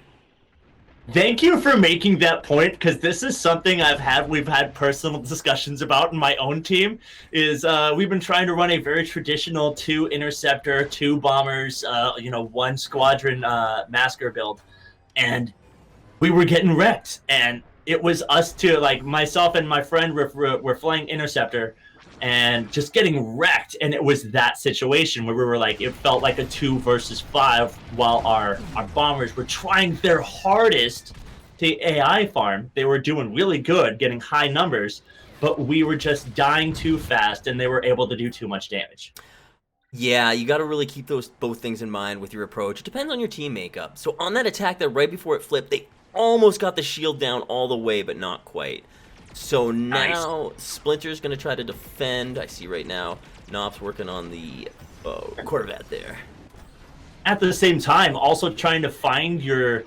Thank you for making that point, because this is something we've had personal discussions about in my own team. Is we've been trying to run a very traditional 2 interceptor, 2 bombers, 1 squadron masker build, and we were getting wrecked. And it was us two, like myself and my friend were flying interceptor and just getting wrecked. And it was that situation where we were like, it felt like a 2 versus 5 while our bombers were trying their hardest to AI farm. They were doing really good, getting high numbers, but we were just dying too fast and they were able to do too much damage. Yeah, you got to really keep both things in mind with your approach. It depends on your team makeup. So on that attack that right before it flipped, they almost got the shield down all the way, but not quite. So now Splinter's going to try to defend. I see right now Nop's working on the Corvette there. At the same time, also trying to find your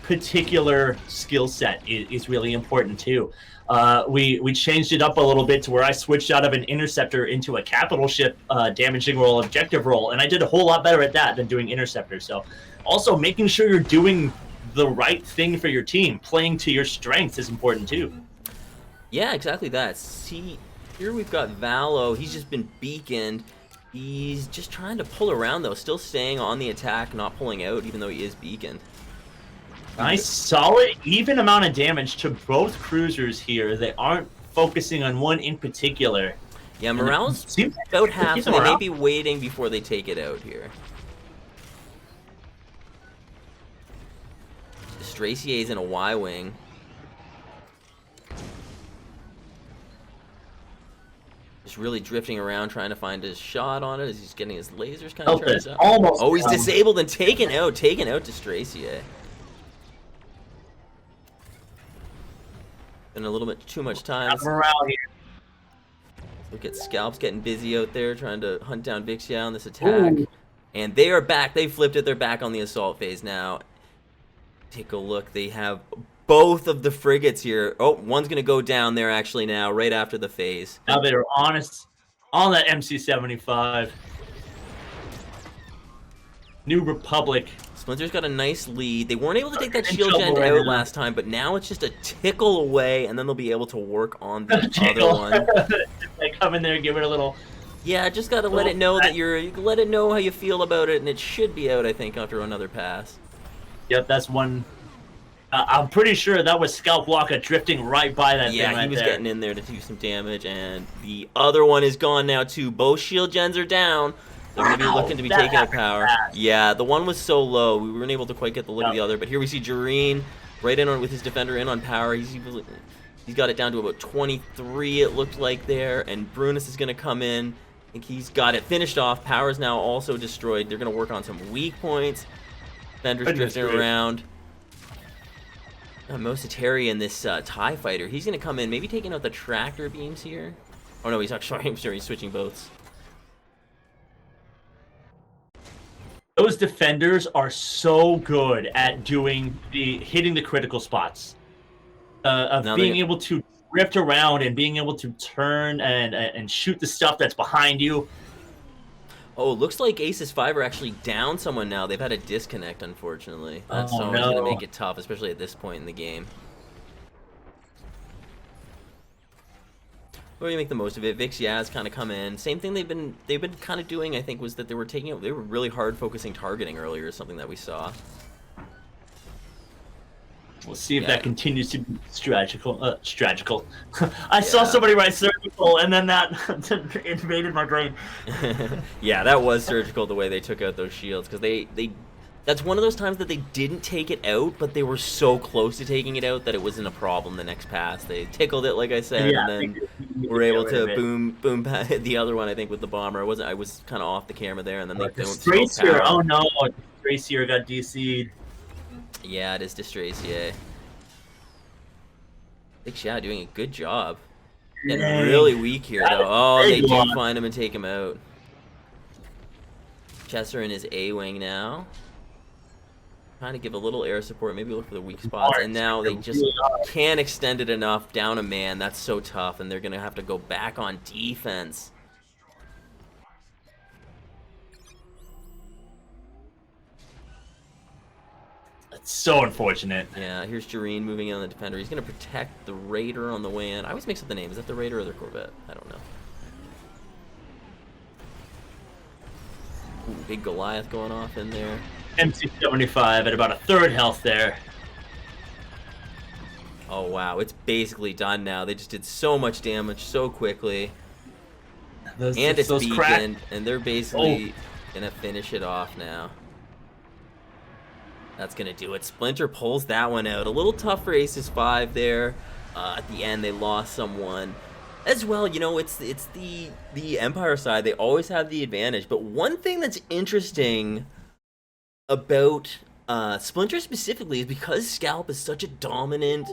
particular skill set is really important too. We changed it up a little bit to where I switched out of an interceptor into a capital ship damaging role, objective role, and I did a whole lot better at that than doing interceptor. So also making sure you're doing the right thing for your team, playing to your strengths is important too. Yeah, exactly that. See, here we've got Valo. He's just been beaconed. He's just trying to pull around though, still staying on the attack, not pulling out, even though he is beaconed. Nice, solid, even amount of damage to both cruisers here. They aren't focusing on one in particular. Yeah, morale's about half, so they may be waiting before they take it out here. Stracier's in a Y-wing. Just really drifting around, trying to find his shot on it as he's getting his lasers kind of charged up. Oh, he's disabled and taken out Destracier. Been a little bit too much time. Morale here. Look at Scalp's getting busy out there trying to hunt down Vixia on this attack. Ooh. And they are back. They flipped it. They're back on the assault phase now. Take a look. They have both of the frigates here. Oh, one's going to go down there actually now, right after the phase. Now they're honest on that MC-75. New Republic. Splinter's got a nice lead. They weren't able to take that shield gen out last time, but now it's just a tickle away, and then they'll be able to work on the other one. They come in there and give it a little... Yeah, just got to let it know that you let it know how you feel about it, and it should be out, I think, after another pass. Yep, that's one. I'm pretty sure that was Scalp Walker drifting right by that thing right there. Yeah, he was getting in there to do some damage, and the other one is gone now, too. Both shield gens are down. They're going to be looking to be taking out power. Yeah, the one was so low, we weren't able to quite get the look of the other, but here we see Jareen right in on with his defender in on power. He's got it down to about 23, it looked like there, and Brunus is going to come in. I think he's got it finished off. Power is now also destroyed. They're going to work on some weak points. Defender's drifting around. Mositeri in this TIE fighter. He's going to come in, maybe taking out the tractor beams here. Oh no, he's actually he's switching boats. Those defenders are so good at hitting the critical spots, of Now being they able to drift around and being able to turn and shoot the stuff that's behind you. Oh, looks like Aces 5 are actually down someone now. They've had a disconnect, unfortunately. That's Oh, always going to no. make it tough, especially at this point in the game. What do you make the most of it? Vix Yaz kind of come in. Same thing they've been kind of doing, I think, was that they were really hard focusing targeting earlier, something that we saw. We'll see if Yeah. that continues to be strategical. I saw somebody write surgical, and then that invaded my brain. Yeah, that was surgical the way they took out those shields, because that's one of those times that they didn't take it out, but they were so close to taking it out that it wasn't a problem the next pass. They tickled it, like I said, Yeah, and then were able to boom hit the other one, I think, with the bomber. I was kind of off the camera there, and then they don't Stracier, oh no, Stracier got DC'd. Yeah, it is Distracier. Big Shot doing a good job. Getting Dang. really weak here, though. Oh, they big do one. find him and take him out. Chesser in his A-wing now. Trying to give a little air support, maybe look for the weak spots. And now they just can't extend it enough. Down a man, that's so tough. And they're going to have to go back on defense. That's so unfortunate. Yeah, here's Jareen moving in on the defender. He's going to protect the Raider on the way in. I always mix up the name. Is that the Raider or the Corvette? I don't know. Ooh, big Goliath going off in there. MC75 at about a third health there. Oh, wow. It's basically done now. They just did so much damage so quickly. And it's beaconed, and they're basically going to finish it off now. That's going to do it. Splinter pulls that one out. A little tough for Aces 5 there. At the end, they lost someone. As well, you know, it's the Empire side. They always have the advantage. But one thing that's interesting about Splinter specifically is because Scalp is such a dominant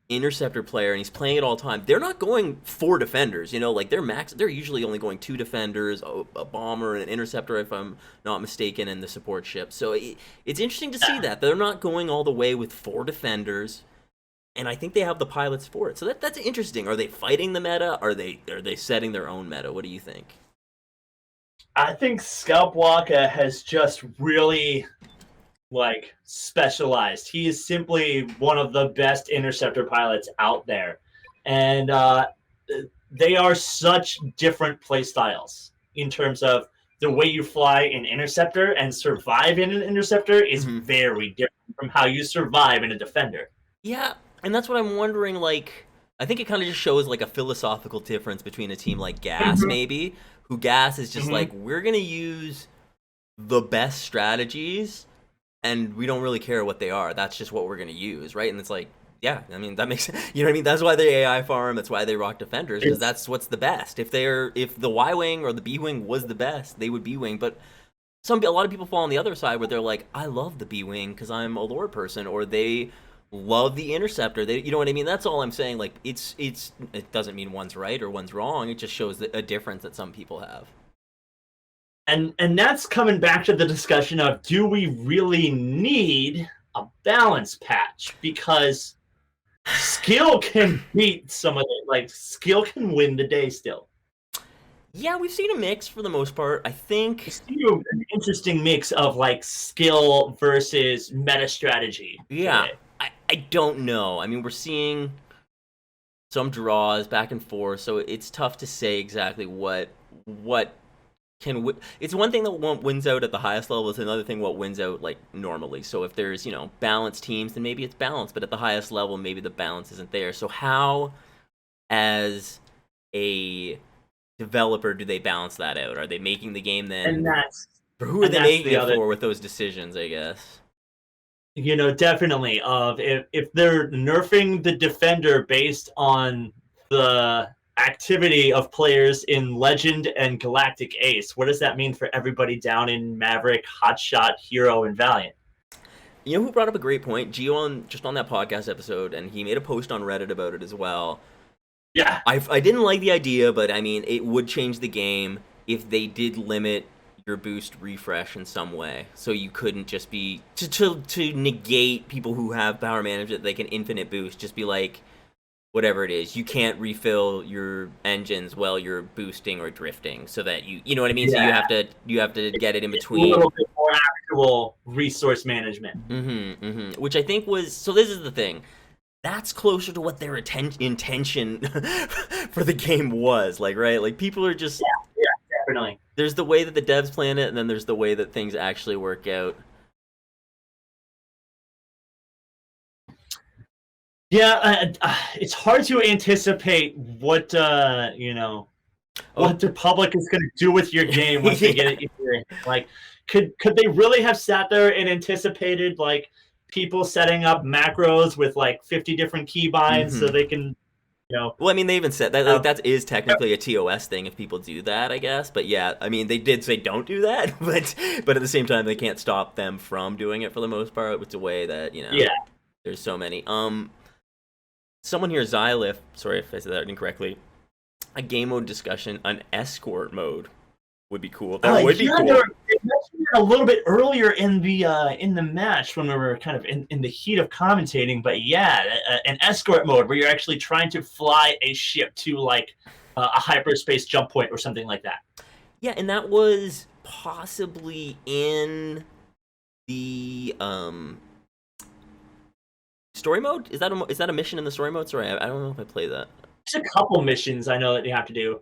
interceptor player and he's playing it all the time, they're not going 4 defenders, you know, like they're usually only going 2 defenders, a bomber and an interceptor if I'm not mistaken, and the support ship. So it's interesting to see that they're not going all the way with 4 defenders, and I think they have the pilots for it. So that's interesting. Are they fighting the meta? Are they setting their own meta? What do you think? I think Scalp Waka has just really specialized. He is simply one of the best interceptor pilots out there, and they are such different play styles in terms of the way you fly an interceptor and survive in an interceptor is very different from how you survive in a defender. Yeah, and that's what I'm wondering, like, I think it kind of just shows like a philosophical difference between a team like Gas, maybe, who Gas is just like, we're gonna use the best strategies and we don't really care what they are. That's just what we're going to use, right? And it's like, yeah, I mean, that makes, you know what I mean? That's why they AI farm. That's why they rock defenders, because that's what's the best. If the Y-wing or the B-wing was the best, they would B-wing. But a lot of people fall on the other side where they're like, I love the B-wing because I'm a lore person, or they love the interceptor. You know what I mean? That's all I'm saying. Like, it doesn't mean one's right or one's wrong. It just shows a difference that some people have. And that's coming back to the discussion of, do we really need a balance patch? Because skill can beat some of it. Like, skill can win the day still. Yeah, we've seen a mix for the most part. I think It's an interesting mix of skill versus meta strategy. Yeah, I don't know. I mean, we're seeing some draws back and forth, so it's tough to say exactly what can it's one thing that wins out at the highest level. It's another thing what wins out like normally. So if there's, you know, balanced teams, then maybe it's balanced, but at the highest level maybe the balance isn't there. So how, as a developer, do they balance that out? Are they making the game then, And that's, or who are they making the it other, for with those decisions, I guess? you know, definitely if they're nerfing the defender based on the activity of players in Legend and Galactic Ace, what does that mean for everybody down in Maverick, Hotshot, Hero, and Valiant? You know who brought up a great point? Gio just on that podcast episode, and he made a post on Reddit about it as well. Yeah. I didn't like the idea, but I mean, it would change the game if they did limit your boost refresh in some way, so you couldn't just be to negate people who have power management. They can infinite boost. Just be like, whatever it is, you can't refill your engines while you're boosting or drifting, so that you know what I mean. Yeah. So you have to get it in A between. little bit more actual resource management. Which I think was, so this is the thing. That's closer to what their intention for the game was, like, right? Like, people are just... Yeah, definitely. There's the way that the devs plan it, and then there's the way that things actually work out. Yeah, it's hard to anticipate what, what the public is going to do with your game once they get it. Like, could they really have sat there and anticipated, like, people setting up macros with like 50 different keybinds so they can, Well, I mean, they even said that that is technically a TOS thing if people do that, I guess. But yeah, I mean, they did say don't do that, but at the same time, they can't stop them from doing it for the most part. It's a way that there's so many. Someone here, Xylif, sorry if I said that incorrectly. A game mode discussion, an escort mode would be cool. That would be cool. They mentioned it a little bit earlier in the match when we were kind of in the heat of commentating. But yeah, an escort mode where you're actually trying to fly a ship to like a hyperspace jump point or something like that. Yeah, and that was possibly in the story mode. Is that a mission in the story mode? Sorry, I don't know if I played that. There's a couple missions I know that you have to do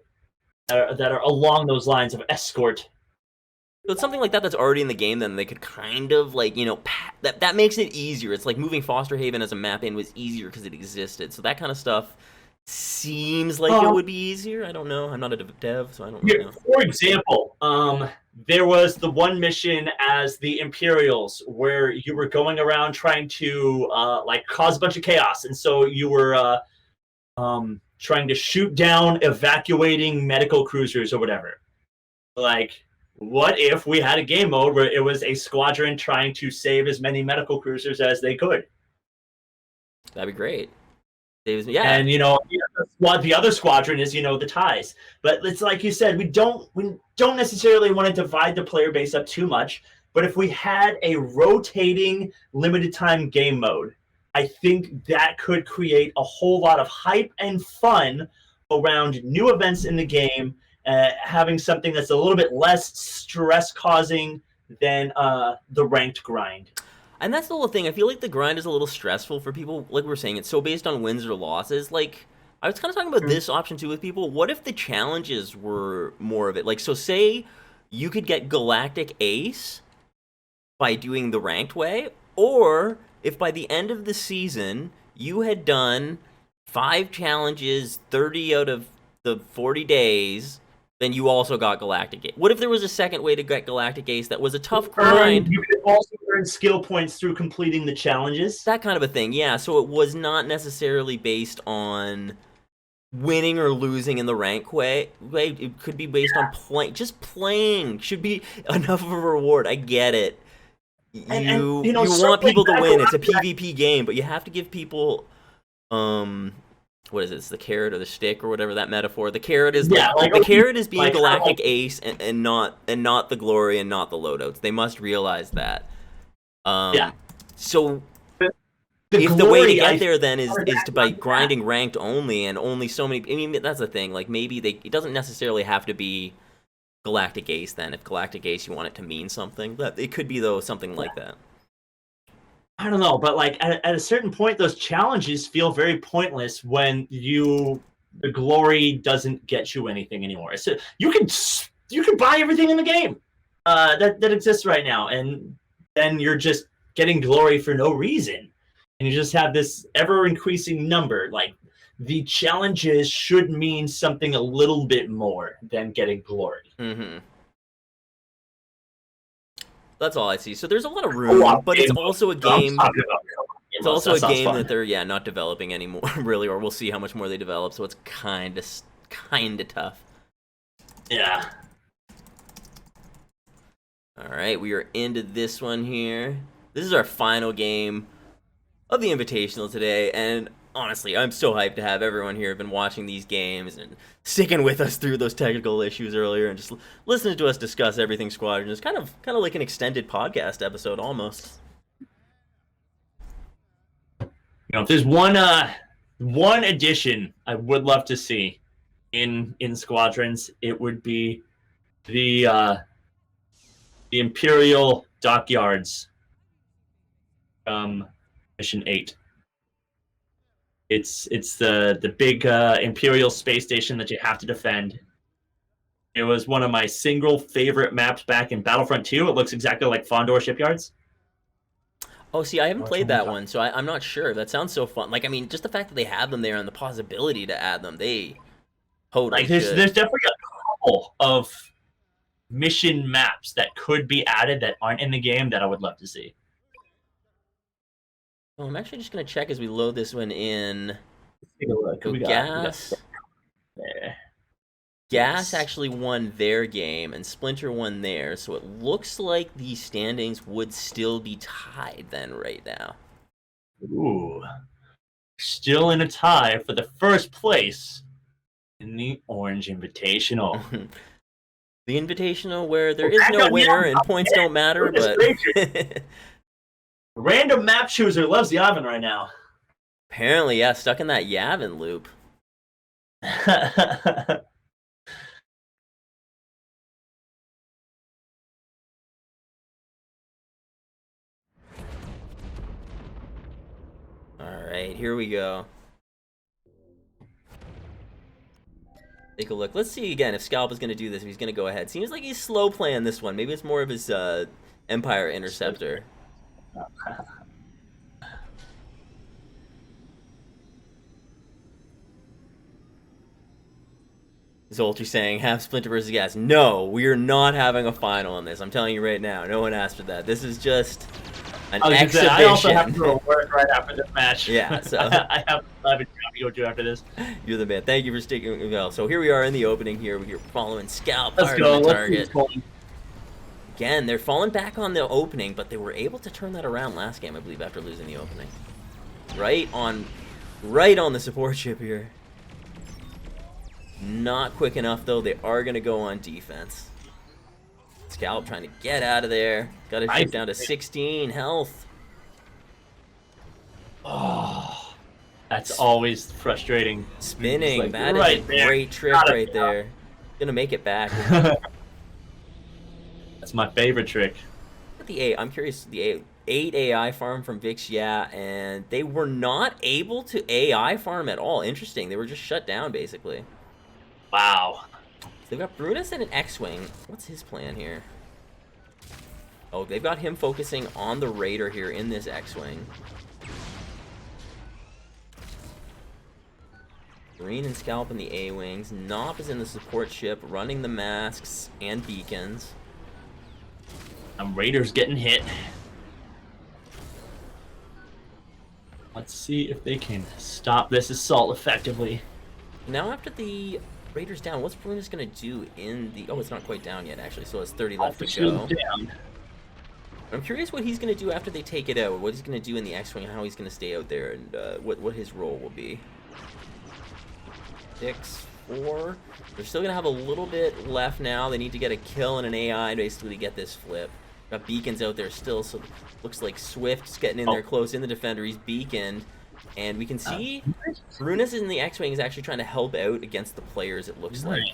that are along those lines of escort. So it's something like that that's already in the game. Then they could kind of like that makes it easier. It's like moving Foster Haven as a map in was easier because it existed. So that kind of stuff seems like it would be easier. I don't know. I'm not a dev, so I don't really know. For example, there was the one mission as the Imperials where you were going around trying to like cause a bunch of chaos, and so you were trying to shoot down evacuating medical cruisers or whatever. Like, what if we had a game mode where it was a squadron trying to save as many medical cruisers as they could? That'd be great. Yeah. And the other squadron is the ties. But it's like you said, we don't necessarily want to divide the player base up too much. But if we had a rotating limited time game mode, I think that could create a whole lot of hype and fun around new events in the game, having something that's a little bit less stress-causing than the ranked grind. And that's the whole thing. I feel like the grind is a little stressful for people. Like we were saying, it's so based on wins or losses. Like, I was kind of talking about this option too with people. What if the challenges were more of it? Like, so say you could get Galactic Ace by doing the ranked way, or if by the end of the season you had done 5 challenges 30 out of the 40 days, then you also got Galactic Ace. What if there was a second way to get Galactic Ace that was a tough grind? You could also earn skill points through completing the challenges. That kind of a thing, yeah. So it was not necessarily based on winning or losing in the rank way. It could be based on playing. Just playing should be enough of a reward. I get it. You want people to win. It's a PvP game, but you have to give people what is it? It's the carrot or the stick or whatever that metaphor. The carrot is the carrot is being Galactic Ace and not the glory and not the loadouts. They must realize that. So if the way to get there then is to by grinding ranked only and only so many. I mean, that's the thing. Like, maybe it doesn't necessarily have to be Galactic Ace then. If Galactic Ace you want it to mean something, but it could be something like that. I don't know, but like at a certain point, those challenges feel very pointless when the glory doesn't get you anything anymore. So you can buy everything in the game that exists right now, and then you're just getting glory for no reason, and you just have this ever increasing number. Like, the challenges should mean something a little bit more than getting glory. Mm-hmm. That's all I see. So there's a lot of room, but it's also a game. It's also a game that they're not developing anymore, really, or we'll see how much more they develop. So it's kind of tough. Yeah. All right, we are into this one here. This is our final game of the Invitational today, and honestly, I'm so hyped to have everyone here been watching these games and sticking with us through those technical issues earlier and just listening to us discuss everything Squadron. It's kind of like an extended podcast episode almost. If there's one addition I would love to see in Squadrons, it would be the Imperial Dockyards Mission 8. It's the big Imperial space station that you have to defend. It was one of my single favorite maps back in Battlefront 2. It looks exactly like Fondor Shipyards. Oh, see, I haven't played that one, so I'm not sure. That sounds so fun. Like, I mean, just the fact that they have them there and the possibility to add them, they totally there's should. definitely a couple of mission maps that could be added that aren't in the game that I would love to see. Well, I'm actually just going to check as we load this one in. Let's take a look. So Gas. There. Gas actually won their game, and Splinter won theirs, so it looks like the standings would still be tied then right now. Ooh. Still in a tie for the first place in the Orange Invitational. The Invitational where there is no winner and points don't matter, but... Random map chooser loves the oven right now. Apparently, yeah, stuck in that Yavin loop. Alright, here we go. Take a look. Let's see again if Scalp is going to do this, if he's going to go ahead. Seems like he's slow playing this one. Maybe it's more of his Empire Interceptor. Zoltry saying, have Splinter versus Gas. No, we are not having a final on this. I'm telling you right now. No one asked for that. This is just an exhibition. I also have to go to work right after this match. Yeah, so I have a job to go to after this. You're the man. Thank you for sticking well. So here we are in the opening here. We're following Scalp. Let's go. On the target. Again, they're falling back on the opening, but they were able to turn that around last game, I believe, after losing the opening. Right on the support ship here. Not quick enough, though. They are going to go on defense. Scalp trying to get out of there. Got to ship down to 16 health. Oh, that's always frustrating. Spinning. Like, that right is a there. great trick right there. Gonna make it back. That's my favorite trick. I'm curious. The 8 AI farm from Vix, yeah, and they were not able to AI farm at all. Interesting. They were just shut down, basically. Wow. So they've got Brunus and an X-Wing. What's his plan here? Oh, they've got him focusing on the Raider here in this X-Wing. Green and Scalp in the A-Wings. Nop is in the support ship, running the masks and beacons. Raiders getting hit. Let's see if they can stop this assault effectively. Now after the Raiders down, what's Brunus going to do in the... Oh, it's not quite down yet, actually, so it's 30 left to go. Down. I'm curious what he's going to do after they take it out, what he's going to do in the X-Wing, how he's going to stay out there, and what his role will be. 6, 4. They're still going to have a little bit left now. They need to get a kill and an AI to basically get this flip. Got beacons out there still, so looks like Swift's getting in there close in the defender. He's beaconed. And we can see Brunus in the X-Wing is actually trying to help out against the players, it looks like,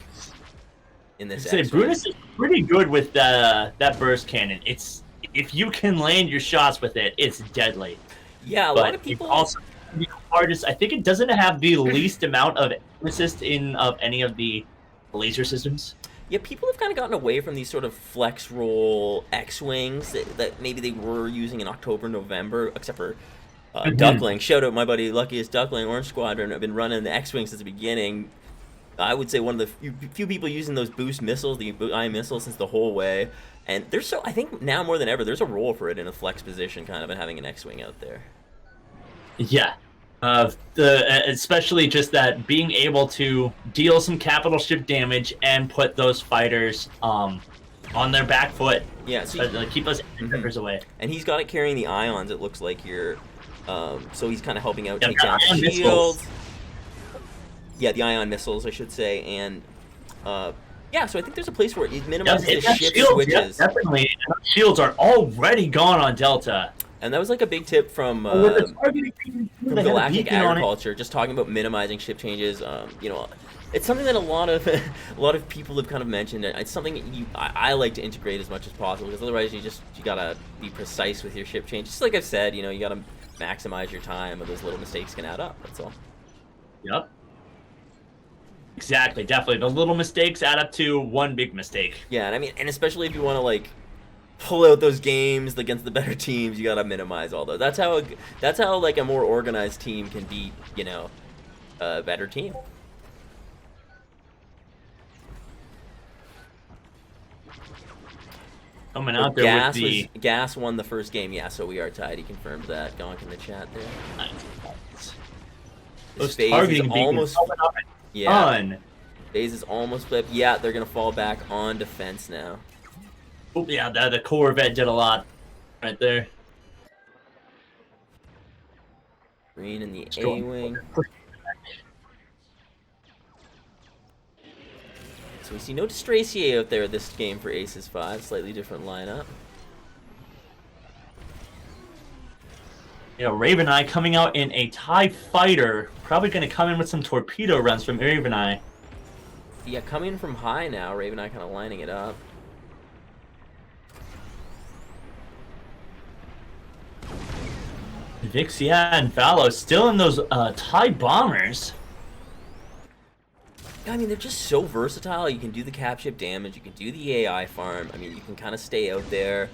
in this X-Wing. Brunus is pretty good with that burst cannon. It's if you can land your shots with it, it's deadly. Yeah, a lot of people... also the hardest. I think it doesn't have the least amount of assist of any of the laser systems. Yeah, people have kind of gotten away from these sort of flex roll X-Wings that maybe they were using in October, November, except for... Duckling, shout out my buddy Luckiest Duckling, Orange Squadron. I've been running the X-Wing since the beginning. I would say one of the few people using those boost missiles, the I missiles, since the whole way. And there's I think now more than ever, there's a role for it in a flex position, kind of, and having an X-Wing out there. Yeah, especially just that being able to deal some capital ship damage and put those fighters on their back foot. Yeah, so keep those members away. And he's got it carrying the ions. It looks like here. So he's kind of helping out Yeah, take down ion shields. missiles. Yeah, the ion missiles, I should say, and yeah. So I think there's a place where it Yep, minimizes hit the that ship shield, switches. yeah, definitely. And those shields are already gone on Delta. And that was like a big tip from With the targeting beacon, from they had a Galactic beacon on it. Agriculture, just talking about minimizing ship changes. You know, it's something that a lot of people have kind of mentioned. It's something that I like to integrate as much as possible, because otherwise you gotta be precise with your ship change. Just like I've said, you know, you gotta maximize your time, or those little mistakes can add up. That's all. Yep. Exactly, definitely. The little mistakes add up to one big mistake. Yeah, and I mean, and especially if you want to like pull out those games against the better teams, you gotta minimize all those. That's how like a more organized team can beat, you know, a better team. Coming out there with the Gas won the first game, yeah, so we are tied. He confirmed that. Gonk in the chat there. those Phase targeting is beacons almost coming up a yeah. ton. Phase is almost flipped. Yeah, they're gonna fall back on defense now. Oh, yeah, the Corvette did a lot right there. Green in the Go. A-wing. So we see no Distracier out there this game for Aces 5. Slightly different lineup. You know, Raven Eye coming out in a TIE fighter. Probably going to come in with some torpedo runs from Raven Eye. Yeah, coming from high now. Raven Eye kind of lining it up. Vixia and Fallow still in those TIE bombers. I mean, they're just so versatile. You can do the cap ship damage. You can do the AI farm. I mean, you can kind of stay out there.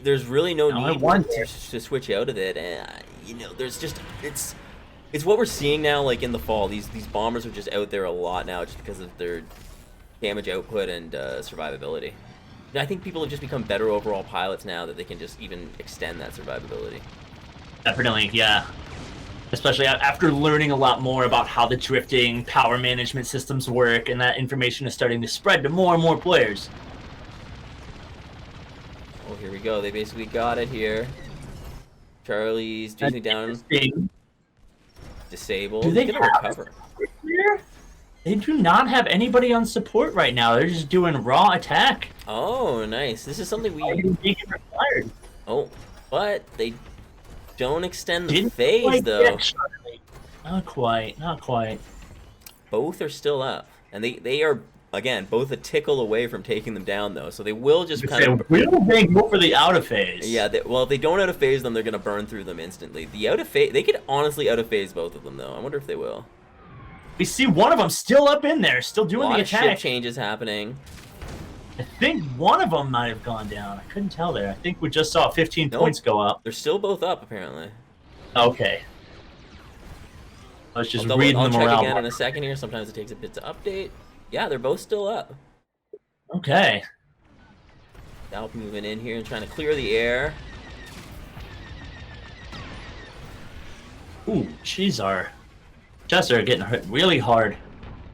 There's really no need to switch out of it. And you know, there's just it's what we're seeing now. Like in the fall, these bombers are just out there a lot now, just because of their damage output and survivability. And I think people have just become better overall pilots now that they can just even extend that survivability. Definitely, yeah. Especially after learning a lot more about how the drifting power management systems work, and that information is starting to spread to more and more players. Oh, here we go. They basically got it here. Charlie's juicing down. Disabled. Do they He's gonna recover. They do not have anybody on support right now. They're just doing raw attack. Oh, nice. This is something we... Required. Oh, but they don't extend the Didn't phase, quite though. get Charlie. Not quite, not quite. Both are still up. And they are, again, both a tickle away from taking them down, though. So they will just kind of... Will they go for the out of phase? Yeah, well, if they don't out of phase them, they're going to burn through them instantly. The out of phase... They could honestly out of phase both of them, though. I wonder if they will. We see one of them still up in there, still doing the attack. Ship changes happening. I think one of them might have gone down. I couldn't tell there. I think we just saw 15 points go up. They're still both up, apparently. Okay. Let's just I'll read check them around. again in a second here. Sometimes it takes a bit to update. Yeah, they're both still up. Okay. Dalp moving in here and trying to clear the air. Ooh, she's our Chester getting hit really hard.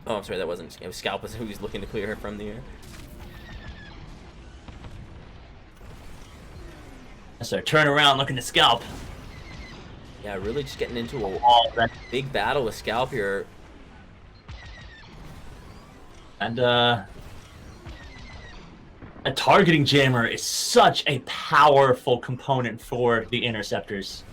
Oh, I'm sorry, that wasn't... It was Scalp who was looking to clear her from the air. So turn around looking to scalp. Yeah, really just getting into a big battle with Scalp here. And a targeting jammer is such a powerful component for the interceptors.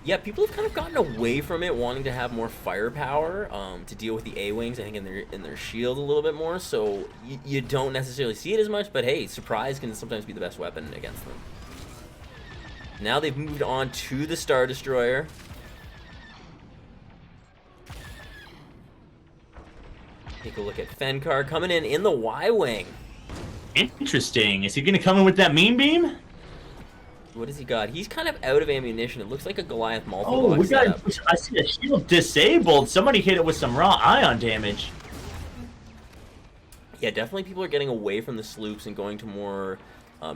Yeah, people have kind of gotten away from it, wanting to have more firepower to deal with the A-wings, I think, in their shield a little bit more. So you don't necessarily see it as much, but hey, surprise can sometimes be the best weapon against them. Now they've moved on to the Star Destroyer. Take a look at Fenkar coming in the Y-wing. Interesting. Is he going to come in with that mean beam? What has he got? He's kind of out of ammunition. It looks like a Goliath multiple. Oh, we got. I see the shield disabled. Somebody hit it with some raw ion damage. Yeah, definitely people are getting away from the sloops and going to more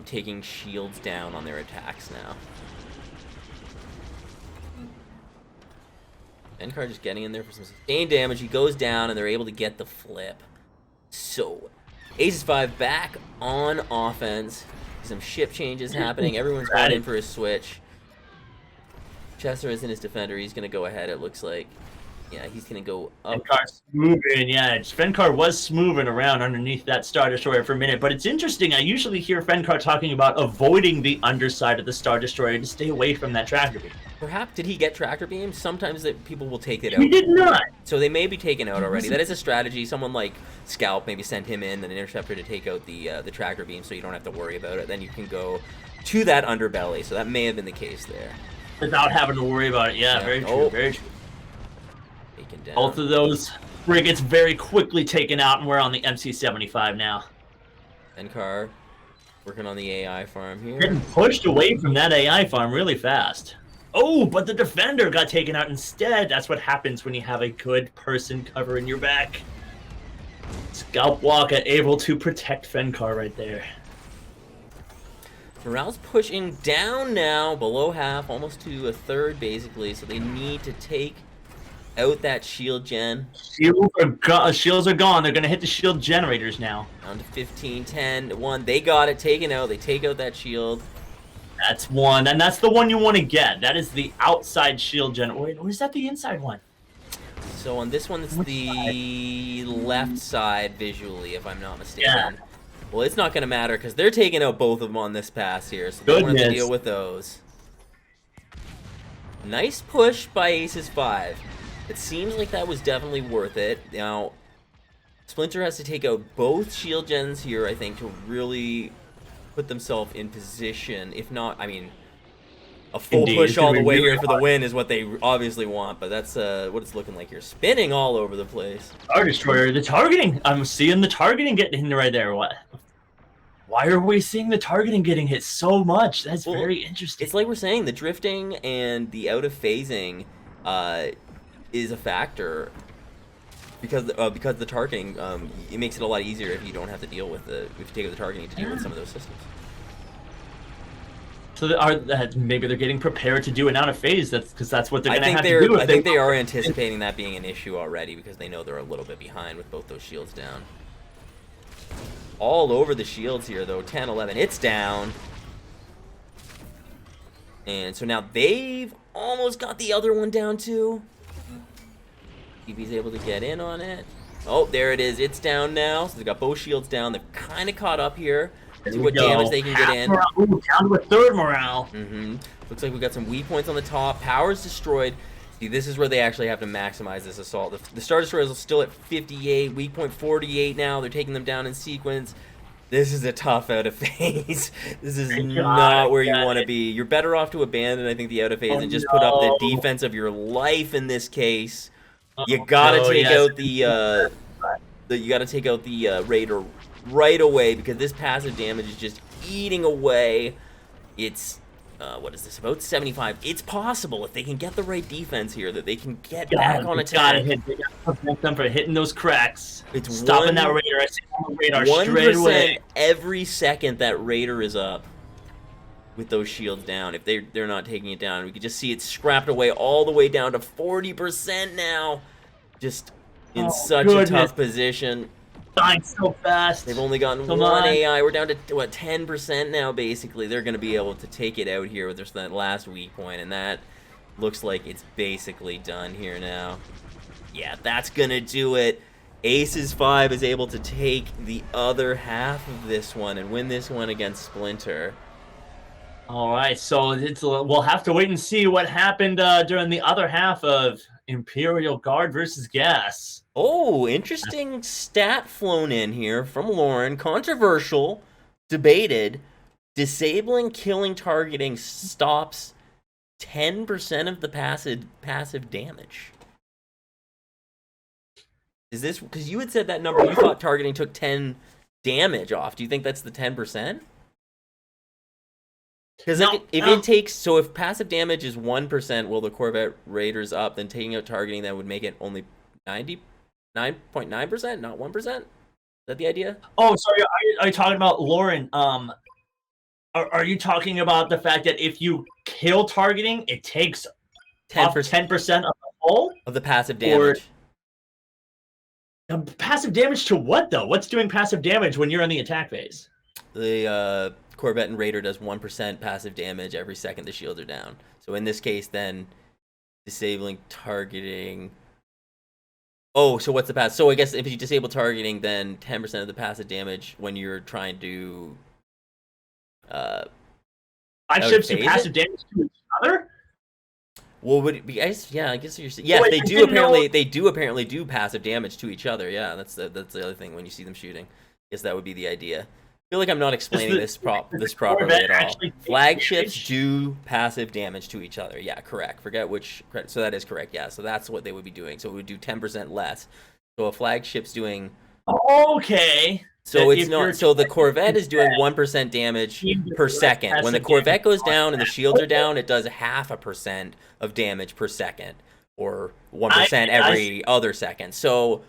taking shields down on their attacks now. Fenkar just getting in there for some sustained damage. He goes down and they're able to get the flip. So, Aces 5 back on offense. Some ship changes happening. Everyone's going in for a switch. Chester isn't his defender. He's going to go ahead, it looks like. Yeah, he's going to go up. Fenkar's moving, yeah. Fenkar was moving around underneath that Star Destroyer for a minute, but it's interesting. I usually hear Fenkar talking about avoiding the underside of the Star Destroyer to stay away from that tractor beam. Perhaps, did he get tractor beam? Sometimes that people will take it out. He did not. So they may be taken out already. That is a strategy. Someone like Scalp maybe sent him in, an interceptor, to take out the tractor beam, so you don't have to worry about it. Then you can go to that underbelly. So that may have been the case there. Without having to worry about it. Yeah, very true, very true. Taken down. Both of those frigates very quickly taken out, and we're on the MC-75 now. Fenkar working on the AI farm here. Getting pushed away from that AI farm really fast. Oh, but the defender got taken out instead. That's what happens when you have a good person covering your back. Scalp Walker able to protect Fenkar right there. Morale's pushing down now, below half, almost to a third basically, so they need to take out that shield gen. Shields are gone. They're going to hit the shield generators now. Down to 15, 10, 1. They got it taken out. They take out that shield. That's one, and that's the one you want to get. That is the outside shield gen. Wait, or is that the inside one? So on this one, it's the left side visually, if I'm not mistaken. Yeah. Well, it's not going to matter because they're taking out both of them on this pass here, so they don't have to deal with those. Nice push by Aces 5. It seems like that was definitely worth it. Now, Splinter has to take out both shield gens here, I think, to really put themselves in position. If not, I mean, a full push all the way here for the win is what they obviously want, but that's what it's looking like here. Spinning all over the place. Star Destroyer, the targeting. I'm seeing the targeting getting hit right there. What? Why are we seeing the targeting getting hit so much? That's very interesting. It's like we're saying, the drifting and the out of phasing is a factor because the targeting it makes it a lot easier if you don't have to deal with if you take out the targeting to deal with some of those systems. So maybe they're getting prepared to do an out of phase. That's because that's what they're going to have to do. I think they are anticipating that being an issue already because they know they're a little bit behind with both those shields down. All over the shields here though. 10, 11. It's down. And so now they've almost got the other one down too. EV's able to get in on it. Oh, there it is. It's down now. So they've got both shields down. They're kind of caught up here. See what damage they can get in. Ooh, down to a third morale. Looks like we got some weak points on the top. Power's destroyed. See, this is where they actually have to maximize this assault. The Star Destroyer is still at 58. Weak point 48 now. They're taking them down in sequence. This is a tough out of phase. This is not where you want to be. You're better off to abandon, I think, the out of phase and just put up the defense of your life in this case. You gotta take out the Raider right away because this passive damage is just eating away. It's what is this, about 75? It's possible if they can get the right defense here that they can get back on attack. They gotta prevent them from hitting those cracks. It's stopping that Raider. I see the Radar straight 1% away. every second that Raider is up with those shields down. If they're not taking it down, we can just see it scrapped away all the way down to 40% now. Just in such a tough position. Dying so fast. They've only gotten one AI. We're down to what, 10% now. Basically, they're going to be able to take it out here with just that last weak point, and that looks like it's basically done here now. Yeah, that's gonna do it. Aces 5 is able to take the other half of this one and win this one against Splinter. All right, so we'll have to wait and see what happened during the other half of Imperial Guard versus Gas. Oh, interesting stat flown in here from Lauren. Controversial, debated. Disabling killing targeting stops 10% of the passive damage. Is this because you had said that number? You thought targeting took 10 damage off. Do you think that's the 10%? Because it takes, so if passive damage is 1%, well, the Corvette Raiders up, then taking out targeting, that would make it only 99.9%, not 1%? Is that the idea? Oh, sorry. Are you talking about Lauren? Are you talking about the fact that if you kill targeting, it takes 10% of the whole? Of the passive damage. Passive damage to what, though? What's doing passive damage when you're in the attack phase? Corvette and Raider does 1% passive damage every second the shields are down. So in this case, then disabling targeting. Oh, so what's the pass? So I guess if you disable targeting, then 10% of the passive damage when you're trying to. Flagships do phase passive it? damage to each other. Well, would it be? I guess you're. Yes, Wait, they I do didn't apparently. know- They do apparently do passive damage to each other. Yeah, that's the other thing when you see them shooting. Guess that would be the idea. I feel like I'm not explaining this properly Corvette at all. actually take Flagships damage? do passive damage to each other. Yeah, correct. Forget which. So that is correct. Yeah, so that's what they would be doing. So it would do 10% less. So a flagship's doing. Okay. So That it's if not. you're So the trying to Corvette is doing that 1% damage team per does second. When the passive Corvette damage goes on down and the that. shields are down, it does 0.5% of damage per second, or 1% I every other second. So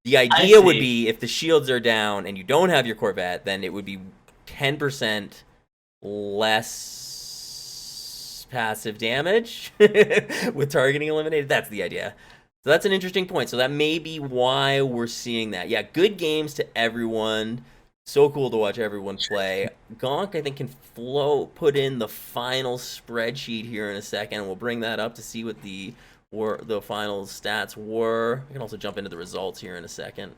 the idea would see. be if the shields are down and you don't have your Corvette, then it would be 10% less passive damage with targeting eliminated. That's the idea. So that's an interesting point. So that may be why we're seeing that. Yeah, good games to everyone. So cool to watch everyone play. Gonk, I think, can put in the final spreadsheet here in a second. We'll bring that up to see what the final stats were. I can also jump into the results here in a second.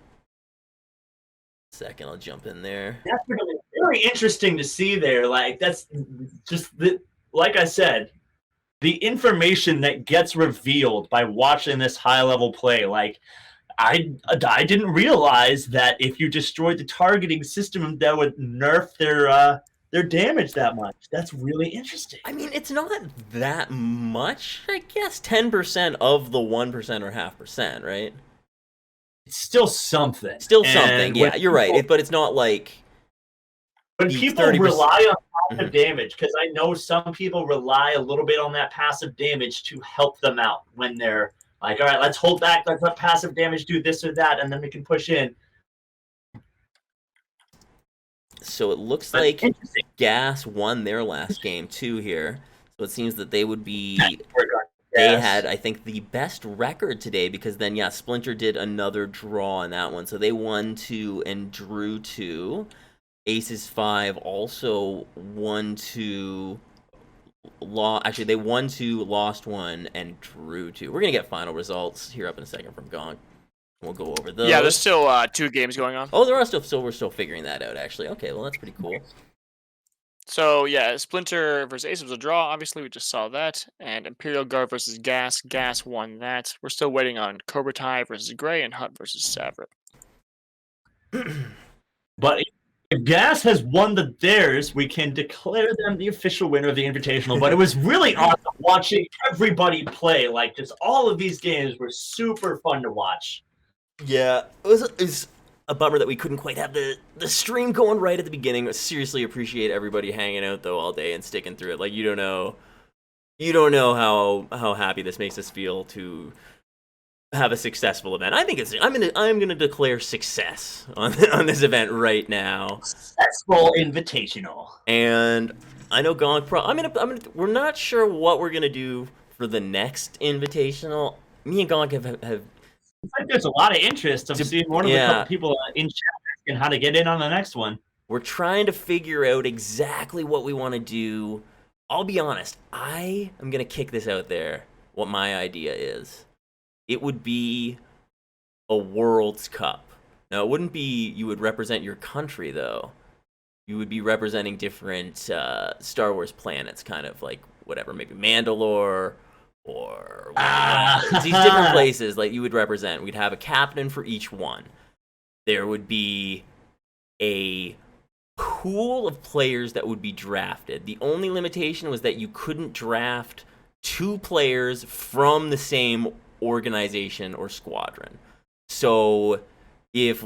I'll jump in there. Definitely very interesting to see there. Like that's just like I said, the information that gets revealed by watching this high level play. Like I didn't realize that if you destroyed the targeting system, that would nerf their damage that much. That's really interesting. I mean, it's not that much, I guess. 10% of the 1% or 0.5%, right? It's still something. Still And something. when Yeah, you're right. people- But it's not like When the people 30%. rely on passive damage, because I know some people rely a little bit on that passive damage to help them out when they're like, all right, let's hold back, let's let passive damage do this or that, and then we can push in. So it looks But like interesting. Gas won their last game too here. So it seems that they would be. Yes. They had, I think, the best record today because then, yeah, Splinter did another draw on that one. So they won 2 and drew 2. Aces 5 also won 2. Actually, they won 2, lost 1, and drew 2. We're going to get final results here up in a second from Gonk. We'll go over those. Yeah, there's still 2 games going on. Oh, there are still, so we're still figuring that out, actually. Okay, well, that's pretty cool. So yeah, Splinter versus Ace was a draw. Obviously, we just saw that. And Imperial Guard versus Gas. Gas won that. We're still waiting on Cobra Tai versus Gray and Hut versus Savrit. But if Gas has won theirs, we can declare them the official winner of the Invitational. But it was really awesome watching everybody play. Like, just all of these games were super fun to watch. Yeah, it was a bummer that we couldn't quite have the stream going right at the beginning. I seriously appreciate everybody hanging out though all day and sticking through it. Like you don't know how happy this makes us feel to have a successful event. I think I'm gonna declare success on this event right now. Successful Invitational. And I know Gonk we're not sure what we're gonna do for the next Invitational. Me and Gonk have I think there's a lot of interest. I'm seeing one of the couple people in chat asking how to get in on the next one. We're trying to figure out exactly what we want to do. I'll be honest, I am going to kick this out there, what my idea is. It would be a World's Cup. Now, it wouldn't be you would represent your country, though. You would be representing different Star Wars planets, kind of like whatever, maybe Mandalore, or these different places like you would represent. We'd have a captain for each one. There would be a pool of players that would be drafted. The only limitation was that you couldn't draft 2 players from the same organization or squadron. So if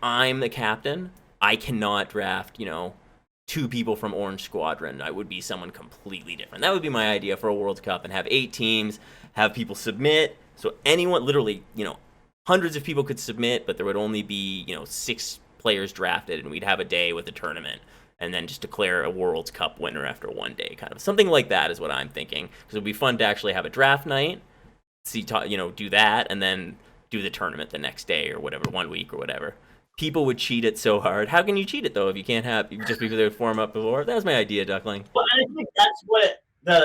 I'm the captain, I cannot draft, 2 people from Orange Squadron. I would be someone completely different. That would be my idea for a World Cup, and have 8 teams, have people submit. So anyone, literally, hundreds of people could submit, but there would only be, 6 players drafted, and we'd have a day with a tournament, and then just declare a World Cup winner after one day, kind of. Something like that is what I'm thinking, because it would be fun to actually have a draft night, do that, and then do the tournament the next day or whatever, 1 week or whatever. people would cheat it so hard. How can you cheat it though if you can't have just because they would form up before? That was my idea, Duckling. Well, I think that's what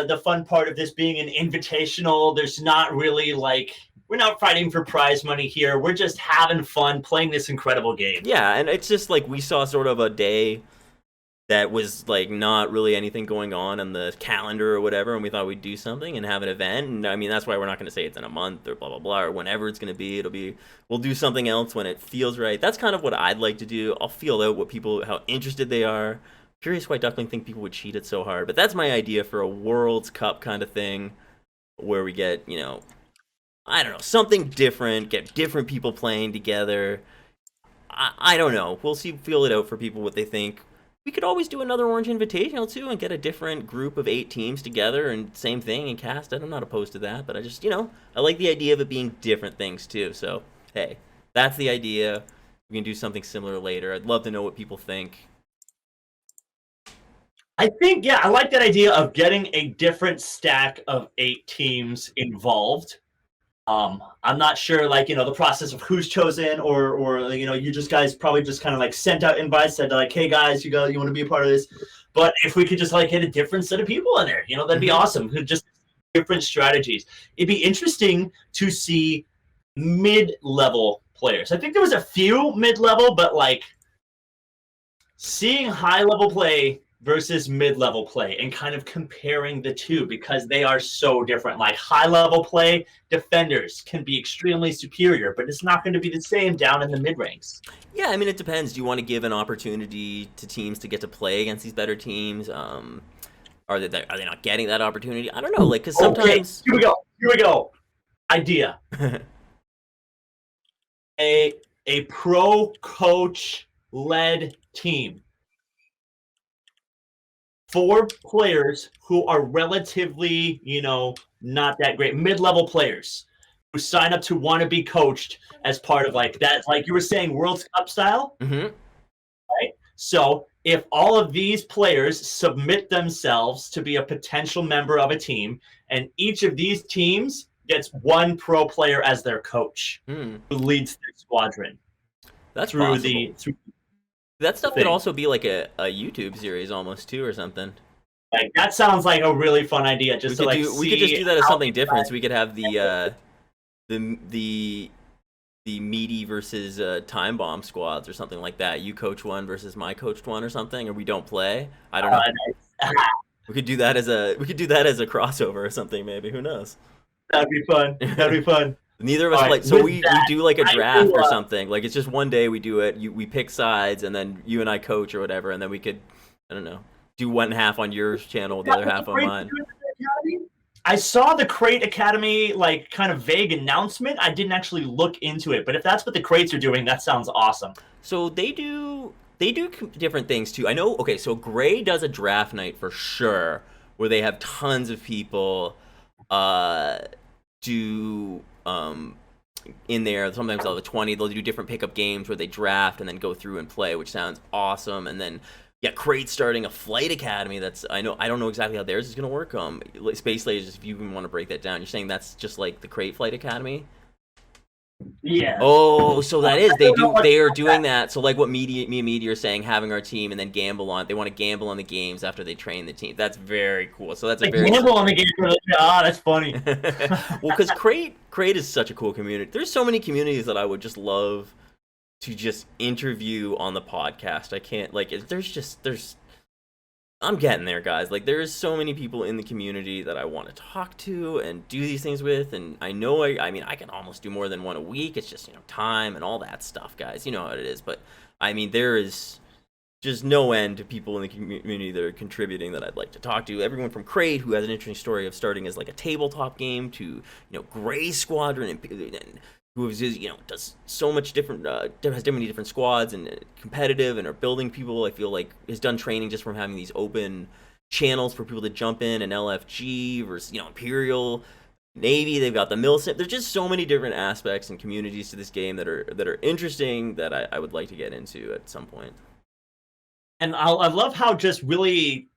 the fun part of this being an invitational. There's not really like we're not fighting for prize money here. We're just having fun playing this incredible game. Yeah, and it's just like we saw sort of a day that was like not really anything going on the calendar or whatever, and we thought we'd do something and have an event. And I mean, that's why we're not going to say it's in a month or blah blah blah or whenever it's going to be. We'll do something else when it feels right. That's kind of what I'd like to do. I'll feel out how interested they are. Curious why Duckling think people would cheat it so hard, but that's my idea for a World's Cup kind of thing, where we get I don't know, something different, get different people playing together. I don't know. We'll see, feel it out for people what they think. We could always do another Orange Invitational too and get a different group of 8 teams together and same thing and cast it. I'm not opposed to that, but I just, I like the idea of it being different things too. So, hey, that's the idea. We can do something similar later. I'd love to know what people think. I think, yeah, I like that idea of getting a different stack of 8 teams involved. I'm not sure, the process of who's chosen or you just guys probably just kind of like sent out invites, said like, hey guys, you want to be a part of this. But if we could just like get a different set of people in there, that'd be awesome. Just different strategies. It'd be interesting to see mid-level players. I think there was a few mid-level, but like seeing high-level play versus mid-level play and kind of comparing the two because they are so different. Like high-level play, defenders can be extremely superior, but it's not going to be the same down in the mid-ranks. Yeah, I mean, it depends. Do you want to give an opportunity to teams to get to play against these better teams? Are they not getting that opportunity? I don't know. Like, because sometimes... Okay, here we go. Idea. A pro coach-led team. 4 players who are relatively, not that great, mid-level players who sign up to want to be coached as part of like that, like you were saying, World Cup style, right? So if all of these players submit themselves to be a potential member of a team, and each of these teams gets 1 pro player as their coach who leads their squadron. That's through possible. That stuff could also be like a YouTube series almost too or something. Like that sounds like a really fun idea. We could just do that as something different. So we could have the Meaty versus Timebomb squads or something like that. You coach one versus my coached one or something, or we don't play. I don't know. We could do that as a crossover or something maybe. Who knows? That'd be fun. Neither of us play. So we do like a draft or something. Like it's just one day we do it. We pick sides and then you and I coach or whatever, and then we could, I don't know, do one half on your channel, the other half on mine. I saw the Crate Academy like kind of vague announcement. I didn't actually look into it, but if that's what the Crates are doing, that sounds awesome. So they do different things too. I know. Okay, so Gray does a draft night for sure, where they have tons of people do in there. Sometimes they'll have 20. They'll do different pickup games where they draft and then go through and play, which sounds awesome. And then Crate starting a flight academy. I don't know exactly how theirs is gonna work. Space Lasers, if you even want to break that down, you're saying that's just like the Crate flight academy? Yeah. Oh, so that is they are doing that. So like what me and Meaty are saying, having our team and then gamble on. They want to gamble on the games after they train the team. That's very cool. So that's gamble on the game. That's funny. Well, because Crate is such a cool community. There's so many communities that I would just love to just interview on the podcast. I can't I'm getting there, guys. Like, there's so many people in the community that I want to talk to and do these things with, and I know I can almost do more than one a week. It's just, time and all that stuff, guys. You know how it is. But, I mean, there is just no end to people in the community that are contributing that I'd like to talk to. Everyone from Crate, who has an interesting story of starting as, like, a tabletop game, to, Gray Squadron, and who is, does so much different, has many different squads and competitive and are building people. I feel like has done training just from having these open channels for people to jump in, and LFG versus, Imperial, Navy. They've got the Milsim. There's just so many different aspects and communities to this game that are interesting that I would like to get into at some point. And I love how just really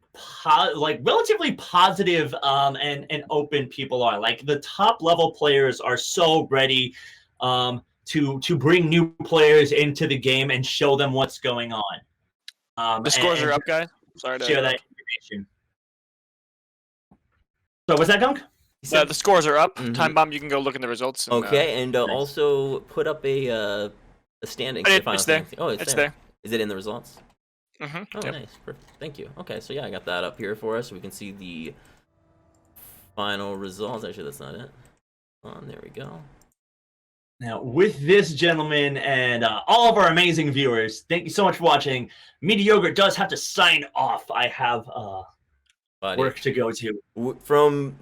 relatively positive and open people are. Like the top level players are so ready. to bring new players into the game and show them what's going on. The scores are up, guys. Sorry to share that information. So what's that, Gunk? the scores are up. Mhm. Timebomb, you can go look in the results. And, Okay, and nice. also put up a standing. It's there. Oh, it's there. Is it in the results? Mm-hmm. Oh, nice. Perfect. Thank you. Okay, so yeah, I got that up here for us so we can see the final results. Actually, that's not it. There we go. Now, with this, gentlemen, and all of our amazing viewers, thank you so much for watching. Meaty Yogurt does have to sign off. I have work to go to. From,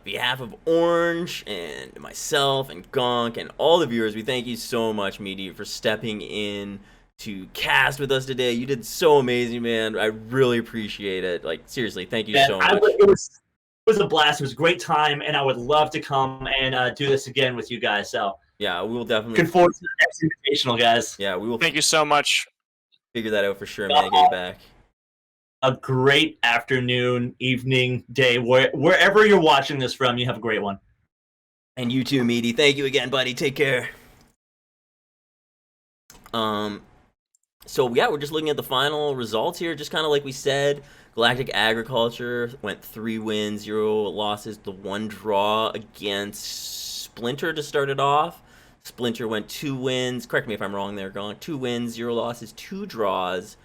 behalf of Orange and myself and Gonk and all the viewers, we thank you so much, Meaty, for stepping in to cast with us today. You did so amazing, man. I really appreciate it. Like, seriously, thank you so much. It was a blast. It was a great time, and I would love to come and do this again with you guys. So yeah, we will definitely. Looking forward to the next Invitational, guys. Yeah, we will. Thank you so much. Figure that out for sure, man. Get you back. A great afternoon, evening, day, wherever you're watching this from. You have a great one. And you too, Meaty. Thank you again, buddy. Take care. So yeah, we're just looking at the final results here. Just kind of like we said, Galactic Agriculture went 3 wins, 0 losses, the 1 draw against Splinter to start it off. Splinter went 2 wins. Correct me if I'm wrong there, Gone. 2 wins, 0 losses, 2 draws.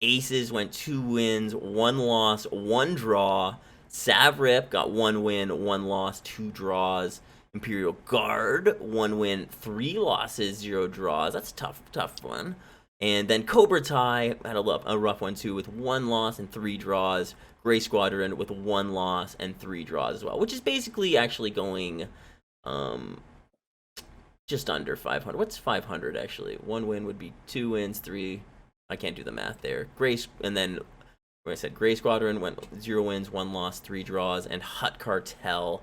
Aces went 2 wins, 1 loss, 1 draw. Savrip got 1 win, 1 loss, 2 draws. Imperial Guard, 1 win, 3 losses, 0 draws. That's a tough one. And then Cobra Tai had a rough one too, with 1 loss and 3 draws. Gray Squadron with 1 loss and 3 draws as well, which is basically actually going just under 500. What's 500 actually? 1 win would be 2 wins, 3. I can't do the math there. And then, like I said, Gray Squadron went 0 wins, 1 loss, 3 draws, and Hut Cartel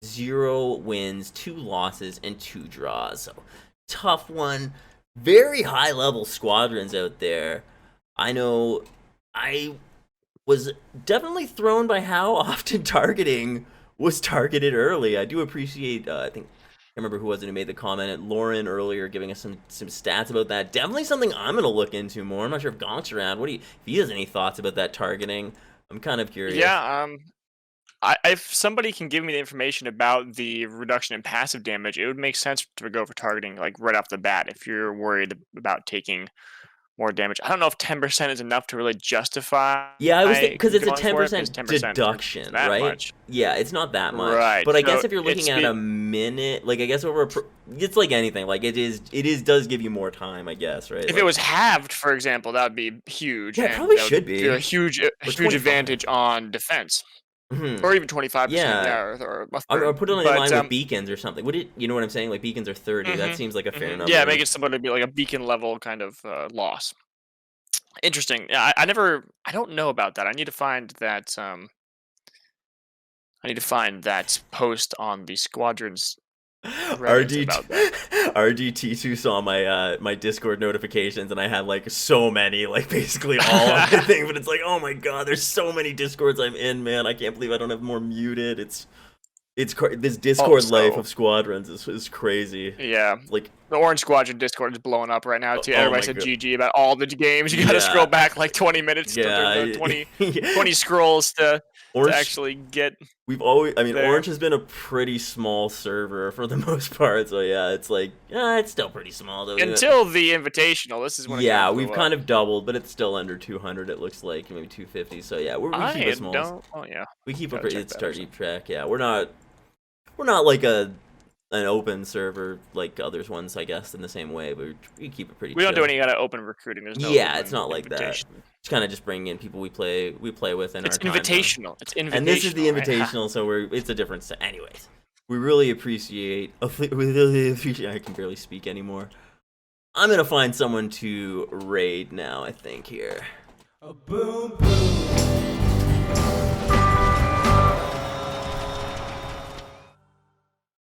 0 wins, 2 losses, and 2 draws. So tough one. Very high level squadrons out there. I know I was definitely thrown by how often targeting was targeted early. I do appreciate, I think, I remember who was it who made the comment, Lauren earlier, giving us some stats about that. Definitely something I'm going to look into more. I'm not sure if Gonk's around. If he has any thoughts about that targeting, I'm kind of curious. Yeah, if somebody can give me the information about the reduction in passive damage, it would make sense to go for targeting like right off the bat if you're worried about taking more damage. I don't know if 10% is enough to really justify. Yeah, I was because it's a going for it, 10% 'cause 10% deduction, that right? much. Yeah, it's not that much. Right. But I So guess if you're looking at a minute, like I guess it's like anything. Like it does give you more time, I guess, right? If like, it was halved, for example, that would be huge. Yeah, it and probably that would should be. a huge 25. advantage on defense. Mhm. Or even 25%. Yeah. Or a Or third. put it in But, line with beacons or something. Would it? You know what I'm saying? Like beacons are 30. That Mhm, seems like a fair number. Yeah, make it similar to be like a beacon level kind of loss. Interesting. Yeah, I don't know about that. I need to find that. I need to find that post on the squadrons. Reddit about that. RDT2 saw my my Discord notifications and I had like so many, like basically all of the thing, but it's like, oh my god, there's so many Discords I'm in, man. I can't believe I don't have more muted. It's this Discord life of squadrons is crazy. Yeah, like the Orange Squadron Discord is blowing up right now too. Oh Everybody my said God. GG about all the games. You gotta scroll back like 20 minutes, Yeah, 20 scrolls to actually get. We've always, I mean, there. Orange has been a pretty small server for the most part, so yeah, it's like, it's still pretty small though. Until the Invitational, this is when. Yeah, we've kind of doubled, but it's still under 200. It looks like maybe 250. So yeah, we keep it small. Oh yeah. We keep a Gotta pretty. check It's that our or deep track. Yeah, we're not like an open server like others ones, I guess, in the same way, but we keep it pretty. We don't chill. do any kind of open recruiting. There's no. Yeah, open it's not like that. invitation. It's kind of just bringing in people we play with in It's our time zone. invitational. It's invitational. And this is the right? Invitational, so it's a different set. Anyways, we really appreciate. I can barely speak anymore. I'm gonna find someone to raid now, I think, here. A boom boom.